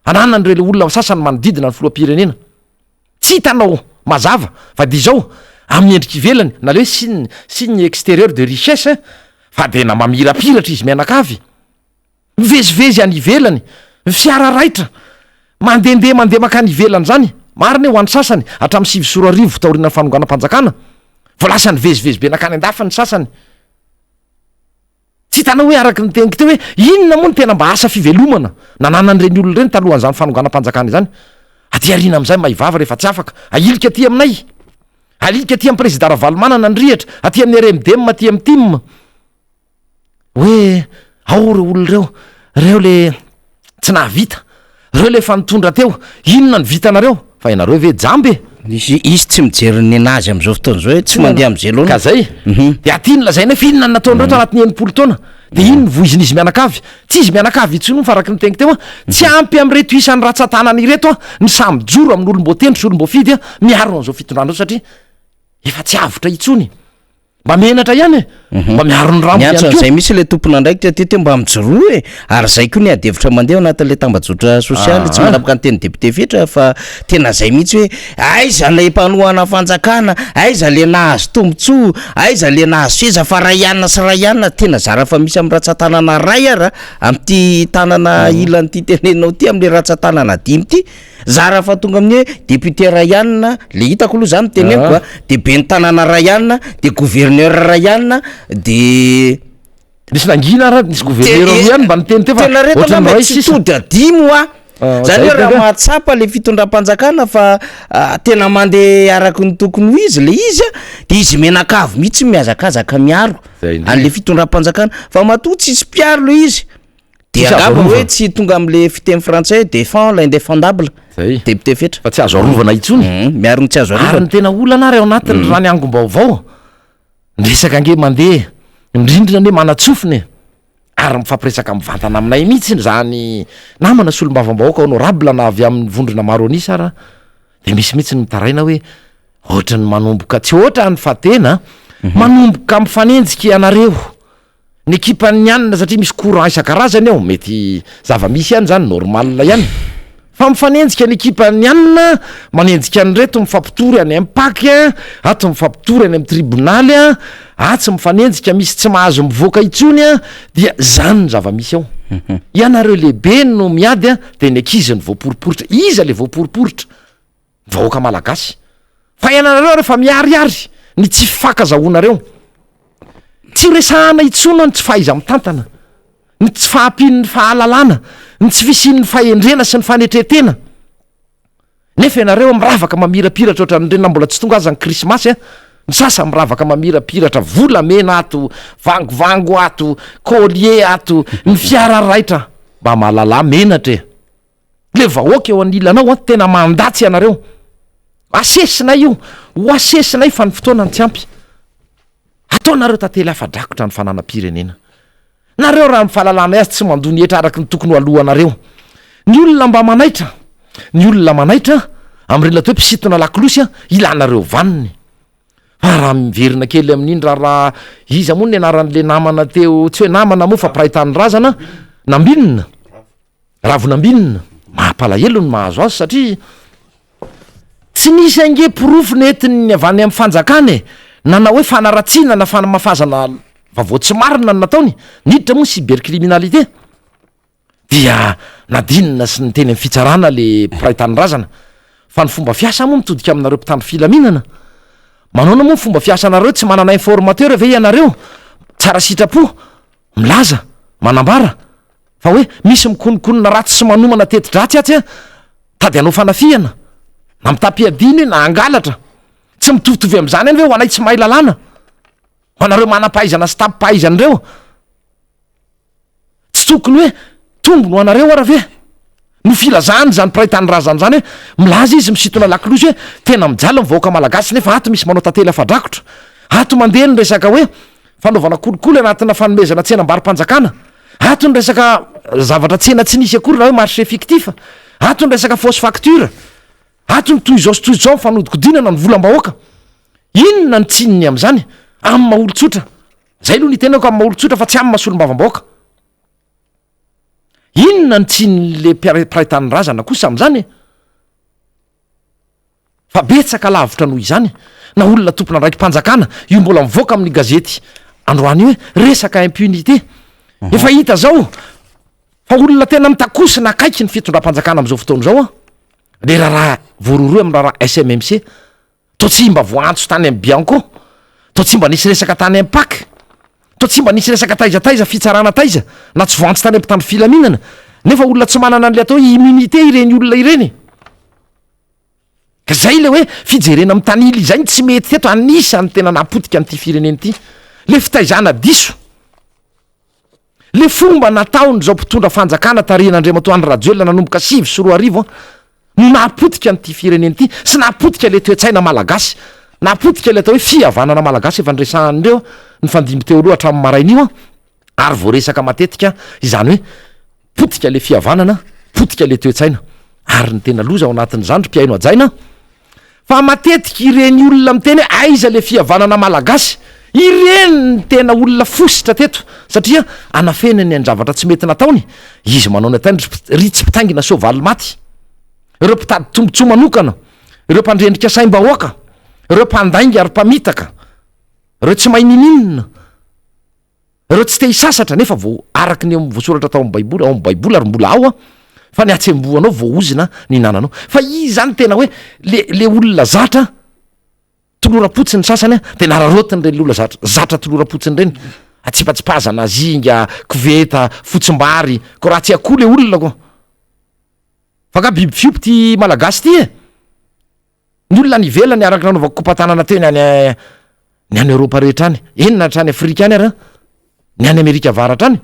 ananany reo le olona sasany manodidina ny filoam-pirenena tsy hitanao mazava fa de izao amin'ny endriky ivelany na le hoe signe extérieur de richesse fa de na mamirapiratra izy mianakavy mivezivezy any ivelany fiara raitra mandeha makany ivelany zany marina ho an'ny sasany hatramin'ny 7 taoriana fanonganam-panjakana vo lasa ny vezivezy be nakany andafa ny sasany tsy hitanao hoe araky ny tenik teo hoe inona moa ny tena mba asa fivelomana nananan'ireny olona ireny talohan'zany fanonganam-panjakana zany aty arina am'izay mahivava rehefa tsy afaka ailika aty aminay alika aty amin'ny président ravalomanana ny rihatra aty amin'ny RMDM aty amin'ny tim hoe ao reo olona reo le tsy nahavita reo le fanitondra teo inona ny vitanareo fa ianareo ve jambe izy tsy mijery ny anazy am'izao fotoana zao hoe tsy mandeha am'zelona ka zay de aty ny lazaina fa inona ny nataonyreo anatin'ny 90 taona de ino ny voiziny izy mianakavy tsy izy mianakavy itsony fa araky ny tengy teo tsy ampy am'reto isan'ny ratsatanany reto ny samby joro amin'ny olom-boatendry sy olom-boafidy miaro an'izao fitondrandreo satria efa tsy avotra itsony mba menatra ihany mba miaro ny ramo zay misy le tompona ndraikitra ty teo mba mijoroa ary zay koa ny adevitra mandeha anatin'le tambajotra sosialy tsy manapaka ny teny député fetra fa tena zay mihitsy hoe aiza le mpanohana fanjakana aiza le nahazo tombotsoa aiza le nahazo seza fa rayanna sy rayanna tena zara fa misy amin'ny ratsatanana ray ara am'ty tanana ilan'ty tenenao ty am'le ratsatanana dimy ty zara fa tonga amin'ny hoe député rayanna le hitako aloha zany teneniko de be ny tanana rayanna de gouverneur rayanna de nisy nangina raha nisy gouverneur ihany mba niteny teo fa tena rehetra mba tsy tody adimo zany hoe raha mahatsapa le fitondram-panjakana fa tena mandeha araky ny tokony ho izy le izy de izy menakavy mihitsy miazakazaka miaro an'le fitondram-panjakana fa matoa tsisy mpiaro le izy de angamba hoe tsy tonga am'le fiteny frantsay défend l'indéfendable député fetra fa tsy azo arovana itsony miaro ny tsy azo ary ny tena olana ary ao anatin'ny raha ny angom-baovao resaka ange mandeha indrindrina ny hoe manatsofiny ary mifampiresaka mivantana aminay mihitsy zany namana solombavam-bahoaka honorable na avy amin'ny vondrona maro anisy ara de misy mihitsy ny mitaraina hoe ohatrany manomboka tsy ohatra ny fatena manomboka mifanenjika ianareo ny ekipan'ny anina satria misy courant isan-karazany ao mety zava-misy ihany zany normal ihany fa mifanenjika ny ekipan'ny anina manenjika ny reto mifampitory any ampaky ato mifampitory any amin'ny tribonaly atsy mifanenjika misy tsy mahazo mivoaka itsony dia zany ny zava-misy ao ianareo lehibe no miady de ny ankizy ny voaporiporitra iza le voaporiporitra vahoaka malagasy fa ianareo rehefa miariary ny tsy fakazahoanareo tsy resahana itsona ny tsy fahaiza mitantana ny tsy fahampin'ny fahalalana ny tsy fisin'ny fahendrena sy ny fanetretena nefa ianareo miravaka mamirapiratra ohatran'ireny mbola tsy tonga aza ny krismasy ny sasa miravaka mamirapiratra volamena ato vangovango ato collier ato ny fiara raitra mba mahalala menatra le vahoaka eo anilanao tena mandatsy ianareo asesinay io ho asesinay fa ny fotoana ny tsy ampy ataonareo tantely hafadrakotra ny fananam-pirenena nareo raha mifahalalana azy tsy mandony etra araky ny tokony ho alohanareo ny olona mba manaitra ny olona manaitra am'ireny lato hoe mpisitona lakilosy ilanareo vaniny fa raha miverina kely amin'iny raha iza moa ny anaran'le namana teo tsy hoe namana moa fa mpirahitany razana nambinina ravonambinina mahampalahelo ny mahazo azy satria tsy nisy ange porofo netiny avany amin'ny fanjakany nana hoe fanaratsiana na fanamafazana vavao tsy marina ny nataony niditra moa cybercriminalité dia nadinina sy ny teny amin'ny fitsarana le mpirahitany razana fa ny fomba fiasa moa mitodika aminareo mpitandro filaminana manaona moa fomba fiasanareo tsy manana informateur ve ianareo tsara sitrapo milaza manambara fa hoe misy mikonikonina ratsy sy manomana teti-dratsy atsy tady anao fanafiana na mitapiadiny na angalatra tsy mitovitovy am'zany any hoe ho anay tsy mahay lalàna ho anareo manam-pahaizana sy tapy-pahaizan'ireo tsy tokony hoe tombony ho anareo ara ve no filazany zany mpirahitany razany zany hoe milaza izy misitona lakilosy hoe tena mijala mivahoaka malagasy nefa ato misy manao tantely afadrakotra ato mandeha ny resaka hoe fanaovana kolikoly anatina fanomezana tsenam-bary-panjakana ato ny resaka zavatra tsena tsy nisy akory raha hoe marché fictif ato ny resaka fausse facture ato ny toy izao sy toy izao mifanodikodinana ny volam-bahoaka inona ny tsininy am'zany amin'ny maha-olotsotra zay aloha ny tenako amin'ny maha-olotsotra fa tsy amin'ny mahasolom-bavambahoaka inona ny tsinyle mpirahitany razana kosa am'zany fa betsaka lavitra noho izany na olona tompona ndraiky mpanjakana io mbola mivoaka amin'ny gazety androany hoe resaka impunité efa hita zao fa olona tena mitakosina akaiky ny fitondram-panjakana am'izao fotoana zao le raha voaroroy am' raha SMMC to tsy mba voantso tany amy bianco to tsy mba nisy resaka tany ampaky to tsy mba nisy resaka taizataiza fitsarana taiza na tsy voantso tany ampitandro filaminana nefa olona tsy manana an'le atao immunité ireny olona ireny ka zay le hoe fijerena amy tanily izay ny tsy mety teto anisany tena napotika an'ity fireneny ity le fitaizana diso le fomba nataony zao mpitondra fanjakana tarian'Andriamatoandro Rajoelina nanomboka 5 sy 4 arivo no napotika an'ity fireneny ity sy napotika le toe-tsaina malagasy napotika le atao hoe fihavanana malagasy efa nresan'ireo ny fandimy teo aloha hatramin'ny marain'io ary voaresaka matetika izany hoe potika le fihavanana potika le toe-tsaina ary ny tena loza ao anatin'izany ry mpiaino ajaina fa matetika ireny olona miteny hoe aiza le fihavanana malagasy ireny ny tena olona fositra teto satria anafenany any zavatra tsy mety nataony izy manao ny tany ry tsy mpitaingina soavaly maty ireo mpitady tombontsoa manokana ireo mpandrendrika saim-bahoaka ireo mpandainga ary mpamitaka ireo tsy mahay nininina ireo tsy te hisasatra nefa vo araky ny voasoratra tao amin'ny baiboly ao amin'ny baiboly ary mbola ao fa ny atsembohanao voaozina ny nananao fa izy zany tena hoe le olona zatra tolora-potsiny sasany de nararotiny reny le olona zatra tolora-potsiny reny atsipatsipazana zinga koveta fotsimbary ko raha tsy akoho le olona ko fa ka biby fiompy ty malagasy ty ny olona nivelany araky nanaovako kompatanana teny ny any Europa rehetra any enina hatrany Afrika any ary ny any Amerika avaratra any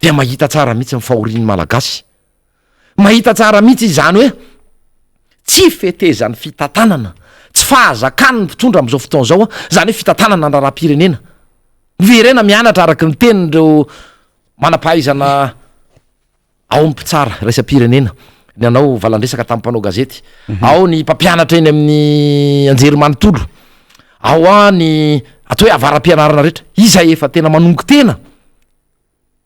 dia mahita tsara mihitsy mifahoriny malagasy mahita tsara mihitsy izany hoe tsy fetezany fitantanana tsy fahazakany ny mpitondra am'izao fotoana zao zany hoe fitantanana ndraraha-pirenena verena mianatra araky ny tenindreo manam-pahaizana ao mpitsara raisam-pirenena ny anao valandresaka tamin'ny mpanao gazety ao ny mpampianatra eny amin'ny anjery manontolo ao a ny atao hoe avaram-pianarana rehetra izay efa tena manongo tena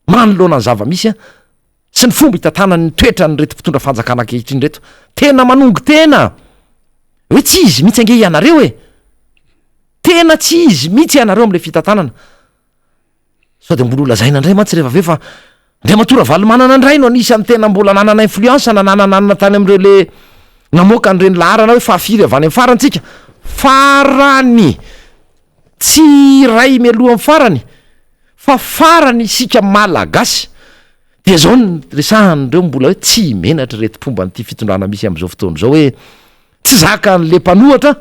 manoloana ny zava-misy a sy ny fomba hitatana ny toetra ny reto mpitondra fanjakana ankehitriny reto tena manongo tena hoe tsy izy mihitsy ange ianareo e tena tsy izy mihitsy ianareo am'le fitatanana sao de mbola olazaina indray mantsy rehefa aveo fa ndray matora valomanana indray no anisan'ny tena mbola nanana influence na nanananana tany am'ireo le namoaka an'ireny laharana hoe fahafiry avany amin'ny farantsika farany tsy ray mialoha amin'ny farany fa farany isika malagasy dia zao ny resahan'ireo mbola hoe tsy menatra retim-pomba n'ity fitondrana misy am'izao fotoana zao hoe tsy zaka n'le mpanohatra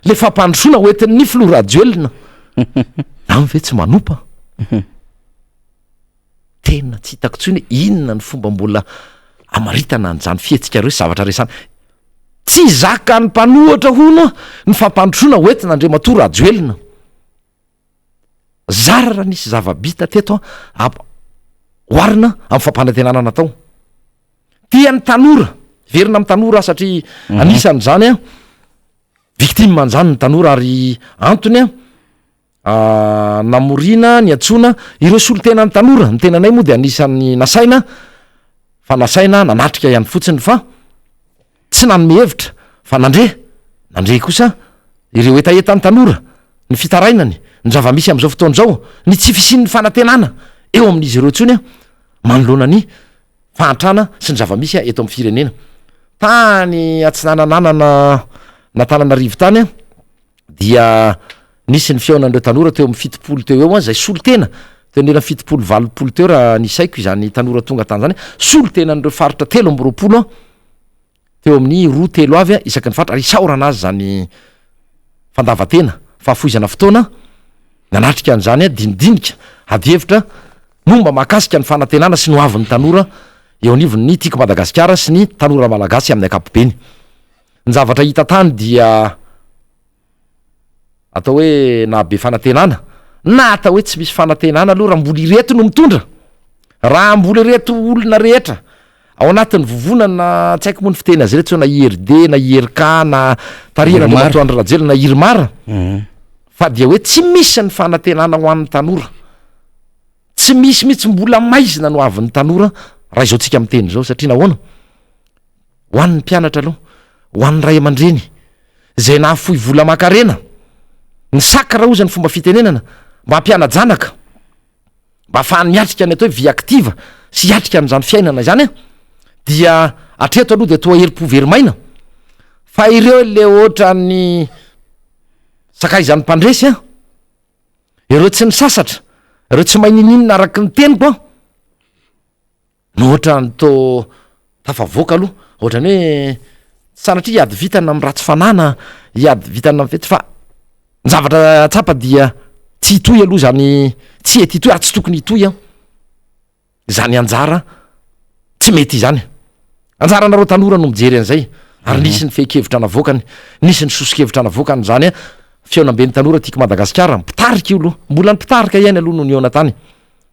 le fampandrosoana hoentin'ny ny floraduelinaamy ve tsy manompa tena tsy hitako tsony hoe inona ny fomba mbola amaritana n'zany fihetsika reo zavatra resana tsy zaka ny mpanohatra hono ny fampandrosoana hoentina andre matora ajoelina zarara nisy zava-bita teto oarina amin'ny fampanantenana natao tia ny tanora verina amin'ny tanora satria anisan' zany a victime an'zany ny tanora ary antony a namorina ny antsona ireo solo tena ny tanora ny tenanay moa de anisan'ny nasaina fa nasaina nanatrika ihany fotsiny fa tsy nanome hevitra fa nandre kosa ireo etaetan'ny tanora ny fitarainany ny zava-misy am'izao fotoana zao ny tsy fisin'ny fanantenana eo amin'izy ireo tsony a manoloana ny fahantrana sy ny zava-misy a eto amin'ny firenena tany atsinanananana na tanana rivo tany a dia nisy ny fiaonan'ireo tanora teo amin'ny fitopolo teo eo a zay solo tena teo nena fitopolo valopolo teo raha nisaiko izany tanora tonga tany zany solo tena n'ireo faritra telo amby roapolo a teo amin'ny roa telo avy a isaky ny faritra ary isaorana azy zany fandavatena fahafoizana fotoana nanatrika an'izany a dinidinika hadihevitra momba mahakasika ny fanantenana sy no avin'ny tanora eo anivon'ny tiako madagasikara sy ny tanora malagasy amin'ny akapobeny ny zavatra hita tany dia atao hoe na be fanantenana na atao hoe tsy misy fanantenana aloha raha mbola ireto no mitondra raha mbola ireto olona rehetra ao anatin'ny vovonana tsy haiko moa ny fiteny azy reto so na IRD na IRK na tarihanandrematoandro rajelo na irmara fa dia hoe tsy misy ny fanantenana ho an'ny tanora tsy misy mihitsy mbola maizina no avin'ny tanora raha izao tsika miteny zao satria nahoana ho an'ny mpianatra aloha ho an'ny ray aman-dreny zay nahafoy vola makarena ny sakra ozy ny fomba fitenenana mba hampiana-janaka mba ahafahany miatrika ny atao hoe vie active sy hiatrika n'izany fiainana izany a dia atreto aloha de toa herim-po verimaina fa ireo le ohatra ny sakaizany mpandresy a ireo tsy ny sasatra ireo tsy maininina araky ny teniko a no ohatra ny to tafavoaka aloha ohatrany hoe sanatria hiady vitana amin'ny ratsy fanana hiady vitana amin'ny fety fa ny zavatra tsapa dia tsy hitoy aloha zany tsy ety hitoy ary tsy tokony hitoy a zany anjara tsy mety izany anjaranareo tanora no mijery an'izay ary nisy ny fehikevitra navoakany nisy ny sosikevitra navoakany zany a fiaonamben'ny tanora tiako madagasikara mpitarika io aloha mbola ny mpitarika iainy aloha no niona tany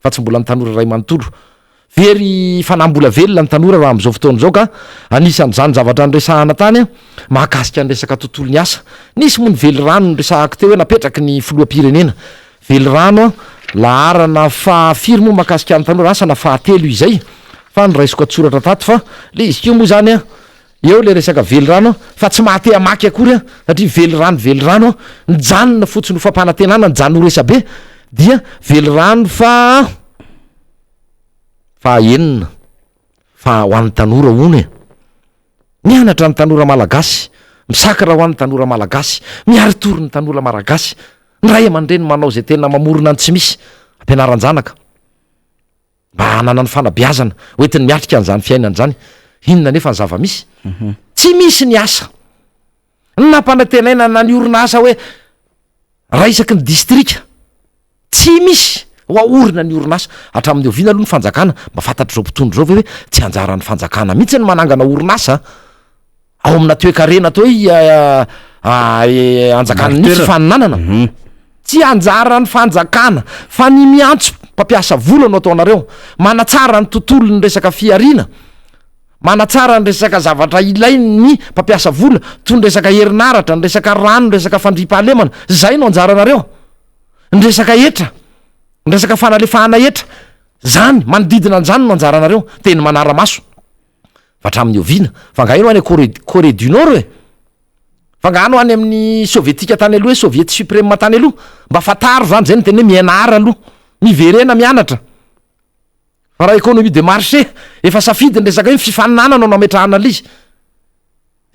fa tsy mbola ny tanora ray manontolo very fanambola velona ny tanora raha am'izao fotoana zao ka anisan'izany zavatra nyresahana tany a mahakasika ny resaka tontolo ny asa nisy moa ny vely rano ny resahako teo hoe napetraky ny filoam-pirenena vely rano a laharana fahafiry moa mahakasika ny tanora asa na fahatelo izay fa nyraisiko atsoratra tato fa le izy keo moa zany a eo le resaka vely rano fa tsy mahate amaky akory a satria vely rano nijanona fotsiny ho fampanantenana nijanona ho resabe dia vely rano fa enina fa ho an'ny tanora one mianatra ny tanora malagasy misakra ho an'ny tanora malagasy miaritory ny tanora malagasy ny ray aman-dreny manao zay tena mamorona ny tsy misy ampianaran-janaka mba hanana ny fanabeazana hoentiny miatrika an'izany fiainana zany inona nefa ny zava-misy tsy misy ny asa nampanantenaina na ny orina asa hoe raha isaky ny distrika tsy misy ho aorina ny orinasa hatramin'ny oviana aloha ny fanjakana mba fantatr' zao mpitondro zao ve hoe tsy anjaran'ny fanjakana mihitsy ny manangana orinasa ao amina toe-karena atao hoe anjakana mihitsy faninanana tsy anjara ny fanjakana fa ny miantso mpampiasa vola no ataonareo, manatsara ny tontolo ny resaka fiarina, manatsara ny resaka zavatra ilay ny mpampiasa vola toy ny resaka herinaratra, ny resaka rano, ny resaka fandripahalemana. Zay no anjaranareo. Ny resaka etra, ny resaka fanalefahana etra, zany manodidina an'izany no anjaranareo. Teny manara-maso fa hatramin'ny oviana fa nga ino any Corée du Nord e, fa ngano any amin'ny sovietika tany aloha, soviety suprême tany aloha, mba fataro zany zay ny teny hoe mianara aloha, miverena mianatra. Fa raha économie de marché efa safidy ny resaka hoe fifaninana no nametrahana lizy.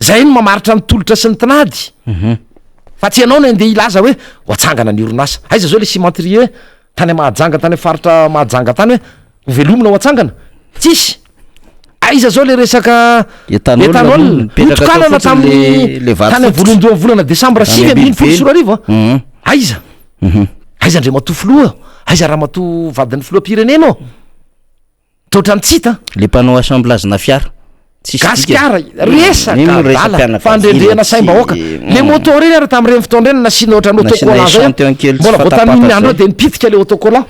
Zay no mamaritra ny tolotra sy ny tinady. Fa tsy ianao no andeha ilaza hoe hoatsangana ny orinasa. Aiza zao le cimenterie hoe tany Mahajanga, tany faritra Mahajanga tany hoe velomina hoatsangana. Tsisy. Aiza zao le resaka etanol notokanana tamin'ny tany volondoha volana Desambra 2024. Aiza? Aiza ndre matofoloa? Aiza raha mato vadin'ny filoam-pirenena? Totrany tsita le mpanao assemblage na fiara gasikara resaka dala fandrendrehana saim-bahoaka le moto reny ary tamin'ireny fotoana reny nasiana ohatran'ny autocollant zay mbola voataniny andro de nipitika le autocollant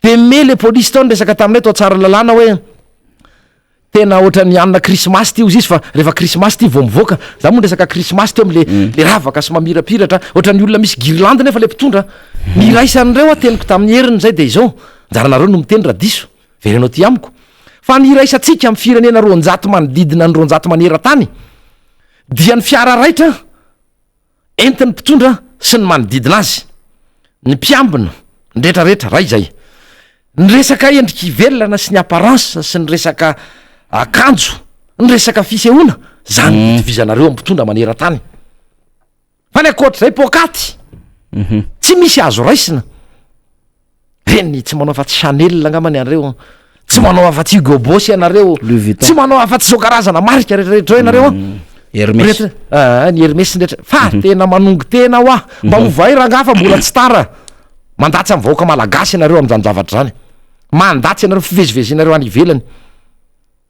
de me le polisy tao ny resaka taminay tao tsara lalàna hoe tena ohatran'ny anina krismasy ty ozy izy fa rehefa krismasy ty vao mivoaka za moa resaka krismasy teo am'le ravaka sy mamirapiratra ohatran'ny olona misy guirlande nefa le mpitondra niraisan'ireo ateniko tamin'ny heriny zay de izao njaranareo no miteny radiso verenao ty amiko fa niraisantsika amin'ny firenena 200 manodidina ny 200 maneran-tany dia ny fiara raitra entin'ny mpitondra sy ny manodidina azy, ny mpiambina ny retraretra ray zay, ny resaka endriky velona sy ny apparence sy ny resaka akanjo, ny resaka fisehoana zany itovizanareo amin'ny mpitondra maneran-tany. Fa ny akoatra zay pokaty tsy misy azo raisina. Reny tsy manao afa-tsy Chanel angambany anareo, tsy manao afa-tsy Hugo Boss ianareo, tsy manao afa-tsy zao karazana marika rehetrarehetra ianareo Hermès ny Hermès ndratra fa tena manongo tena ho ah mba hovay rangafa mbola tsy tara mandatsy amin'ny vahoaka malagasy ianareo amin'izany zavatra zany, mandatsy ianareo fivezivezinareo any ivelany.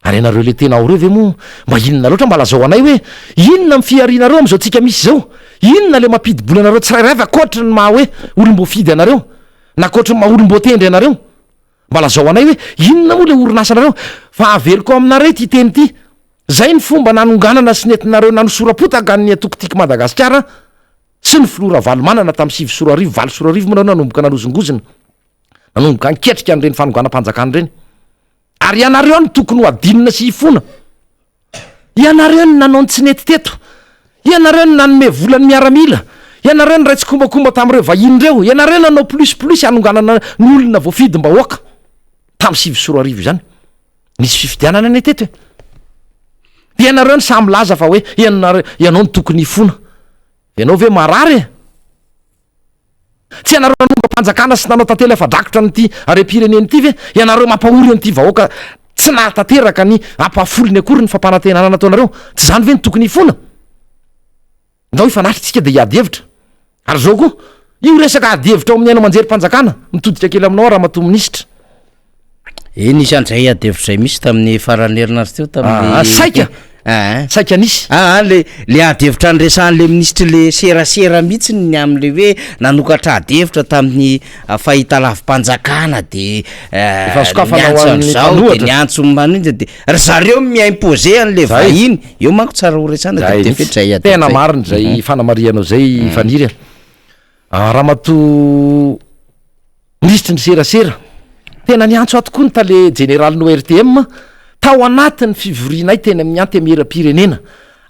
Ary ianareo le tena ao reo ve mo mba inona loatra mba lazao anay hoe inona mifiarinareo am'izao tsika misy zao, inona le mampidibola anareo tsirairay fa akoatra ny maha hoe olom-boafidy anareo na akoatra ny maha olom-boatendry anareo, mba lazao anay hoe inona moa le orinasa anareo fa aveliko aminareo ty teny ty. Zay ny fomba nanonganana sy nentinareo nanosora-potaka ny atokotiky Madagasikara sy ny filora valomanana tamin'ny 7 moa nanomboka nanozongozina, nanomboka niketrika an'ireny fanonganam-panjakana reny. Ary ianareo ny tokony ho adinina sy hifona, ianareo ny nanao ny tsy nety teto, ianareo ny nanome volany miaramila, ianareo ny raitsy kombakomba tamin'ireo vahiny reo, ianareo nanao plus anonganana ny olona voafidim-bahoaka tamin'ny 7 zany nisy fifidianana ny teto e. Dia ianareo ny samy laza fa hoe ianao ny tokony hifona, ianao ve marary e? Tsy ianareo nanomba mpanjakana sy nanao tantely afa-drakotra n'ity are-pireneny ity ve ianareo mampahory an'ity vahoaka tsy nahatateraka ny ampafolony akory ny fampanantenana nataonareo, tsy zany ve ny tokony hifona? Ndao ifanatrintsika de hiady hevitra. Ary zao koa io resaka ady hevitra ao amin'ny aino manjery mpanjakana mitodika kely aminao raha mato minisitra. Nisy an'izay adevitra zay misy tamin'ny faran'ny herinaratra teo tamin'ny saika nisy le adevitra andresan'le ministra le serasera mihitsy ny am'le hoe nanokatra adevitra tamin'ny fahitalavim-panjakana de niantso manindra de ry zareo miaimposé an'le vahiny eo manko tsara horesana de defetra zay adevitra tena mariny zay fanamarianao zay faniry raha mato ministra ny serasera tena niantso atokoa ny tale général no RTM tao anatin'ny fivorianay teny amin'ny antemera-pirenena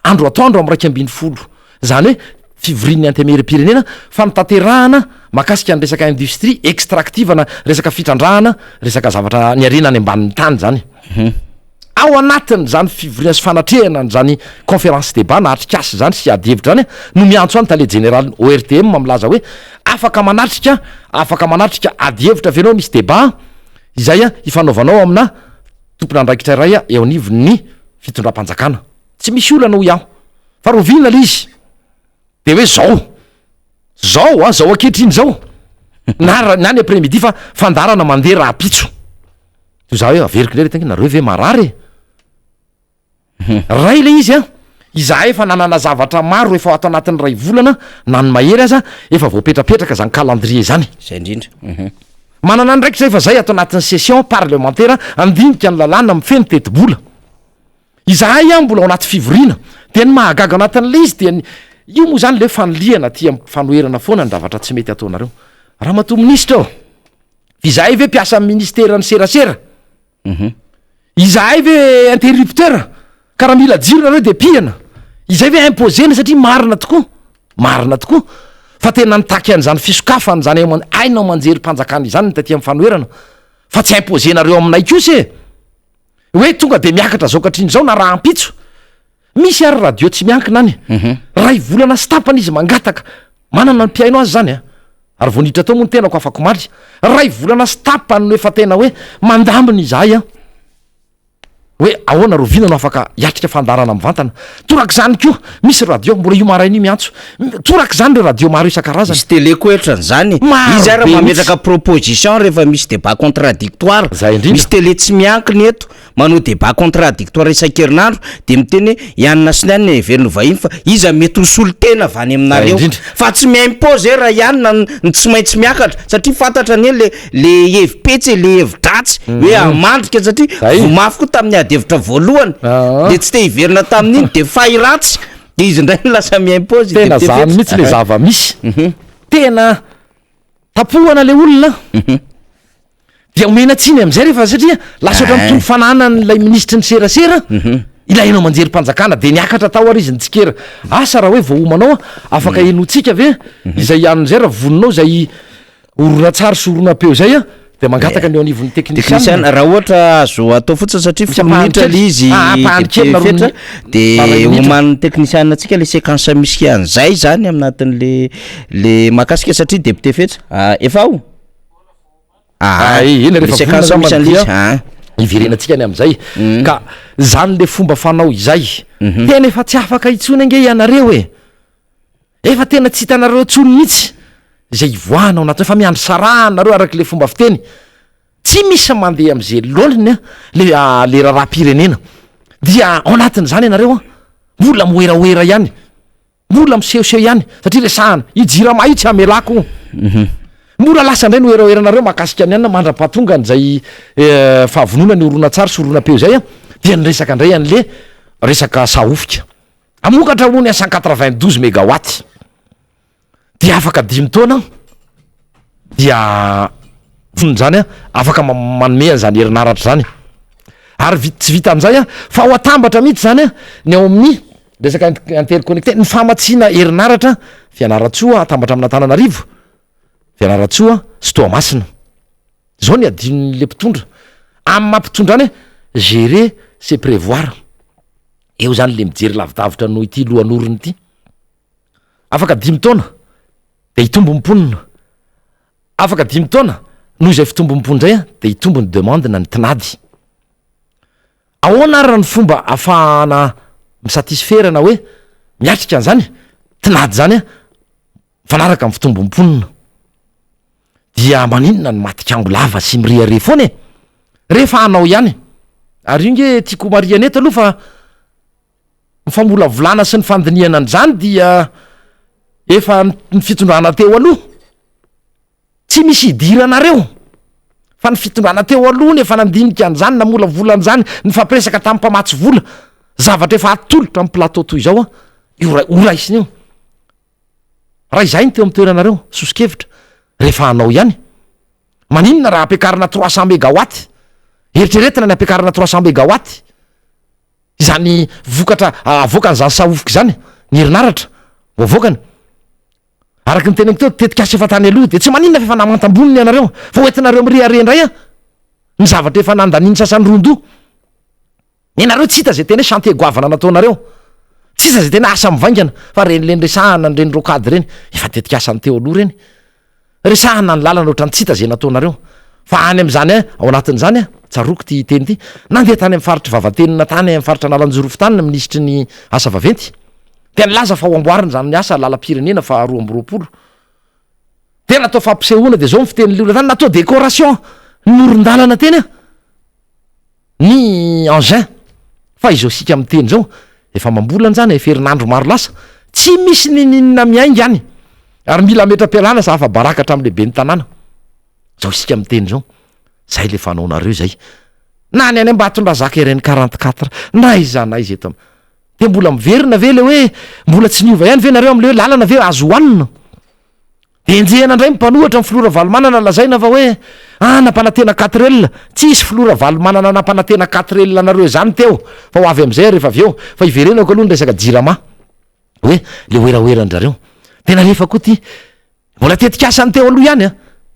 andro atoandro amin'ny 240 zany hoe fivorian'ny antemera-pirenena fa nitaterahana makasika ny resaka industrie extractive na resaka fitrandrahana resaka zavatra ny arena any ambanin'ny tany zany ao anatin' zany fivoriana sy fanatrehana zany conférence débat na atrikasy zany sy adevitra zany no miantso any tale général ORTM mamlaza hoe afaka manatrika adihevitra venao misy débat izay ifanaovanao amina tompona andraikitra ray eo anivon'ny fitondram-panjakana, tsy misy olana ho iaho fa rovina le izy de hoe zao akehitriny zao nany après-midi fa fandarana mandeha raha pitso to za hoe averiko ndray retanky nareo ve marary ray le izy izahay efa nanana zavatra maro efa ato anatin'ny ray volana na ny mahery aza efa voapetrapetraka zany calendrier zany zay indrindra manana ndraiky zay fa zay ato anatin'ny session parlementaire andinika ny lalàna mifeny teti-bola izahay a mbola ao anaty fivoriana dia ny mahagaga anatin'le izy dia io moa zany le fanoliana tia fanoherana foana ny zavatra tsy mety ataonareo raha mato ministra ao izahay ve mpiasa amin'ny ministera ny serasera izahay ve interrupteur ka raha mila jiro nareo de pihana izay ve imposena satria marina tokoa fa tena nitaky an'izany fisokafany zany ainao manjery mpanjakana izany ny taty amin'ny fanoherana fa tsy imposenareo aminay kose hoe tonga de miakatra zao katriny zao na raha ampitso misy ary radio tsy miankina any ray volana stapana izy mangataka manana ny mpiaino azy zany ary voniditra tao moa ny tenako afako maly ray volana stapany no efa tena hoe mandambiny izahay hoe ahoana rovina no afaka hiatrika fandarana mivantana toraka zany koa misy radio mbola io marainy miantso toraka zany le radio maro isan-karazany misy télé koetrany zany izy ara mametraka proposition rehefa misy débat contradictoire misy télé tsy miankiny eto manao débat contradictoire isan-kerinandro de miteny ianina sinany verino vahiny fa izy mety hosolo tena avany aminareo fa tsy miimpose raha ianina ny tsy maintsy miakatra satria fantatra ny le hevipetsy le hevidratsy hoe amandrika satria vomafy koa tamin'ny adevitra voalohany de tsy te hiverina tamin'iny de fahiratsy de izy ndray lasa miimpose tena zany mihitsy le zava misy tena tapohana le olona dia omena tsiny am'izay rehefa satria lasa oatra mitondro fananan'lay ministry ny serasera ilainao manjery mpanjakana de niakatra tao ary izy nitsikera asa raha hoe voahomanao afaka enotsika ve izay ianon'izay raha voninao zay orona tsara sy orona peo zay de mangataka ny eo anivon'ny technicien raha ohatra azo atao fotsiny satria fominitra le izy fetra de oman'ny technicien atsika le séquence misy an'izay zany aminatin'le makasika satria député fetra efa ao eny rehefa iverenatsika ny am'izay ka zany le fomba fanao izay tena efa tsy afaka itsony ange ianareo efa tena tsy hitanareo tsony mihitsy zay ivoanao anaty efa miandro saranareo araky le fomba fiteny tsy misy mandeha am'zay loliny le raharaha-pirenena dia ao anatiny zany ianareo mbola moeraoera ihany mbola misehoseho ihany satria resahana ijirama io tsy amelako mbola lasa ndray no eraeranareo mahakasika ny anina mandra-pahatongany zay fahavonona ny orona tsara sy orona peo zay dia nyresaka ndray an'le resaka sahofika amokatra ho ny 192 mégawatt dia afaka 5 taona dia fonony zany afaka manome an'zany herinaratra zany ary tsy vita am'izay fa ho atambatra mihitsy zany ny ao amin'ny resaka interconnecté ny famatsina herinaratra Fianaratsoa atambatra amina Tananarivo Fianaratsoa sy Toamasina zao ny adin'le mpitondra amin'ny mampitondra any gérer c'est prévoir eo zany le mijery lavidavitra noho ity lohan'orony ity afaka 5 taona de hitombo mponina afaka 5 taona noho izay fitombo mponina zay de hitombo ny demande na ny tinady ahoana ary ny fomba afahana misatisferana hoe miatrika an'zany tinady zany fanaraka amin'ny fitombo mponina dia maninona ny matikango lava sy miriare foana rehefa anao ihany ary inge tiako mariana eto aloha fa mifamolavolana sy ny fandiniana an'zany dia efa ny fitondrana teo aloha tsy misy idiranareo fa ny fitondrana teo aloha nefa nandinika an'zany namola volan'zany ny fampiresaka tamin'ny mpamatsy vola zavatra efa atolotra amin'ny plateau toy zao oraisiny io raha izay ny teo amin'ny toeranareo sosikevitra rehefa anao ihany maninona raha ampiakarina 300 mégawatt eritreretina ny ampiakarina 300 mégawatt izany vokatra avoakany zany sahofiky zany ny herinaratra voavokany araky ny teneniko teo tetikasa efa tany aloha de tsy maninona fa efa namantamboniny ianareo fa hoentinareo miriare indray ny zavatra efa nandaniny sasany rondo ianareo tsy hita zay tena hoe chantier goavana nataonareo tsy hita zay tena asa mivaingana fa reny le resahana ny reny rokady reny efa tetikasany teo aloha reny resahana ny lalana ohatrany tsy hita zay nataonareo fa any am'zany ao anatin'zany tsaroko ty teny ty nandeha tany amin'ny faritry vavatenina tany amin'ny faritra nalanjorofo tany ny ministry ny asa vaventy tena laza fa ho amboariny zany ny asa lala-pirenena fa 220 tena natao fampisehoana de zao mifiten'le olona tany natao décoration nyorondalana teny ny engin fa izao sika amin'ny teny zao efa mambolana zany efa herinandro maro lasa tsy misy ninina miaingy any ary mila metra-pialana sa afa baraka hatramin'lehibe ny tanàna zao isika miteny zao zay le fanaonareo zay na ny any ambatondra zaka ireny 44 na iza eto de mbola miverina ve le hoe mbola tsy niova ihany ve nareo am'le hoe lalana ve azo hoanina de enjehana indray mipanohatra ny filora valomanana lazaina fa hoe nampanantena 4 tsisy filora valomanana nampanantena 4 nareo zany teo fa ho avy am'izay rehefa avy eo fa iverenako aloha ny resaka jirama hoe le oeraoerandrareo tena rehefa koa ty mbola tetikasany teo aloha ihany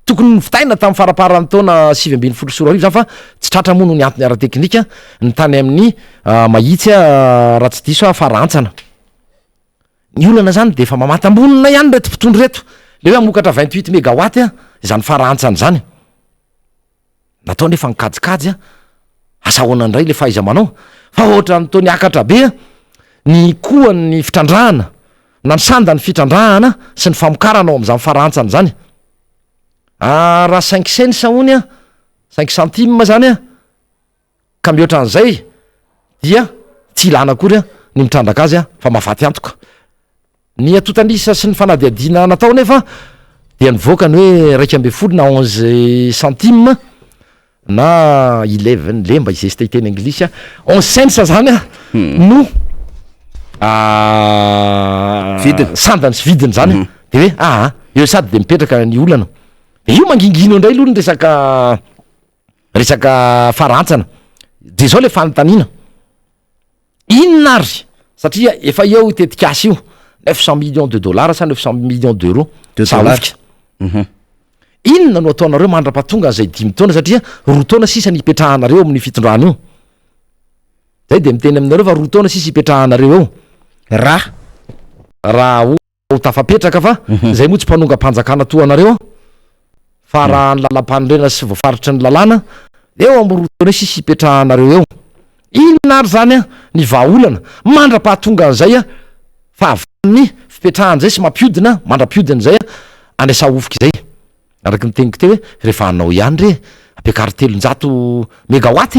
tokony nyfitaina tamin'ny faraparan'ny taona 7 zany fa tsy tratra mono ny antony ara-teknika ny tany amin'ny mahitsy raha tsy diso farantsana ny olana zany de efa mamatambonina ihany reto mpitondro reto le hoe amokatra 28 mégawatt zany farantsana zany natao nefa nikajikajy asahoana indray le fahaiza manao fa ohatra ny tony akatra be ny koa ny fitrandrahana na ny sanda ny fitrandrahana sy ny famokarana ao am'izany farantsana zany raha 5 cents ony 5 centime zany ka mihoatra an'izay dia tsy ilana akory ny mitrandraka azy fa mahafaty antoka ny atotanisa sy ny fanadiadina natao nefa dia nivoaka ny hoe 1.10 na 11 centime na 11 le mba izay sy teny anglisy 11 cents zany no sandany sy vidiny zany de hoe eo sady de mipetraka ny olana de io mangingino indray aloha ny resaka farantsana de zao le fanontaniana inona ary satria efa eo tetikasy io 900 millions de dollars sa 900 millions d'euros saofika inona no ataonareo mandra-pahatonga zay 5 taona satria 2 taona sisa ny ipetrahanareo amin'ny fitondrana io zay de miteny aminareo fa 2 taona sisa ipetrahanareo eo raha ho tafapetraka fa zay moa tsy mpanonga-panjakana toanareo fa raha ny lalam-panondrena sy voafaritra ny lalàna eo am' 2 taona sisa ipetrahanareo eo inona ary zany ny vahaolana mandra-pahatonga an'izay fa avany fipetrahan'zay sy mampiodina mandra-piodina zay andrasa ofiky zay araky niteniko teo hoe rehefa anao ihany re ampiakary 300 mégawatt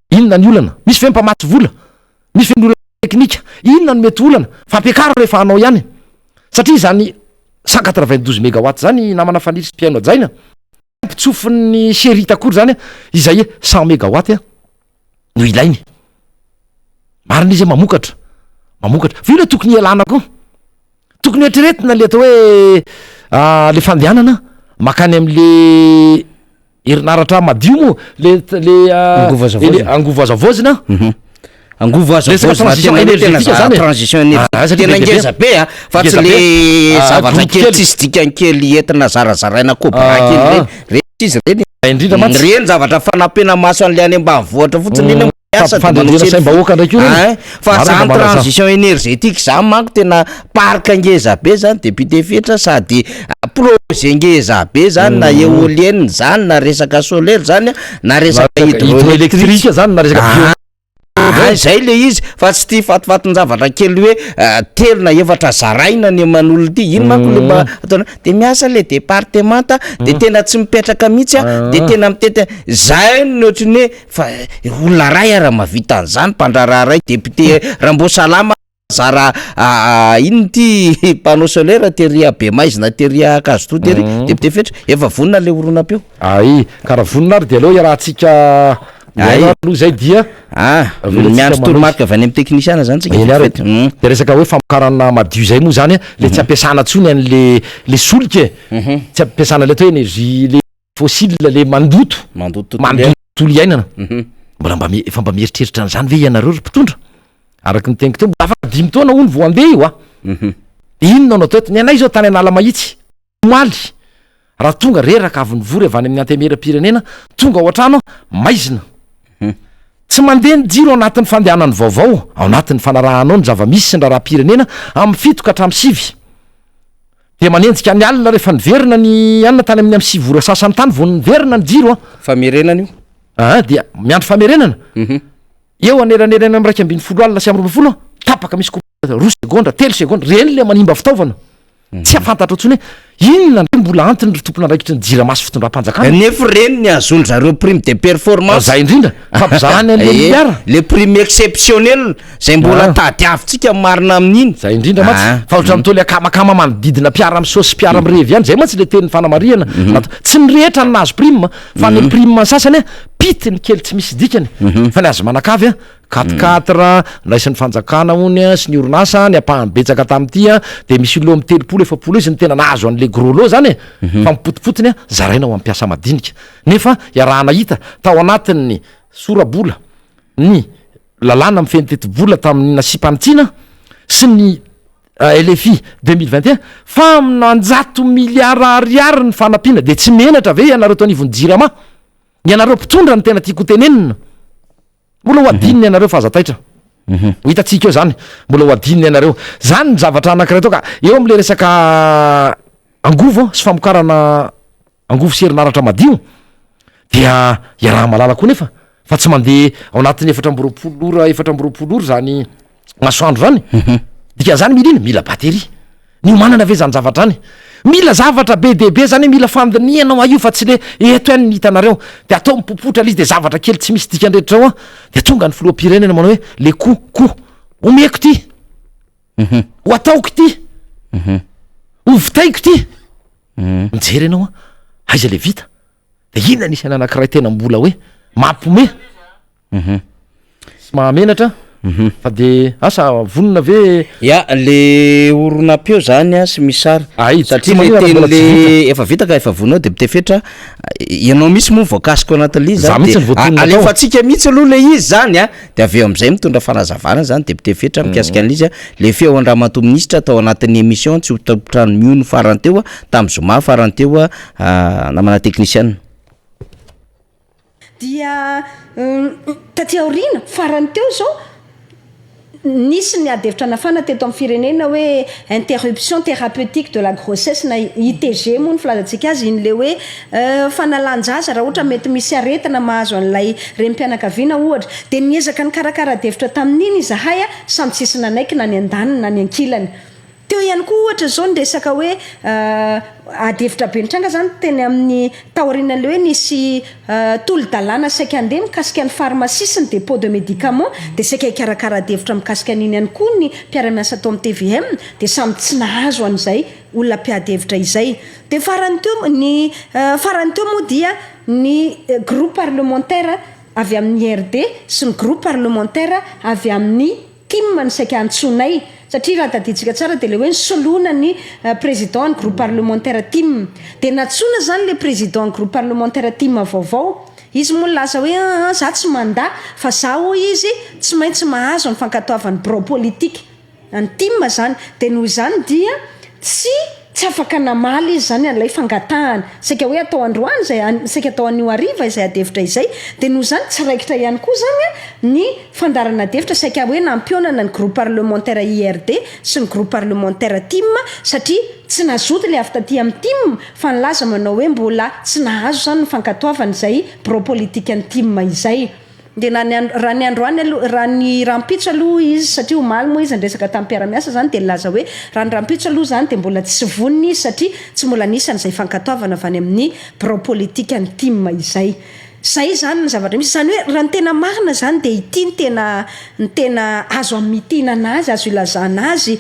inona ny olana misy fe mpamatsy vola misy fe ny olana teknika inona ny mety olana fa ampiakary rehefa anao ihany satria zany 192 mégawatt zany namana fanitry sy mpiaino ajaina mpitsofin'ny serita akory zany izay 100 mégawatt no ilainy marina izy mamokatra fa io le tokony ialana koa tokony etreretina le atao hoe le fandehanana makany am'le herinaratra madio mo le angovazavozina transition énergétique ngeza be fa tsy le zavatra kely tsisy dikankely entina zarazaraina koa izy reny zavatra fanampena maso an'le any ambanivohatra fotsiny fa zany transition énergétique zany manko tena parka ngeza be zany député fetra sady projet ngeza be zany na éolienne zany na resaka solaire zany na resaka hydroélectrique zany na resaka zay le izy fa tsy ty fatifatiny zavatra kely hoe telo na efatra zaraina ny manolo ty ino manko le ataona de miasa le départementa de tena tsy mipetraka mihitsy de tena mitety zay ny ohatriny hoe fa olona ray raha mavita an'izany mpandraraha ray député Rambosalama zara ino ty panneau solaire teria be maizina teria kazo to tery député fetra efa vonina le oronam-peo karaha vonina ary de aleo iarahantsika aloha zay dia miandro toromarika avy any amin'ny teknisiana zany tsika de resaka hoe famokarana madio zay moa zany le tsy ampiasana tsony an'le solika tsy ampiasana le atao énergie le fossile le mandoto olo iainana efa mba mieritreritra an'zany ve ianareo ry mpitondra araky ny teniko teo mbola afaka 5 taona ony vo andeha io inona anao teto ny anay zao tany anala mahitsy moaly raha tonga reraka avy nivory avy any amin'ny antemera-pirenena tonga ao an-trano maizina tsy mandeha ny jiro ao anatin'ny fandehanany vaovao ao anatin'ny fanarahanao ny zava-misy sy ny raharam-pirenena amin'ny 7 ka hatramin'ny 5 de manenjika ny alina rehefa niverina ny alina tany amin'ny 5 ora sasany tany vo niverina ny jiro famerenana io dia miandro famerenana eo aneraneraina amin'ny 120 alina sy 40 tapaka misy 2 segondra 3 segondra reny le manimba fitaovana tsy afantatra otsony hoe inona mbola antony ry tompona raikitry ny jiramaso fitondram-panjakana nefa reny ny azony zareo prime de performance zay indrindra fa bizahany an'le milliard le prime exceptionnel zay mbola tady avitsika marina amin'iny zay indrindra matsy fa ohatra mitoly akamakama manodidina mpiara amy saosy mpiara mirevy ihany zay matsy le tenin'ny fanamarihana tsy ny rehetra ny nahazo prime fa ny prime ny sasany a pitiny kely tsy misy dikany fa ny azo manakavy a 4 naisin'ny fanjakana ony a sy ny orinasa ny apahany betsaka tamity a de misy olo amy 30 izy ny tena nahazo an'le grolo zany e fa mipotipotiny a zaraina ho ampiasa madinika nefa iarahana hita tao anatin'ny sorabola ny lalàna amy fenitetibola tamin'ny nasipanitsina sy ny LFI 2021 fa amin'anjato miliara ariary ny fanampiana de tsy menatra ve ianareo to anivony jirama ianareo mpitondra ny tena tiako tenenina mbola ho adininy ianareo fahazataitra ho hitatsika eo zany mbola ho adininy ianareo zany ny zavatra anankiray to ka eo am'le resaka angovo sy famokarana angovo sy herinaratra madio dia iaraha malala koa nefa fa tsy mandeha ao anatin'ny 4 zany masoandro zany dikan'izany mila iny mila batery nio manana ve zany zavatra any mila zavatra be debe zany hoe mila fandinianao aio fa tsy le eto any ny hitanareo de atao mipopotra izy de zavatra kely tsy misy dikanrehetra ao a de tonga ny filoam-pirenena manao hoe le ko omeko ty ho ataoko ty ho vitaiko ty mijery anao a aiza le vita de inona nisany anankiray tena mbola hoe mampome sy mahamenatra fa de asa vonona ve ya le oronam-peo zany a sy misara satria le teny le efa vita ka efa vonao de bitefetra ianao misy moa voakasiko anatin'le izy alefatsika mihitsy aloha le izy zany a de aveo am'izay mitondra fanazavana zany de bitefetra mikasika an'le izy a le feo andramatoa minisitra tao anatin'ny émission tsy hotapotrano miono faranteo a tamy zoma faranteo a namana technicienne dia taty aorina farany teo zao nisy ny adevitra nafana teto amin'ny firenena hoe interruption thérapeutique de la grossesse na ITG moa ny filazantsika azy iny le hoe fanalanjaza raha ohatra mety misy aretina mahazo an'ilay rem-pianakaviana ohatra de niezaka ny karakara adevitra tamin'iny izahay a samy tsisy nanaiky na ny andaniny na ny ankilany teo ihany koa ohatra zao ny resaka hoe adevitra be nitranga zany teny amin'ny taorinan'le hoe nisy tolo-dalàna saika andeha mikasika ny pharmacie sy ny dépôt de médicament de saika ikarakara adevitra mikasika an'iny ihany koa ny mpiara-miasa atao amin'ny TVM de samy tsy nahazo an'izay olona mpiadevitra izay de farany teo moa dia ny groupe parlementaire avy amin'ny RD sy ny groupe parlementaire avy amin'ny KIM ny saika antsonay satria raha taditsika tsara de le hoe nisoloana ny président ny groupe parlementaire TIM de natsona zany le président ny groupe parlementaire TIM vaovao izy moa lasa hoe za tsy manda fa zao izy tsy maintsy mahazo ny fankatoavany bro politique ny TIM zany de noho izany dia tsy afaka namaly izy zany an'ilay fangatahana saika hoe atao androany zay saika atao an'io ariva izay adevitra izay de noho zany tsy raikitra ihany koa zany ny fandarana adevitra saika hoe nampionana ny groupe parlementaire IRD sy ny groupe parlementaire TIM satria tsy nazoto le avy taty amin'ny TIM fa nilaza manao hoe mbola tsy nahazo zany ny fankatoavany izay bro politique ny TIM izay de raha ny androany raha ny rampitso aloha izy satria omaly moa izy andresaka tamin'ny mpiara-miasa zany de nilaza hoe raha ny rampitso aloha zany de mbola tsy voniny izy satria tsy mbola nisy an'izay fankatoavana avy any amin'ny bro politique ny TIM izay zany ny zavatra misy zany hoe raha ny tena marina zany de ity ny tena azo amitina anazy azo ilazana azy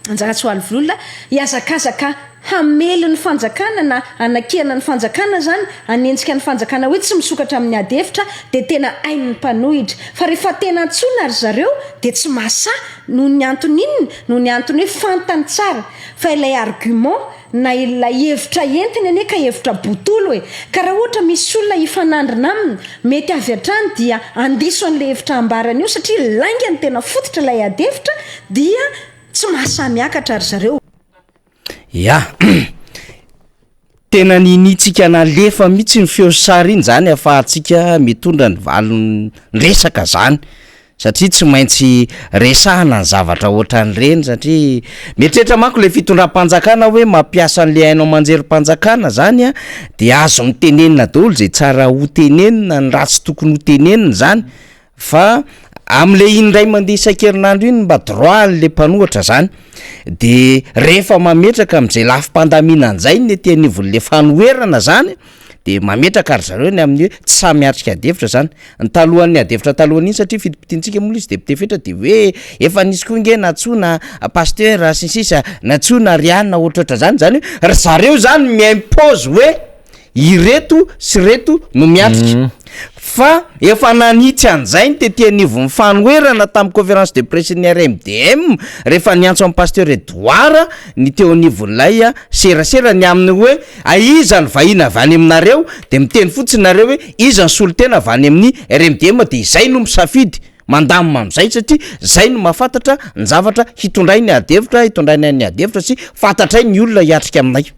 anjaratsy ho alvololona hiazakazaka hamely ny fanjakana na anakiana ny fanjakana zany anenjika ny fanjakana hoe tsy misokatra amin'ny adevitra de tena hain'ny mpanohitra fa rehefa tena antsona ry zareo de tsy masa noho ny antony inony noho ny antony hoe fantany tsara fa ilay argument na ilay hevitra entiny ane ka hevitra botolo hoe ka raha ohatra misy olona hifanandrina aminy mety avy hatrany dia andiso an'le hevitra ambarana io satria laingany tena fototra ilay adevitra dia tsy mahasamiakatra ry zareo ya tena ninitsika nalefa mihitsy ny feo sary iny zany afahantsika mitondra ny valony resaka zany satria tsy maintsy resahana ny zavatra ohatran'ireny satria mieritreritra manko le fitondram-panjakana hoe mampiasa an'le hainao manjery-panjakana zany a de azo mitenenina daholo zay tsara ho tenenina ny ratsy tokony ho tenenina zany fa am'le indray mandeha isan-kerinandro iny mba droit le mpanohatra zany de rehefa mametraka am'izay lafim-pandaminan'izay ny tianivon'le fanoerana zany de mametraka ary zareo ny amin'ny hoe tsy samiatrika adevitra zany ny talohan'ny adevitra talohany iny satria fidipitiantsika mola izy de pitefetra de hoe efa nisy koa nge natsona pasteur sisisa natsona rianna ohatrohatra zany hoe zareo zany miimpose hoe ireto sy reto no miatrika fa efa nanitsy an'izay ny tetianivo ny fanoerana tamin'ny conférence de presse ny RMDM rehefa niantso amin'ny pasteur Edouard ny teo anivon'ilay serasera ny aminy hoe aiza ny vahina avy any aminareo de miteny fotsiny nareo hoe iza ny solotena avy any amin'ny RMDM de izay no misafidy mandamina am'izay satria zay no mahafantatra ny zavatra hitondray ny adevitra hitondrainy ny adevitra sy fantatray ny olona hiatrika aminay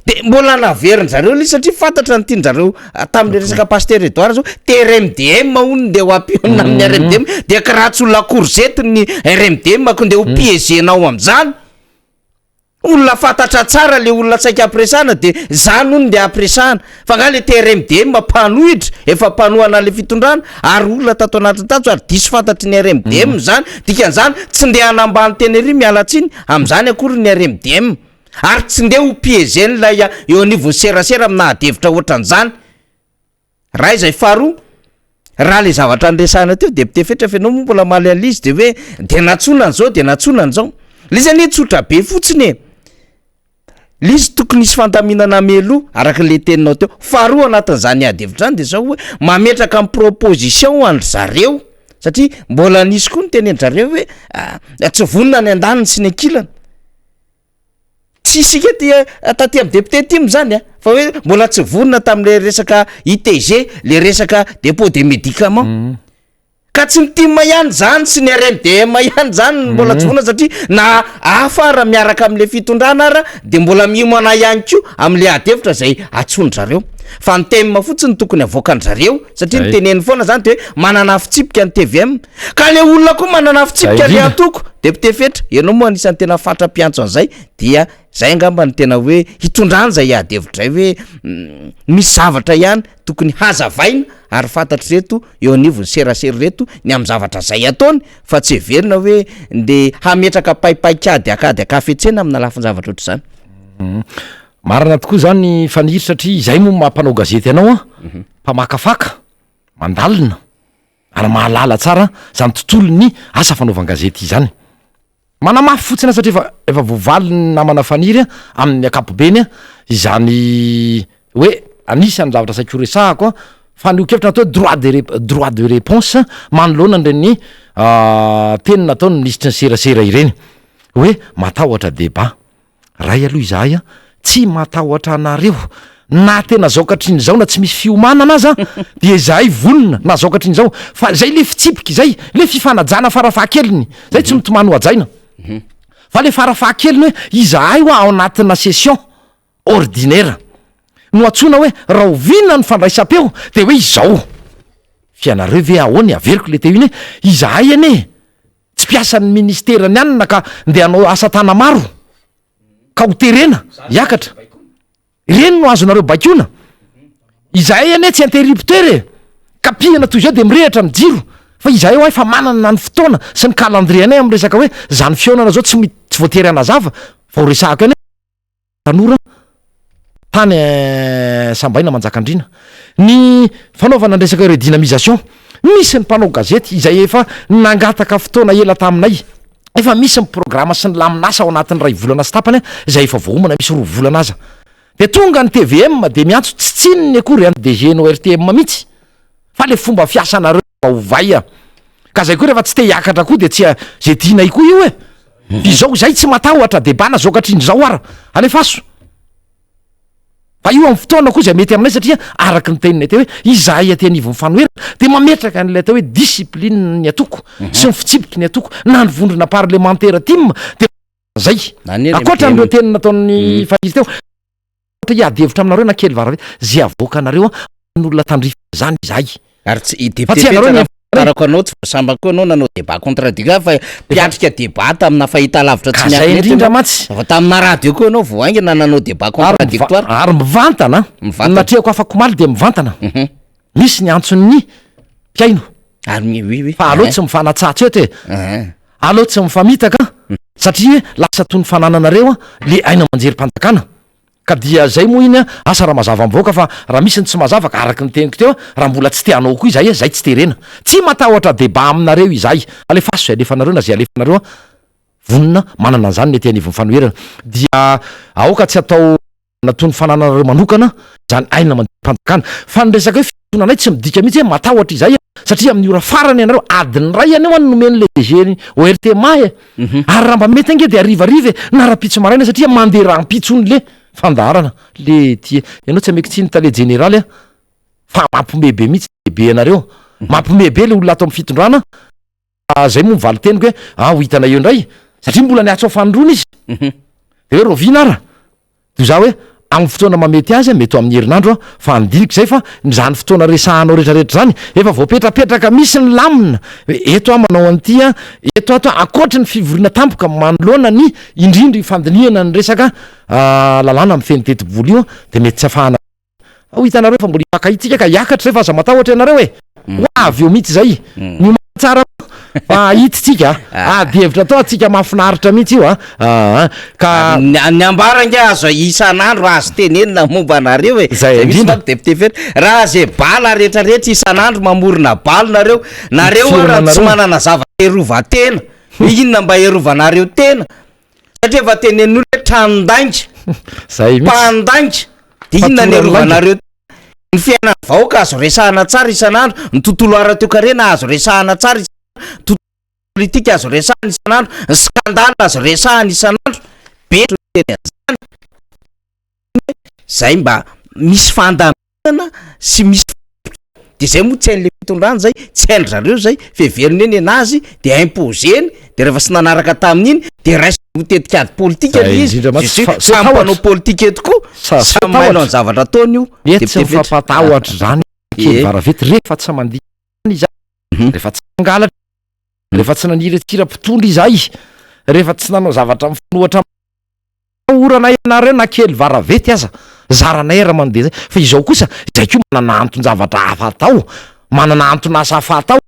de mbola naveriny zareo le satria fantatra ny tianjareo tamin'le resaka pasteur Edouard zao te RMDM hono de ho ampiona amin'ny RMDM de karatsy olona courgette ny RMDM ko de ho piégenao am'zany olona fantatra tsara le olona tsaiky apresana de zany hono de apresana fa nga le te RMDM mpanohitra efa mpanohana le fitondrana ary olona tato anaty tatso ary diso fantatry ny RMDM zany dikan'izany tsy ndeha hanambany teny ery mialatsiny am'zany akory ny RMDM ary tsy ndeha ho piégeny lay eo anivony serasera amina adevitra ohatran'izany raha izay faharoa raha le zavatra andresana teo de pitefetra fenao moa mbola malializy de hoe de natsona an'zao de natsona an'zao lizy anie tsotra be fotsiny lizy tokony isy fandaminana melo araka le teninao teo faharoa anatin'izany adevitra zany de zao hoe mametraka amin'ny proposition andry zareo satria mbola nisy koa ny teneny zareo hoe tsy vonina ny andaniny sy ny ankilana tsy isika ty taty amin'ny député timo zany fa hoe mbola tsy vonina tamin'le resaka ITG le resaka dépôt de médicament ka tsy mitima ihany zany sy ny RMDM ihany zany mbola tsy vonina satria na afara miaraka am'le fitondrana ara de mbola miomana ihany ko am'le adevitra zay atsony zareo fa ny tema fotsiny tokony avoakany zareo satria ny teneny foana zany de hoe manana fitsipika ny TVM ka le olona koa manana fitsipika le atoko député fetra ianao moa anisan'ny tena fatra mpiantso an'izay dia zay angamba ny tena hoe hitondrany zay adevitra zay hoe misy zavatra ihany tokony hazavaina ary fantatry reto eo anivony serasera reto ny amin'ny zavatra zay ataony fa tsy heverina hoe de hametraka paipaikady akady akafetsena amina lafiny zavatra ohatr' zany marina tokoa zany fanihitra satria izay moa mampanao gazety ianao mpamakafaka mandalina ary mahalala tsara zany tontolo ny asa fanaovan gazety izany manamafy fotsiny satria efa voavaliny namana faniry amin'ny akapobeny izany hoe anisany zavatra saiko resahako fa niokevitra natao droit de réponse manoloana nireny teny nataony ministre ny serasera ireny hoe matahotra débat ray aloha izahay tsy matahotra anareo na tena zaokatriny zao na tsy misy fiomanana aza de izahay vonina na zaokatriny zao fa zay le fitsipika izay le fifanajana farafahakeliny zay tsy mitomany ho ajaina fa le farafahakeliny hoe izahay ho ao anatina session ordinaire no atsona hoe raha ovinna ny fandraisam-peo de hoe izao fianareo ve ahoany averiko le teo iny hoe izahay ane tsy piasan'ny ministerany anina ka nde anao asa tana maro ka ho terena hiakatra ireny no azonareo bakiona izahay ane tsy interrupteur ka pihana toy izao de mirehatra ny jiro fa izahay ho fa manana ny fotoana sy ny calendrier anay amin'ny resaka hoe zany fionana zao tsy voatery anazava fa ho resahako ane tanora tany sambaina manjakandrina ny fanaovana resaka redynamisation misy ny mpanao gazety izay efa nangataka fotoana ela taminay efa misy ny programa sy ny laminasa ao anatin'ny ray volana sy tapany izay efa voaomana misy 2 volana aza de tonga ny TVM de miantso tsitsininy akory any DG no RTM mihitsy fa le fomba fiasanareo ovay ka zay koa rehefa tsy te hiakatra koa de tsy zay dinay koa io izao zay tsy matahotra debana zaokatriny zao ara alefaso fa io amin'ny fotoana koa zay mety aminay satria araky ny teniny teo hoe izahay aty anivony fanoerana de mametraka an'ilay tao hoe discipline ny atoko sy ny fitsipiky ny atoko na ny vondrona parlementaire tim de zay akoatra n'ireo teny nataon'ny faniry teo iadevitra aminareo na kely varave zay avoaka anareo n'olona tandrifa zany izahay ary tsy député arako anao tsy voasambako anao nanao débat contradictoire fa piatrika débat tamina fahita lavitra tsy miaky indrindra matsy fa tamina radio koa anao voaingana nanao débat contradictoire ary mivantana natriako afako maly de mivantana misy ny antson'ny mpiaino Ary oui fa aloha tsy mifanatsatsy eto aloha tsy mifamitaka satria lasa toy ny fanananareo le aina manjery mpanjakana ka dia zay moa iny asa raha mazava mivoaka fa raha misy ny tsy mazava ka araky ny teniko teo raha mbola tsy teanao koa izay zay tsy terena tsy matahotra débat aminareo izay alefaso zay alefanareo na zay alefanareo vonina manana an'izany ny etianivon'ny fanoherana dia aoka tsy atao natony fanananareo manokana zany aina manjery mpanjakana fa ny resaka hoe fitonanay tsy midika mihitsy hoe matahotra izay satria amin'ny ora farany ianareo adiny ray any eo any nomeny le DG ORT may ary raha mba mety ange de arivarive na raha-pitso maraina satria mandeha rahampitsony le fandarana le ty ianao tsy ameky tsiny tale generaly fa mampimebe mihitsy be anareo mampimebe le olona ato amin'ny fitondrana zay moa mivaly teniko hoe ho hitana eo indray satria mbola niatso fanindrona izy de hoe rovinara to za hoe amin'ny fotoana mamety azy mety amin'ny herinandro fa andiliko zay fa zany fotoana resahanao rehetrarehetra zany efa voapetrapetraka misy ny lamina eto manao an'ity eto ato ankoatra ny fivoriana tampoka manoloana ny indrindra fandiniana ny resaka lalàna amin'ny feniteti-boly io de mety tsy afahana ho hitanareo fa mbola ipakahitsika ka hiakatra refa aza matahotra ianareo avy eo mihitsy zay tsara fa hititsika de hevitra atao atsika mahafinaritra mihitsy io ka ny ambarange azo isan'andro azo tenenina momba anareo deputé raha zay bala rehetrarehetra isan'andro mamorona bala nareo raha tsy manana zava-terovatena inona mba erovanareo tena satria efa tenen'olo hoe tranondainga zay mpandainga de inona ny erovanareo ny fiainana vahoaka azo resahana tsara isan'andro ny tontolo ara-toekarena azo resahana tsara tontolo politika azo resahana isan'andro ny skandale azo resahana isan'andro betezany zay mba misy fandaminana sy misy de zay moa tsy hain'le fitondrana zay tsy haindry zareo zay feveriny eny anazy de imposeny de rehefa sy nanaraka tamin'iny de raisy tetikady politika izy sampanao politika eto koa samainao ny zavatra ataony io mety tsy mifampatahotra zany varavety rehefa tsy mandiany izay rehefa tsy mangalatra rehefa tsy naniretsikira-pitondra izay rehefa tsy nanao zavatra mifanohatra orana ianareo na kely varavety aza zaranay raha mandeha zay fa izao kosa izay ko manana antony zavatra hafa atao manana antony asa hafa atao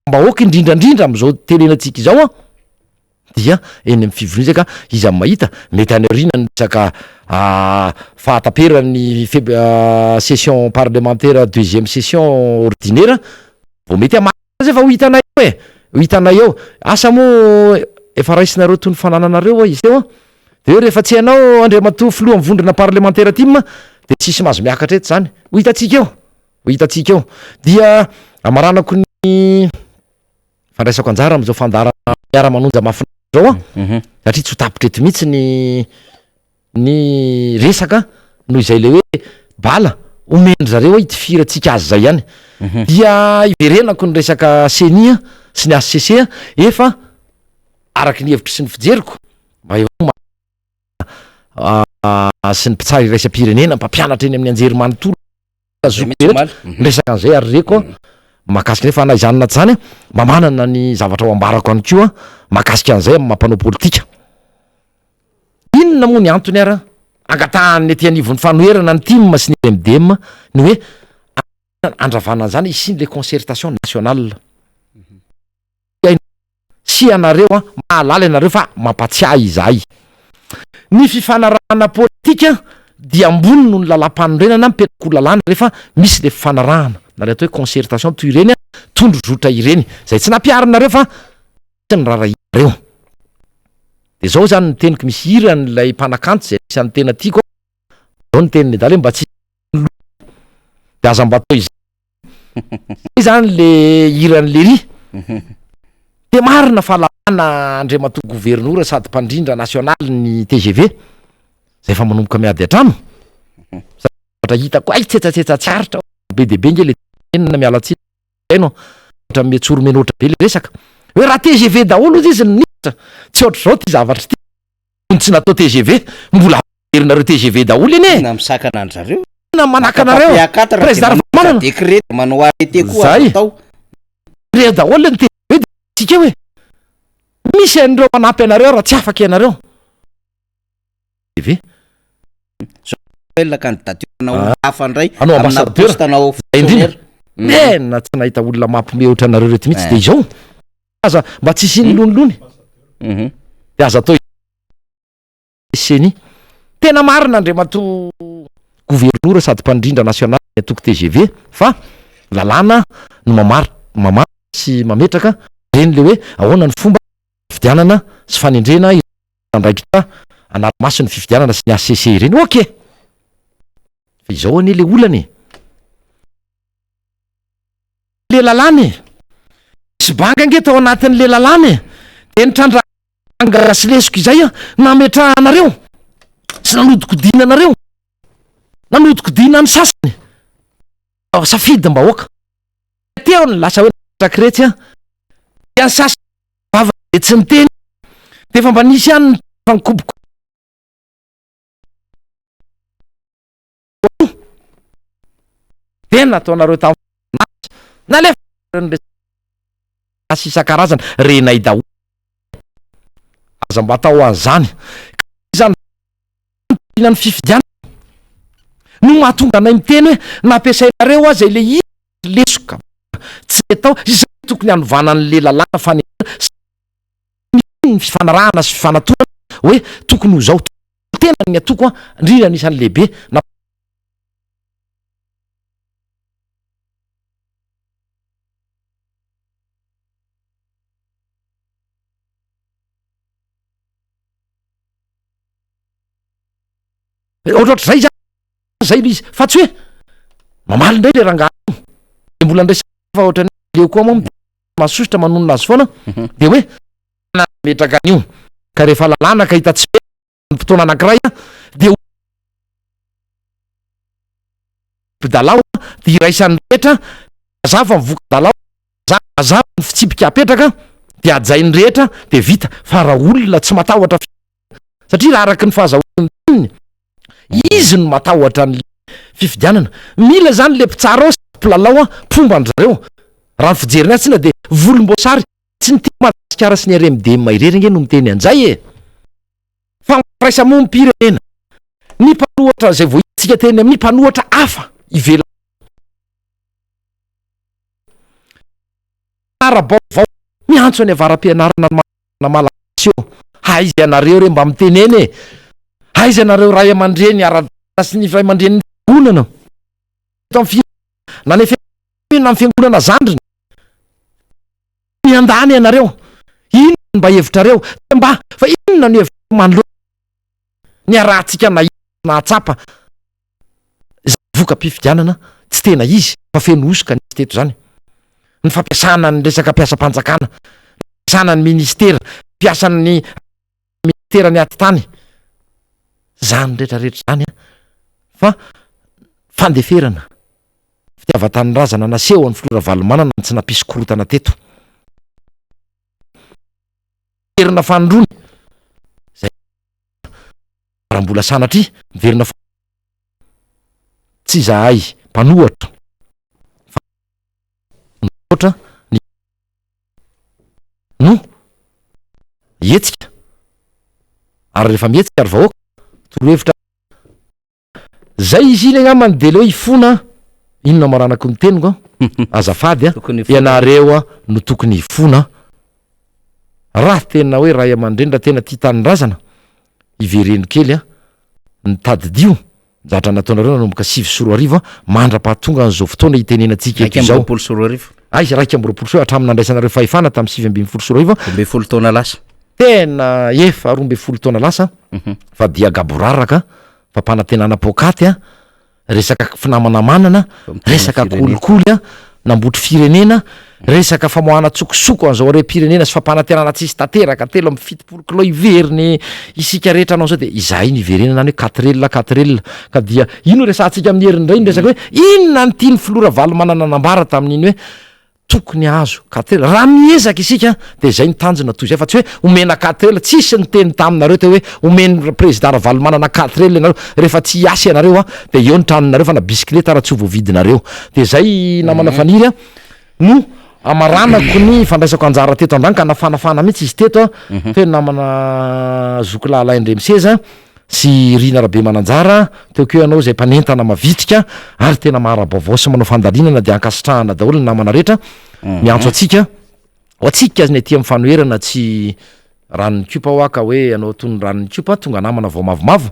mba oka indrindrandrindra am'izao telenantsika izao dia eny amin'ny fivoriana ka izy amin'ny mahita mety anarina ny resaka fahataperany session parlementaire deuxième session ordinaire vao mety zay fa ho hitanay ho hitanay eo asa moa efa raisinareo toy ny fanananareo izy teo de rehefa tsy hainao andriamatoa filoha mivondrona parlementaire tim de tsisy mahazo miakatra eto zany ho hitatsika eo dia amaranako ny fandraisako anjara am'izao fandarana Miara Manonja mahafinaritra zao satria tsy ho tapitra eto mihitsy ny resaka noho izay le hoe bala omendry zareo hitifiratsika azy zay ihany dia iverenako ny resaka senia sy ny ACC efa araky ny hevitry sy ny fijeriko mba eo sy ny mpitsary iraisam-pirenena mpampianatra eny amin'ny anjery manontolo resaka an'izay ary reko mahakasika nefa anaizanina ty zany mba manana ny zavatra ao ambarako any koa mahakasika an'izay amin'ny mampanao politika inona moa ny antony ara angatahany ety anivon'ny fanoherana ny tim sy ny MDM ny hoe andravana an'izany isiny le concertation nationale sy anareo mahalala anareo fa mampatsiahy izay ny fifanarahana politika dia ambony no ny lalam-panorenana mipetrako lalàna rehefa misy le fifanarahana na le atao hoe concertation toy ireny tondrozotra ireny zay tsy nampiarinareo fa tsy ny rarahireo de zao zany ny teniko misy hiran'lay mpanakanto zay misy any tena tiako zao ny teniny daly mba tsy de aza mba atao zany le hiran'le ry de marina fahalana andriamatoa gouvernoura sady mpandrindra nasionaly ny TGV zay fa manomboka miady atrano zavatra hitako ay tsetsatsetsat tsiaritra be de be nge le enina mialatsiny hainao ohatra metsoromen ohatra be le resaka hoe raha TGV daholo izy ny nitra tsy ohatra zao ty zavatra ty tsy natao TGV mbola herinareo TGV daholo eny e na misakana an'zareo na manakanareo président manana décret manao arrêté koa atao reo daholo ny TGV tsika hoe misy an'ireo manampy anareo raha tsy afaka ianareo TGV la candidature nao hafa ndray anao ambassadeur tanao indrindra tena tsy nahita olona mampimeotra anareo reto mihitsy de izao aza mba tsy isiny lonilony de aza atao seny tena marina andriamato gouvernora sady mpandrindra nasionaly atoko TGV fa lalàna no mamary sy mametraka reny le hoe ahoana ny fomba fifidianana sy fanendrena ndraikitra anary-maso ny fifidianana sy ny ACC reny ok fa izao anie le olany le lalàny sy banga nge tao anatin'le lalàny de nitrandraanga sy lesoko izay nametra anareo sy nanodikodina anareo nanodikodina ny sasany safidy mbahoaka teo ny lasa hoe sakretsy ny sasany vava de tsy niteny de efa mba nisy ihany fankoboko tena ataonareo nalefa asy isan-karazany renay daholo aza mba atao an'izany zany ny fifidiana no mahatonga anay miteny hoe nampiasainareo a zay le lesoka tsy atao izay tokony hanovana an'le lalàna fany ny fifanarahana sy fifanatolana hoe tokony ho zao tena ny atoko a indrindra anisan'ny lehibe ohatroatra zay izy fa tsy hoe mamaly indray le rangano de mbola ndray fa ohatra leo koa moa masositra manonona azy foana de hoe metraka an'io ka rehefa lalàna ka hita tsy ny fotoana anankiray de dalao de iraisan'ny rehetra azava mivoaka dalao azava ny fitsipika apetraka de ajainy rehetra de vita fa raha olona tsy matahotra satria raha araky ny fahazahoany izy no matahotra ny fifidianana mila zany le mpitsara ao sy mpilalao pombandrzareo raha ny fijeriny atsina de volomboasary tsy nity Madagasikara sy ny RMDM irery nge no miteny anjay fa raisa monim-pirenena ny mpanohatra zay voitsika teny amin'ny mpanohatra hafa ivela arabaovao miantso any avaram-pianarana na malagasy eo aizy anareo re mba miteneny aizy anareo ray aman-dreny sy ny ray aman-dreny fiangonana na ny fiangonana zandriny miandany anareo inona mba hevitrareo mba fa inona ny hevitra manlo ny arahantsika na atsapa voka-pifidianana tsy tena izy fa feno osoka nisy teto zany ny fampiasana ny resaka mpiasa-panjakana mpiasana ny ministera mpiasan'ny ministerany atitany zany rehetrarehetra zany fa fandeferana fitiavatany razana naseho ny filora valomanana tsy nampisy korotana teto erina fanondrony zay raha mbola sanatry miverina tsy zahay mpanohatra oatra no etsika ary rehefa mietsika ary vahoaka torohevitra zay izy iny agnamany de leo ifona inona maranako ny teniko azafady ianareo no tokony ifona raha tena hoe ray aman-dreny raha tena tia tanindrazana ivereny kely nitadidio zatra nataonareo nanomboka 9 mandra-pahatonga an'izao fotoana itenenantsika eto izao aizy raiky amby 20 hatramin'ny nandraisanareo fahefana tamin'ny 9 taona lasa tena efa 12 taona lasa fa dia gaboraraka fampanantenana pokaty resaka finamanamanana resaka kolikoly nambotry firenena resaka famoahana tsokosoko an'izao are-pirenena sy fampanantenana tsisy tateraka telo amby 70 kilô iveriny isika rehetra anao zao de izahay ny iverena nany hoe 4 ka dia ino resantsika amin'ny herin'indray ny resaka hoe inona ny tiany filora valomanana nambara tamin'iny hoe tokony azo 4 raha miezaka isika de zay nitanjona toy zay fa tsy hoe omena 4 tsisy ny teny taminareo te hoe omeny président valomanana 4 anareo rehefa tsy asy anareo de eo ny tranonareo fa na bisikleta raha tsy voavidinareo de zay namana faniry no amaranako ny fandraisako anjara teto andrany ka nafanafana mihitsy izy teto hoe namana zokolala indremseza sy rina rabe mananjara teokeo ianao zay mpanentana mavitrika ary tena marabavao sy manao fandalinana de ankasitrahana daholo ny namana rehetra miantso atsika ho atsika azy ny aty amin'ny fanoherana tsy ranony kopa ho aka hoe anao tony ranony kopa tonga namana vao mavomavo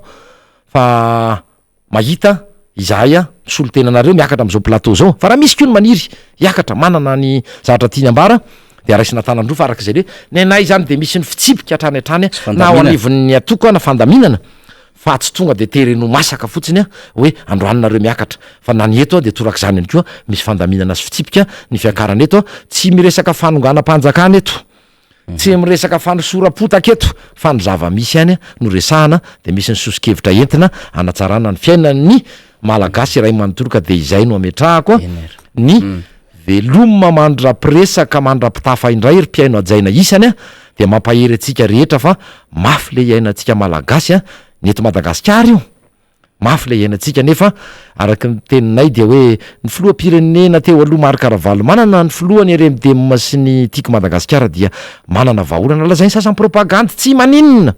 fa mahita izaya misolo tenanareo miakatra am'izao plateau zao fa raha misy ko ny maniry hiakatra manana ny zavatra tiany ambara de araisina tanandro fa arak'izay le nenay zany de misy ny fitsipika hatrany hatrany na ao anivon'ny atoko na fandaminana fa tsy tonga de tereno masaka fotsiny a hoe androaninareo miakatra fa nany eto de toraka zany any koa misy fandaminana sy fitsipika ny fiakarana eto tsy miresaka fanongana-panjakana eto tsy miresaka fanosorapotaka eto fa ny zava-misy ihany no resahana de misy ny sosikevitra entina anatsarana ny fiainan'ny malagasy ray manontoloka de izay no ametrahako ny veloma mandra-piresaka mandra-pitafa indray ry mpiaino ajaina isany a de mampahery atsika rehetra fa mafy le iainantsika malagasy a ny eto Madagasikara io mafy le iainantsika nefa araky ny teninay dia hoe ny filoha-pirenena teo aloha marikaravalo manana ny filohany RMDM sy ny tiako Madagasikara dia manana vahaolana lazainy sasany propagande tsy maninona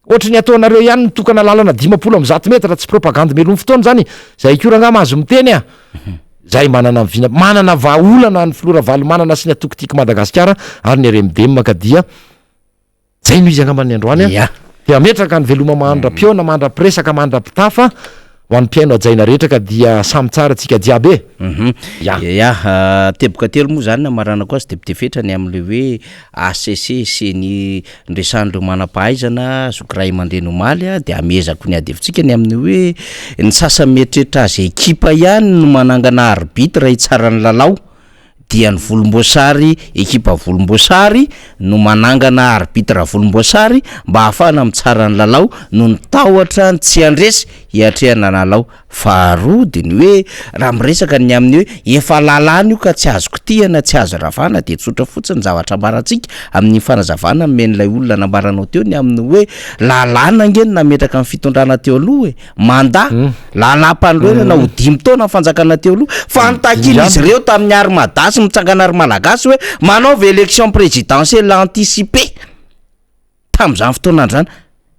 ohatry ny ataonareo ihany ny tokana lalana 500 metra tsy propagande melony fotoana zany zay koranga mahazo miteny a zay manana mivina manana vahaolana ny filoha-ravalo manana sy ny atoko tiako Madagasikara ary ny RMDM ka dia zay no izy angambany androany a de ametraka ny veloma mandra-piona mandra-piresaka mandra-pitafa ho an'ny mpiaino ajaina rehetra ka dia samy tsara tsika jiaby teboka telo moa zany na marana ko azy tebitefetrany am'le hoe ACC sy ny ndresandro manam-pahaizana zokiray mandreny omaly a de amezako ny adevitsika ny amin'ny hoe ny sasa mietrehitra azy ekipa ihany no manangana arbitre itsara ny lalao dia ny volomboasary ekipa volomboasary no manangana arbitre volomboasary mba ahafahana mitsara ny lalao no ny tahotra ny tsy andresy hiatrehana lalao faharoa de ny hoe raha miresaka ny amin'ny hoe efa lalàna io ka tsy azoko tiana tsy azo ravana de tsotra fotsiny zavatra ambarantsika amin'ny fanazavana men'ilay olona nambaranao teo ny amin'ny hoe lalàna ngeny nametraka amin'ny fitondrana teo aloha manda lalàm-pandroena na ho 5 taona fanjakana teo aloha fa nitakily izy ireo tamin'ny Arimadasy mitsangana ary malagasy hoe manaova élection présidentielle anticipée tamin'izany fotoana andrany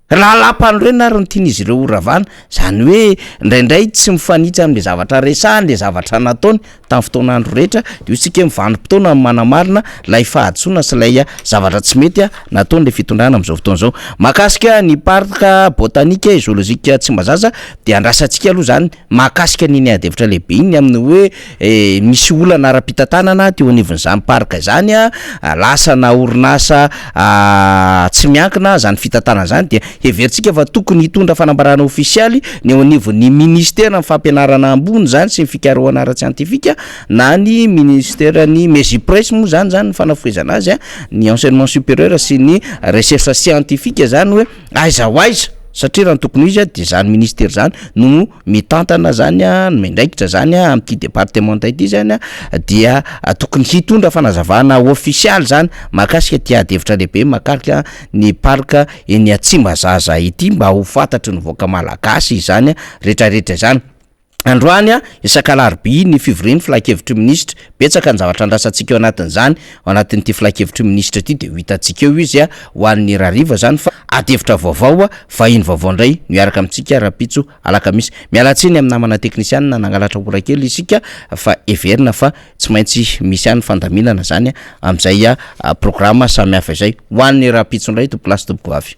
lalàm-pandroena ary nytian'izy ireo oravana zany hoe indraindray tsy mifanitsy amin'le zavatra resahany le zavatra nataony tamin'ny fotoanandro rehetra de isika mivandim-potoana manamarina lay fahadsoana sy lay zavatra tsy mety nataony le fitondrana amin'izao fotoana zao mahakasika ny parka botanika zoolozika tsy mazaza de andrasantsika aloha zany mahakasika niny adevitra lehibe iny amin'ny hoe misy olana ara-pitantanana teo anivon'izany parka zany lasana orinasa tsy miankina zany fitantanana zany de heveritsika fa tokony hitondra fanambarana ofisialy ny eo anivon'ny ministera ny fampianarana ambony zany sy ny fikarohana ara-tsiantifika na ny ministera ny Mesipress moa zany fanafoezana azy ny enseignement supérieur sy ny recherche scientifique zany hoe aiza ho aiza satria raha ny tokony izy de zany ministera zany no mitantana zany mindraikitra zany amin'ity département ity zany dia tokony hitondra fanazavana ofisialy zany mahakasika ty adevitra lehibe makarika ny parka eny Tsimbazaza ity mba ho fantatry ny voaka malagasy izany rehetrarehetra zany androany isakalarby ny fivoriny filakevitry ministre betsaka ny zavatra andrasantsika eo anatin'izany ao anatin'ity filakevitry ministre ity de ho hitantsika eo izy ho an'ny rariva zany fa adevitra vaovao vahiny vaovao indray no iaraka amintsika rapitso alakamisy mialatsiny amin'ny namana teknisianina nangalatra orakely isika fa everina fa tsy maintsy misy any fandaminana zany amin'izay programa samy hafa izay ho an'ny rapitso indray to place toboko avy